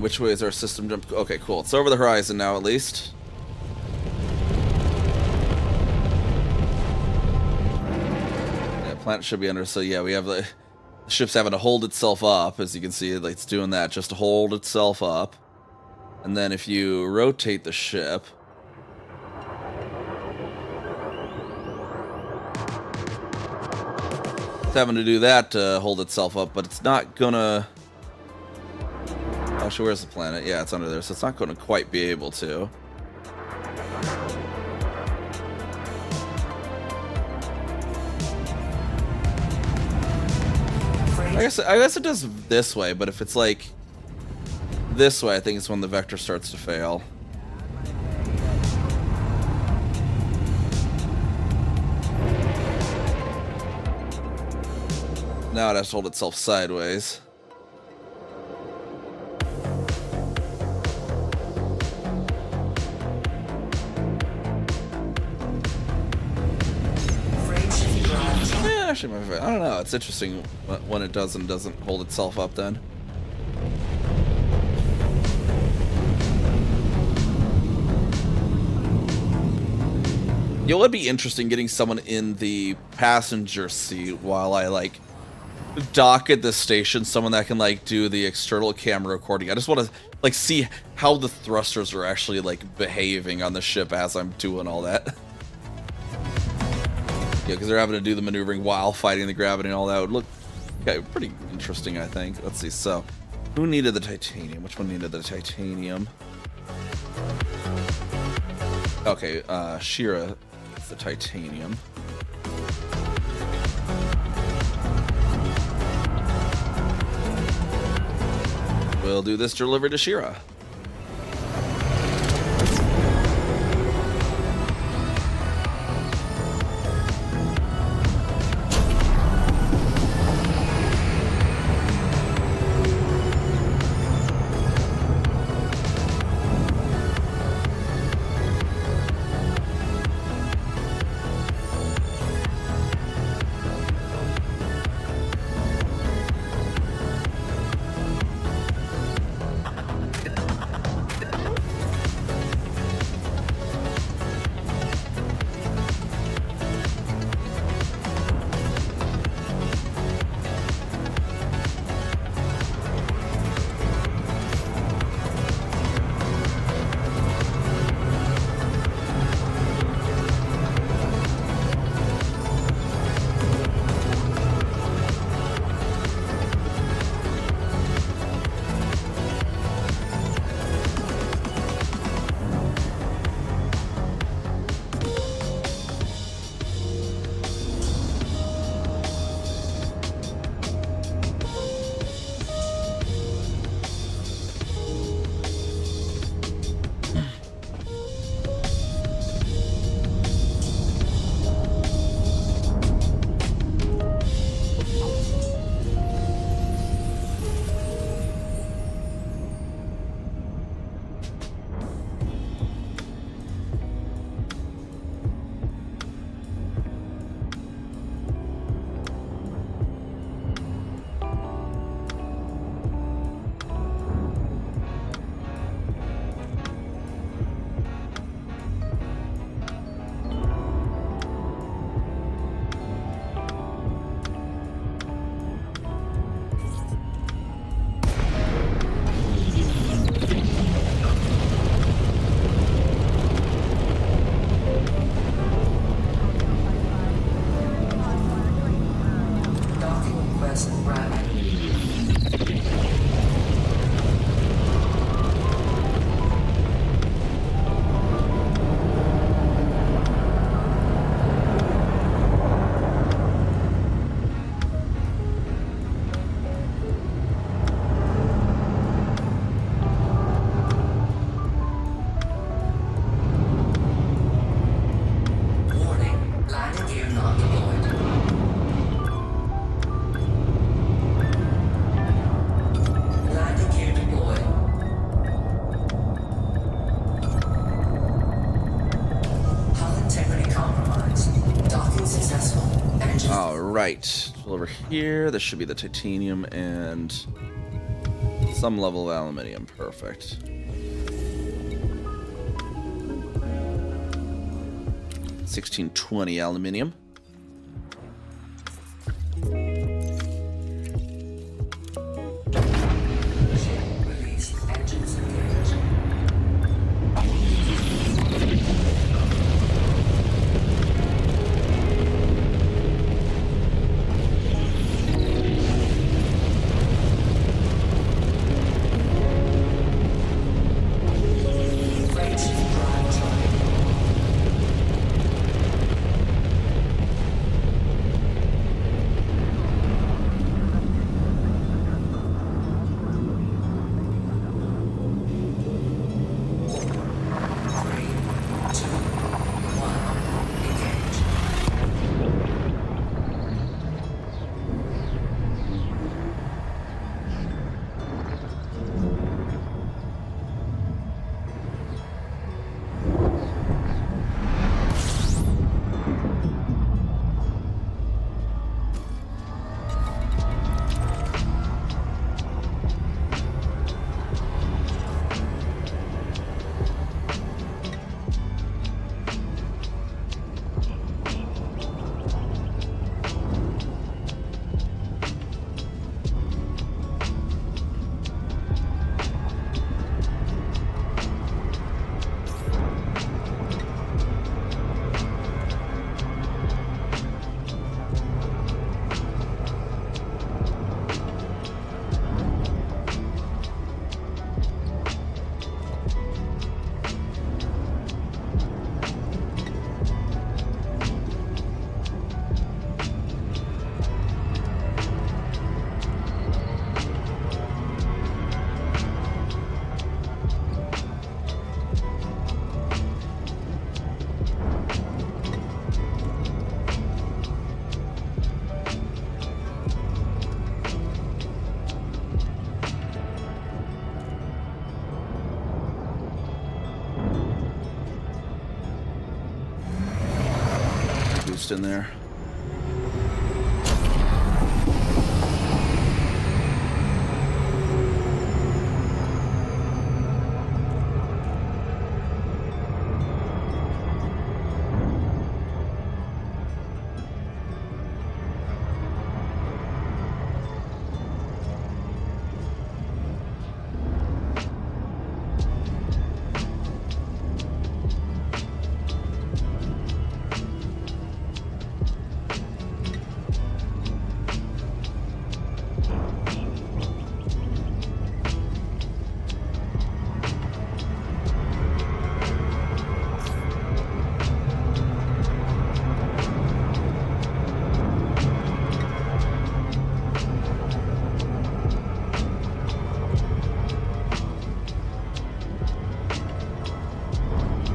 Which way is our system jump? Okay, cool. It's over the horizon now, at least. Yeah, planet should be under. So yeah, we have the ship's having to hold itself up, as you can see. It's doing that just to hold itself up. And then if you rotate the ship, it's having to do that to hold itself up, but it's not gonna. Actually, where's the planet? Yeah, it's under there, so it's not going to quite be able to. I guess it does this way, but if it's like this way, I think it's when the vector starts to fail. Now it has to hold itself sideways. Actually, I don't know. It's interesting when it does and doesn't hold itself up then. It would be interesting getting someone in the passenger seat while I like dock at the station. Someone that can like do the external camera recording. I just want to like see how the thrusters are actually like behaving on the ship as I'm doing all that. Yeah, because they're having to do the maneuvering while fighting the gravity and all that. Would look pretty interesting, I think. Let's see. So, who needed the titanium? Which one needed the titanium? Okay, Shira is the titanium. We'll do this delivery to Shira. right. So over here, this should be the titanium and some level of aluminium. Perfect. $1620 aluminium. Release engines engaged. Freight drive trying. Three, two, one, engage. Boost in there.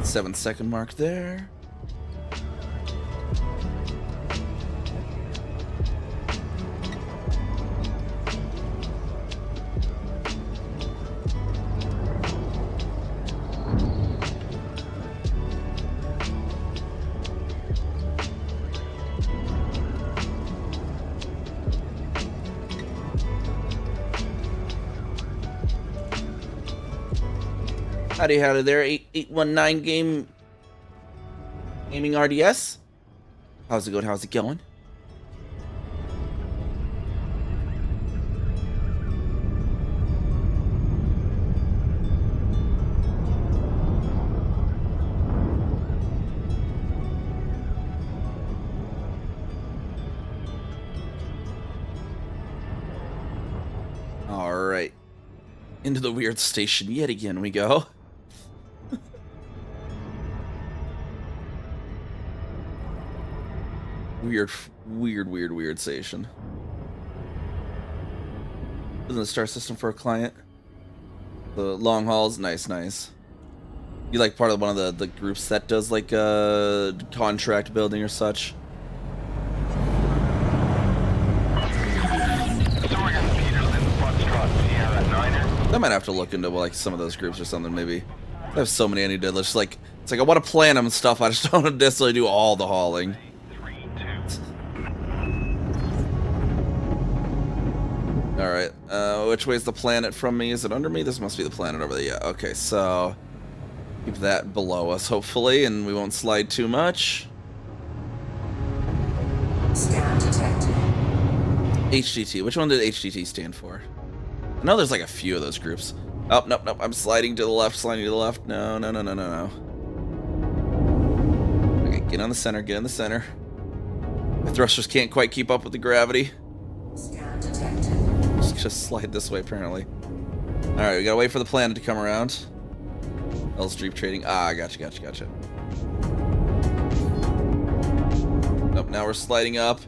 Seven-second mark there. Howdy there, 8819 gaming RDS. How's it going? How's it going? All right, into the weird station yet again we go. Weird station. Isn't the star system for a client? The long hauls, nice. You like part of one of the groups that does like contract building or such? I might have to look into like some of those groups or something maybe. I have so many I need to just like. It's like I want to plan them and stuff. I just don't want to necessarily do all the hauling. All right. Which way's the planet from me? Is it under me? This must be the planet over there. Yeah. Okay. So keep that below us, hopefully, and we won't slide too much. Scan detected. HDT. Which one did HDT stand for? I know there's like a few of those groups. Oh, nope, nope. I'm sliding to the left, sliding to the left. No, no, no, no, no, no. Okay, get on the center, get in the center. My thrusters can't quite keep up with the gravity. Scan detected. Just slide this way, apparently. Alright, we gotta wait for the planet to come around. L-Streep trading. Ah, gotcha, gotcha, gotcha. Nope, now we're sliding up.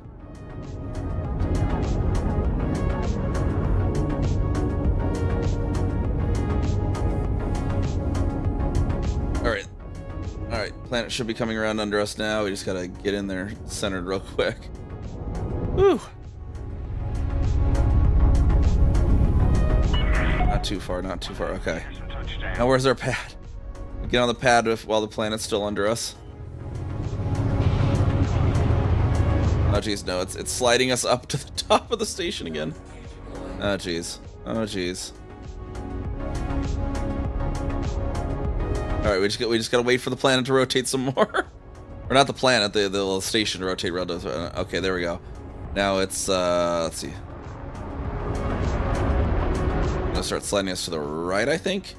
Alright. Alright, planet should be coming around under us now. We just gotta get in there centered real quick. Whew. Not too far, not too far. Okay. Now where's our pad? We get on the pad while the planet's still under us. Oh jeez, no, it's sliding us up to the top of the station again. Oh jeez. Oh jeez. All right, we just gotta wait for the planet to rotate some more, or not the planet, the little station to rotate around us. Okay, there we go. Now it's let's see. Gonna start sliding us to the right, I think.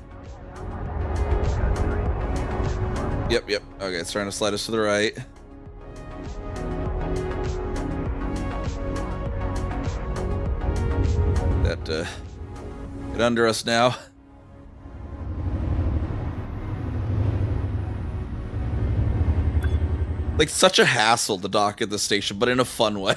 Yep, yep. Okay, it's trying to slide us to the right. That get under us now. Like, such a hassle to dock at the station, but in a fun way.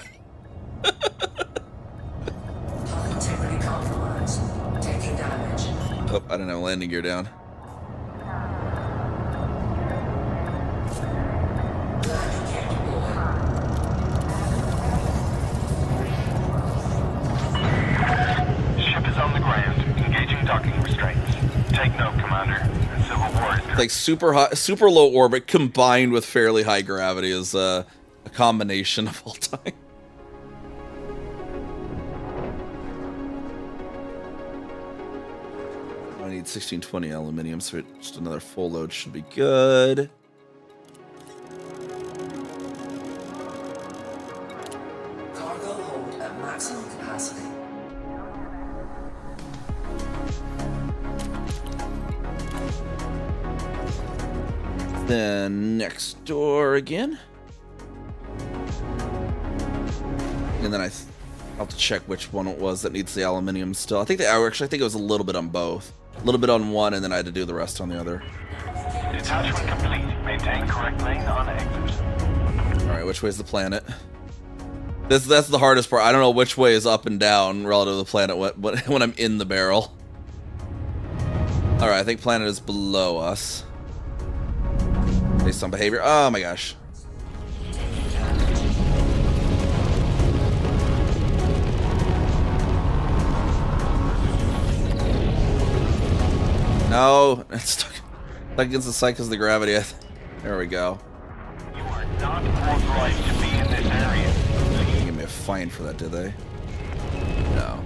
Hull integrity compromised. Taking damage. Oh, I don't have landing gear down. Landing gear deployed. Ship is on the ground. Engaging docking restraints. Take note, Commander. The Civil War is Like, super high, super low orbit combined with fairly high gravity is a combination of all time. I need 1620 aluminium, so just another full load should be good. Cargo hold at maximum capacity. Then next door again. And then I'll have to check which one it was that needs the aluminium still. I think I think it was a little bit on both. A little bit on one, and then I had to do the rest on the other. detachment complete. Maintain correct lane on exit. Alright, which way is the planet? That's the hardest part. I don't know which way is up and down relative to the planet when I'm in the barrel. Alright, I think planet is below us. Based on behavior. Oh my gosh. No, it's stuck against the side because of the gravity. There we go. You are not authorized to be in this area. They didn't give me a fine for that, did they? No.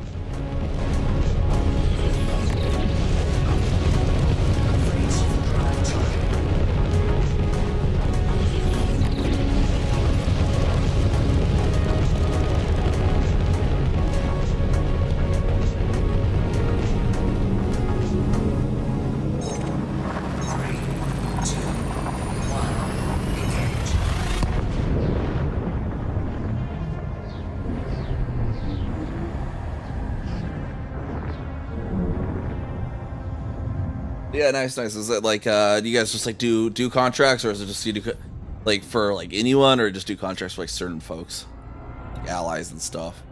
Yeah, nice, nice. Is it like, do you guys just like do contracts, or is it just you do like for like anyone, or just do contracts for like certain folks, like allies and stuff?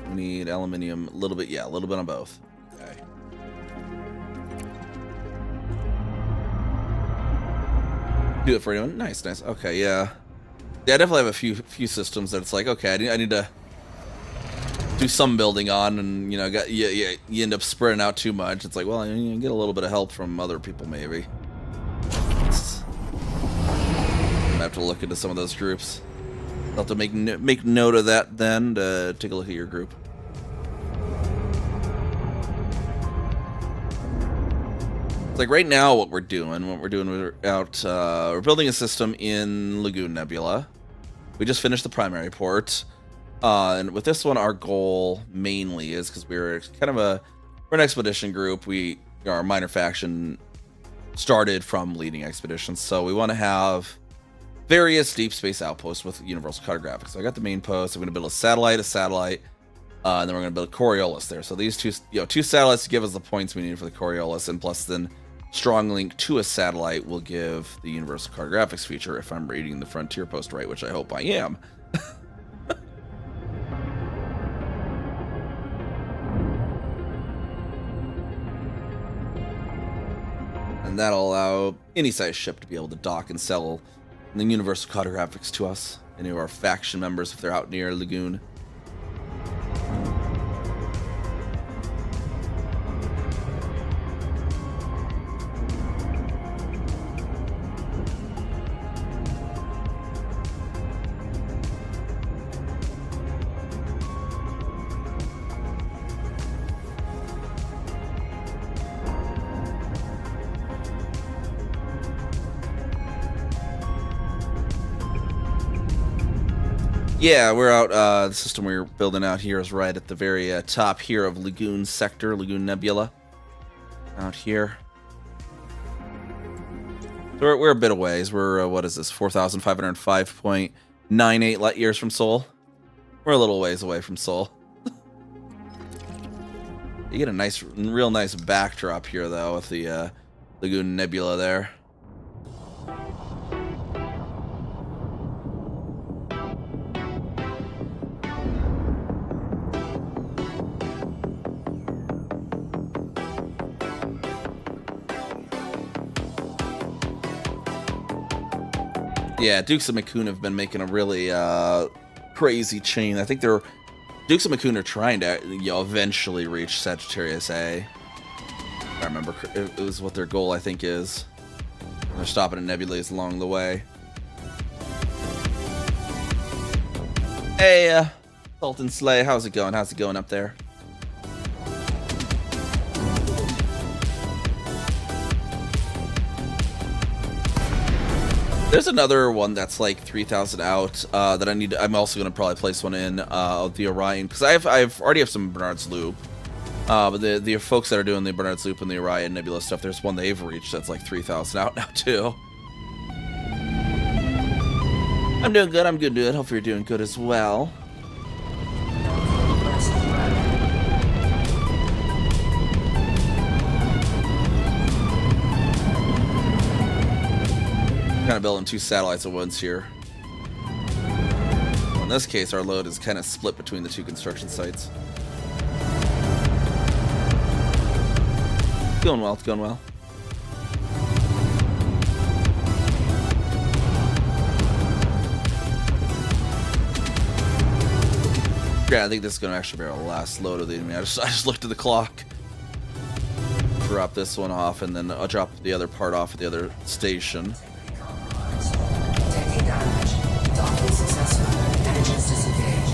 We need aluminium, a little bit, yeah, a little bit on both. Okay. Do it for anyone. Nice, nice. Okay, yeah. Yeah, I definitely have a few systems that it's like, okay, I need to do some building on, and you know, you end up spreading out too much. It's like, well, you get a little bit of help from other people, maybe. to look into some of those groups. I'll have to make note of that then to take a look at your group. Like right now, what we're doing, we're building a system in Lagoon Nebula. We just finished the primary port, and with this one, our goal mainly is because we're an expedition group. Our minor faction started from leading expeditions, so we want to have various deep space outposts with universal cartographics. So I got the main post. I'm going to build a satellite, and then we're going to build a Coriolis there. So these two satellites give us the points we need for the Coriolis, and plus then strong link to a satellite will give the universal cartographics feature if I'm reading the frontier post right, which I hope I am. And that'll allow any size ship to be able to dock and sell the universal cartographics to us, any of our faction members if they're out near Lagoon. Yeah, we're out. The system we're building out here is right at the very top here of Lagoon Sector, Lagoon Nebula. Out here. So we're a bit of ways. We're, what is this, 4,505.98 light years from Sol. We're a little ways away from Sol. You get a real nice backdrop here, though, with the Lagoon Nebula there. Yeah, Dukes of Makun have been making a really crazy chain. I think Dukes of Makun are trying to eventually reach Sagittarius A. I remember it was what their goal I think is. They're stopping at nebulae along the way. Hey, Sultan Slay, how's it going? How's it going up there? There's another one that's like 3,000 out that I need. I'm also gonna probably place one in the Orion because I've already have some Bernard's Loop, but the folks that are doing the Bernard's Loop and the Orion Nebula stuff, there's one they've reached that's like 3,000 out now too. I'm doing good. I'm good. Hope you're doing good as well. Kind of building two satellites at once here. Well, in this case, our load is kind of split between the two construction sites. It's going well. It's going well. Yeah, I think this is going to actually be our last load of the enemy. I just looked at the clock. Drop this one off, and then I'll drop the other part off at the other station. Taking damage. Docking successful. Engines disengaged.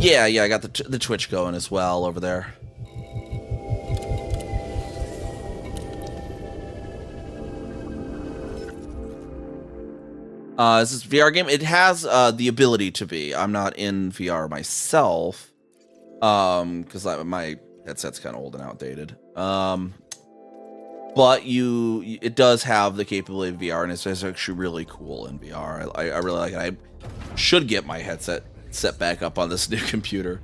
Yeah, I got the Twitch going as well over there. Is this VR game? It has the ability to be. I'm not in VR myself, because my headset's kind of old and outdated. But it does have the capability of VR, and it's actually really cool in VR. I really like it. I should get my headset set back up on this new computer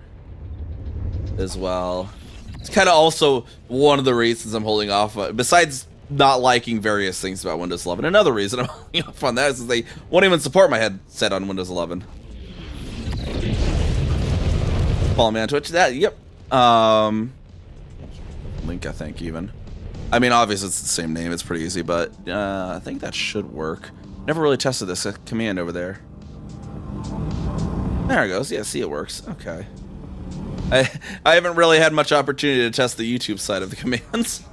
as well. It's kind of also one of the reasons I'm holding off, besides not liking various things about Windows 11. Another reason I'm holding off on that is they won't even support my headset on Windows 11. Follow me on Twitch. Yep. Link, I think, even. I mean, obviously it's the same name. It's pretty easy, but I think that should work. Never really tested this command over there. There it goes. Yeah, see, it works. Okay. I haven't really had much opportunity to test the YouTube side of the commands.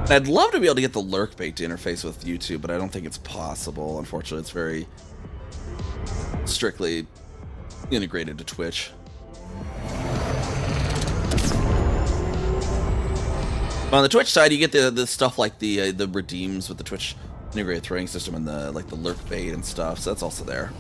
I'd love to be able to get the lurk bait to interface with YouTube, but I don't think it's possible. Unfortunately, it's very strictly integrated to Twitch. On the Twitch side, you get the stuff like the redeems with the Twitch integrated throwing system and the lurk bait and stuff. So that's also there.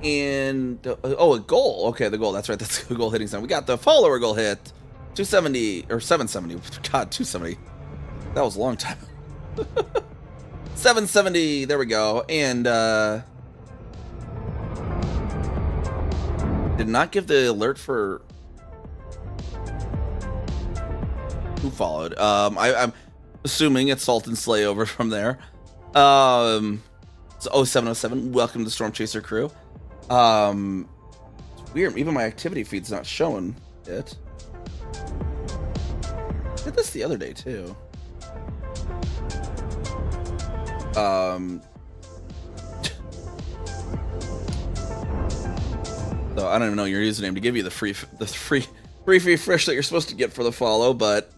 And oh, a goal. Okay, the goal. That's right. That's the goal hitting sound. We got the follower goal hit. 270 or 770. God, 270. That was a long time. 770. There we go. And did not give the alert for who followed. I'm assuming it's Salt and Slay over from there. So 0707. Welcome to the Storm Chaser crew. It's weird. Even my activity feed's not showing it. I did this the other day too. So I don't even know your username to give you the free fish that you're supposed to get for the follow, but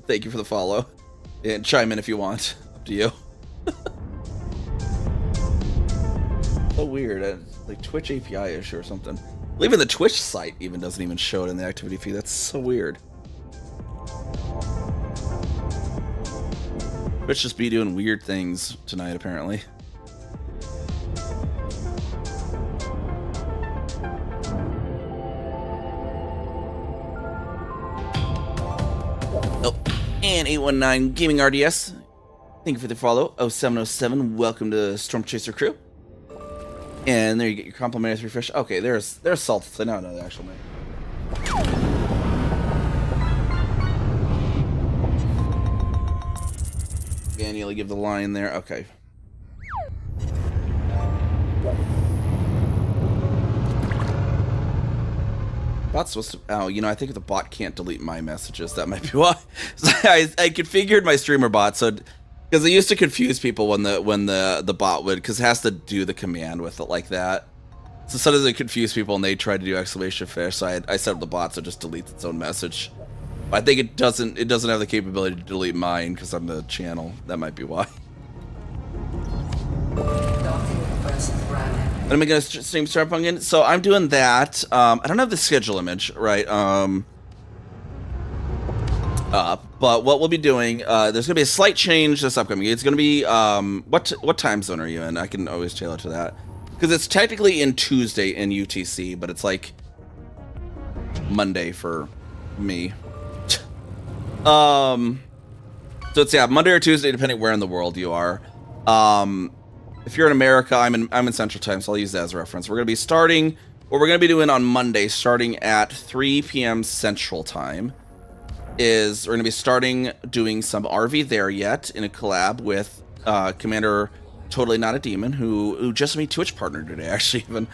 thank you for the follow. And chime in if you want. Up to you. So weird. Like Twitch API issue or something. Even the Twitch site even doesn't even show it in the activity feed. That's so weird. Twitch just be doing weird things tonight, apparently. Oh, and 819 Gaming RDS. Thank you for the follow. 0707. Welcome to Storm Chaser crew. And there you get your complimentary fish. Okay, there's Salt. So now I know the actual name. Manually give the line there. Okay. Bot's supposed to. Oh, you know, I think if the bot can't delete my messages, that might be why. So I configured my streamer bot so. Because it used to confuse people when the bot would, because it has to do the command with it like that. So sometimes it confuse people and they try to do exclamation fish. So I set up the bot so it just deletes its own message. But I think it doesn't have the capability to delete mine because I'm the channel. That might be why. And I'm gonna stream Starpunk. So I'm doing that. I don't have the schedule image right. But what we'll be doing, there's gonna be a slight change this upcoming. It's gonna be what time zone are you in? I can always tailor to that because it's technically in Tuesday in UTC, but it's like Monday for me. So it's Monday or Tuesday depending where in the world you are. If you're in America, I'm in Central Time, so I'll use that as a reference. We're gonna be starting what we're gonna be doing on Monday, starting at 3 p.m. Central Time. Is we're going to be starting doing some RV There Yet in a collab with Commander Totally Not a Demon, who just made Twitch partner today, actually. Even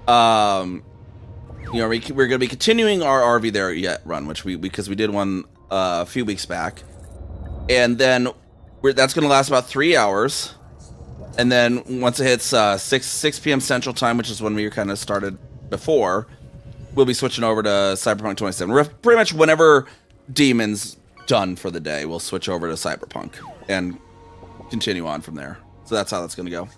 you know, we're going to be continuing our RV There Yet run, which because we did one a few weeks back, and then that's going to last about 3 hours, and then once it hits 6 p.m. Central Time, which is when we kind of started before, we'll be switching over to Cyberpunk 27. We're pretty much whenever Demon's done for the day, we'll switch over to Cyberpunk and continue on from there. So that's how that's going to go.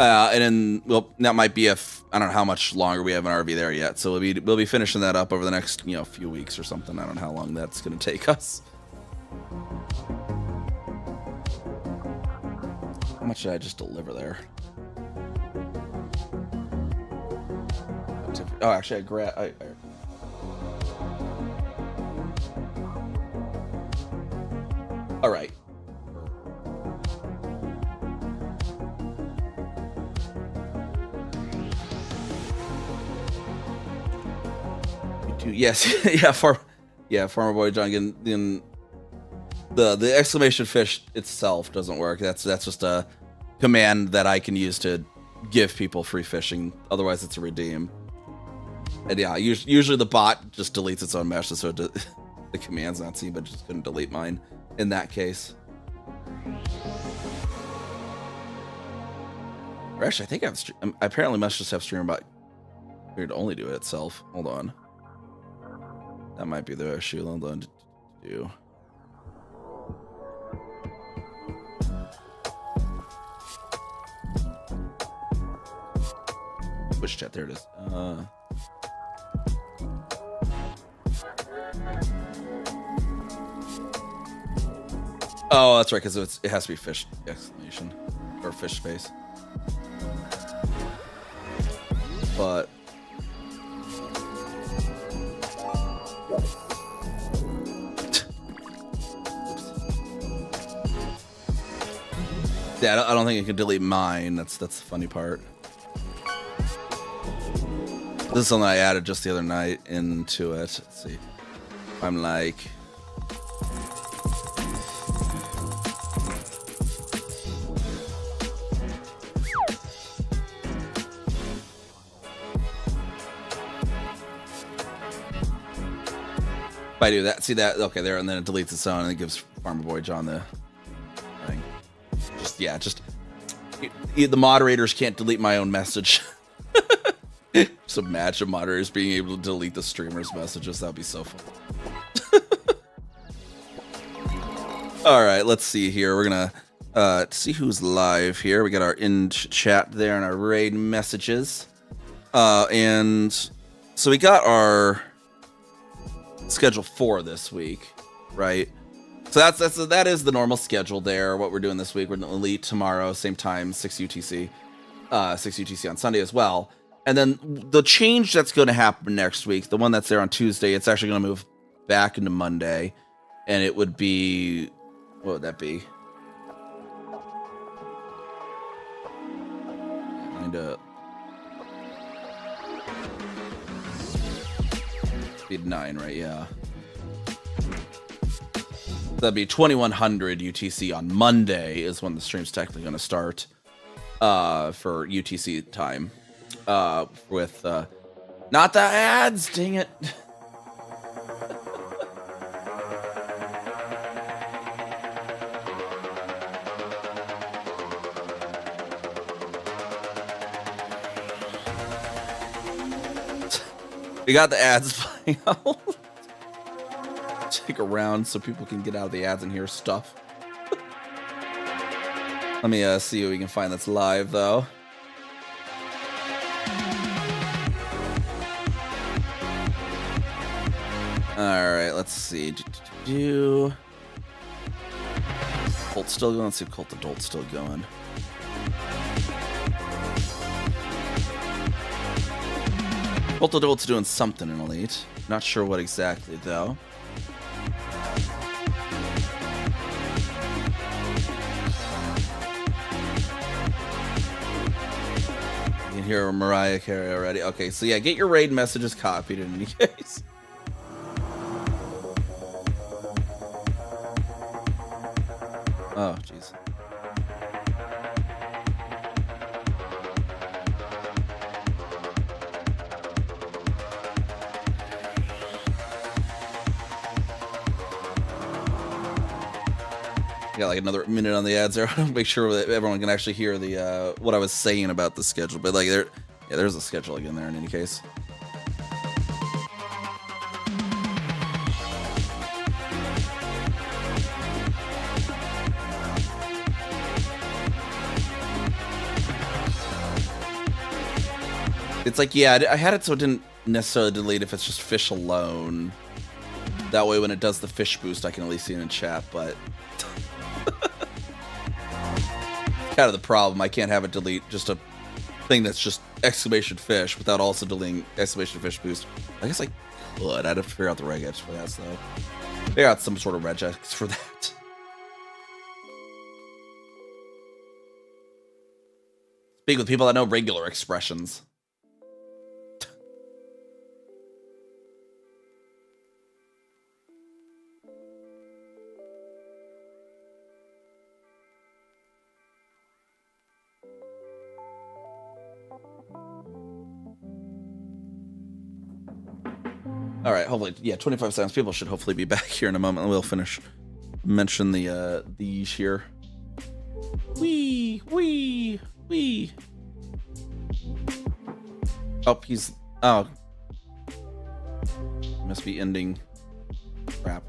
And then, well, that might be I don't know how much longer we have an RV There Yet. So we'll be finishing that up over the next few weeks or something. I don't know how long that's going to take us. How much did I just deliver there? Oh, actually, all right. Yes, yeah. Yeah, Farmer Boy John in the exclamation fish itself doesn't work. That's just a command that I can use to give people free fishing. Otherwise, it's a redeem. And yeah, usually the bot just deletes its own message, so the command's not seen, but it just couldn't delete mine in that case. Or actually, I think I apparently must just have stream here to only do it itself. Hold on. That might be the issue. Hold on to do. Which chat? There it is. Oh, that's right, because it has to be fish exclamation or fish space. But yeah, I don't think it can delete mine. That's the funny part. This is something I added just the other night into it. Let's see. I'm like, if I do that, see that? Okay, there, and then it deletes its own, and it gives Farmer Boy John the thing. Just the moderators can't delete my own message. Just imagine moderators being able to delete the streamer's messages. That would be so fun. All right, let's see here. We're gonna see who's live here. We got our in chat there and our raid messages, and so we got our schedule for this week, right? So that is the normal schedule there. What we're doing this week, we're in Elite tomorrow, same time, 6 UTC, 6 UTC on Sunday as well. And then the change that's going to happen next week, the one that's there on Tuesday, it's actually going to move back into Monday, and it would be, what would that be? Be 9, right? Yeah. That'd be 2100 UTC on Monday is when the stream's technically going to start for UTC time. With not the ads, dang it. We got the ads playing out. Take a round so people can get out of the ads and hear stuff. Let me see what we can find that's live though. Alright, let's see. Colt's still going. Let's see if Colt Adult's still going. Colt Adult's doing something in Elite. Not sure what exactly, though. You can hear Mariah Carey already. Okay, so yeah, get your raid messages copied in any case. Oh, jeez. Got like another minute on the ads there. I want to make sure that everyone can actually hear the what I was saying about the schedule. But like there's a schedule again there in any case. It's like, yeah, I had it so it didn't necessarily delete if it's just fish alone. That way when it does the fish boost, I can at least see it in chat, but kind of the problem. I can't have it delete just a thing that's just exclamation fish without also deleting exclamation fish boost. I guess I could. I'd have to figure out the regex for that, though. Figure out some sort of regex for that. Speak with people that know regular expressions. All right, hopefully, yeah, 25 seconds. People should hopefully be back here in a moment, and we'll mention these here. Wee. Oh, must be ending. Crap.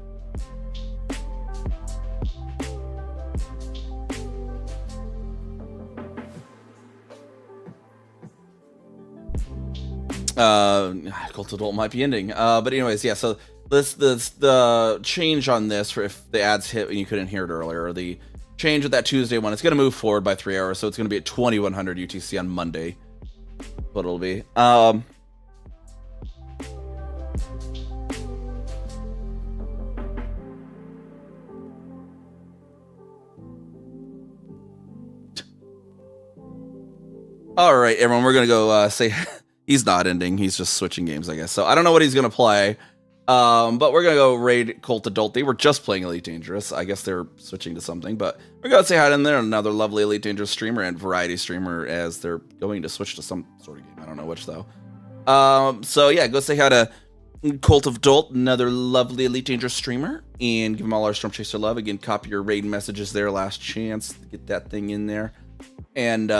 Cult Adult might be ending. But anyways, yeah, so the change on this for if the ads hit and you couldn't hear it earlier, the change with that Tuesday one, it's gonna move forward by 3 hours, so it's gonna be at 2100 UTC on Monday. What it'll be. All right, everyone, we're gonna go say he's not ending. He's just switching games, I guess. So I don't know what he's gonna play, but we're gonna go raid Cult Adult. They were just playing Elite Dangerous. I guess they're switching to something, but we're gonna say hi to there. Another lovely Elite Dangerous streamer and variety streamer as they're going to switch to some sort of game. I don't know which though. So yeah, go say hi to Cult of Dolt, another lovely Elite Dangerous streamer, and give them all our Storm Chaser love. Again, copy your raid messages there. Last chance to get that thing in there, and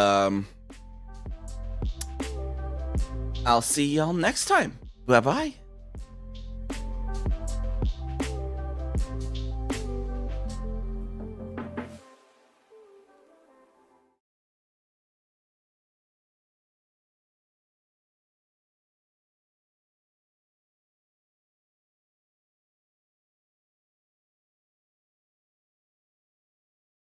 I'll see y'all next time. Bye-bye.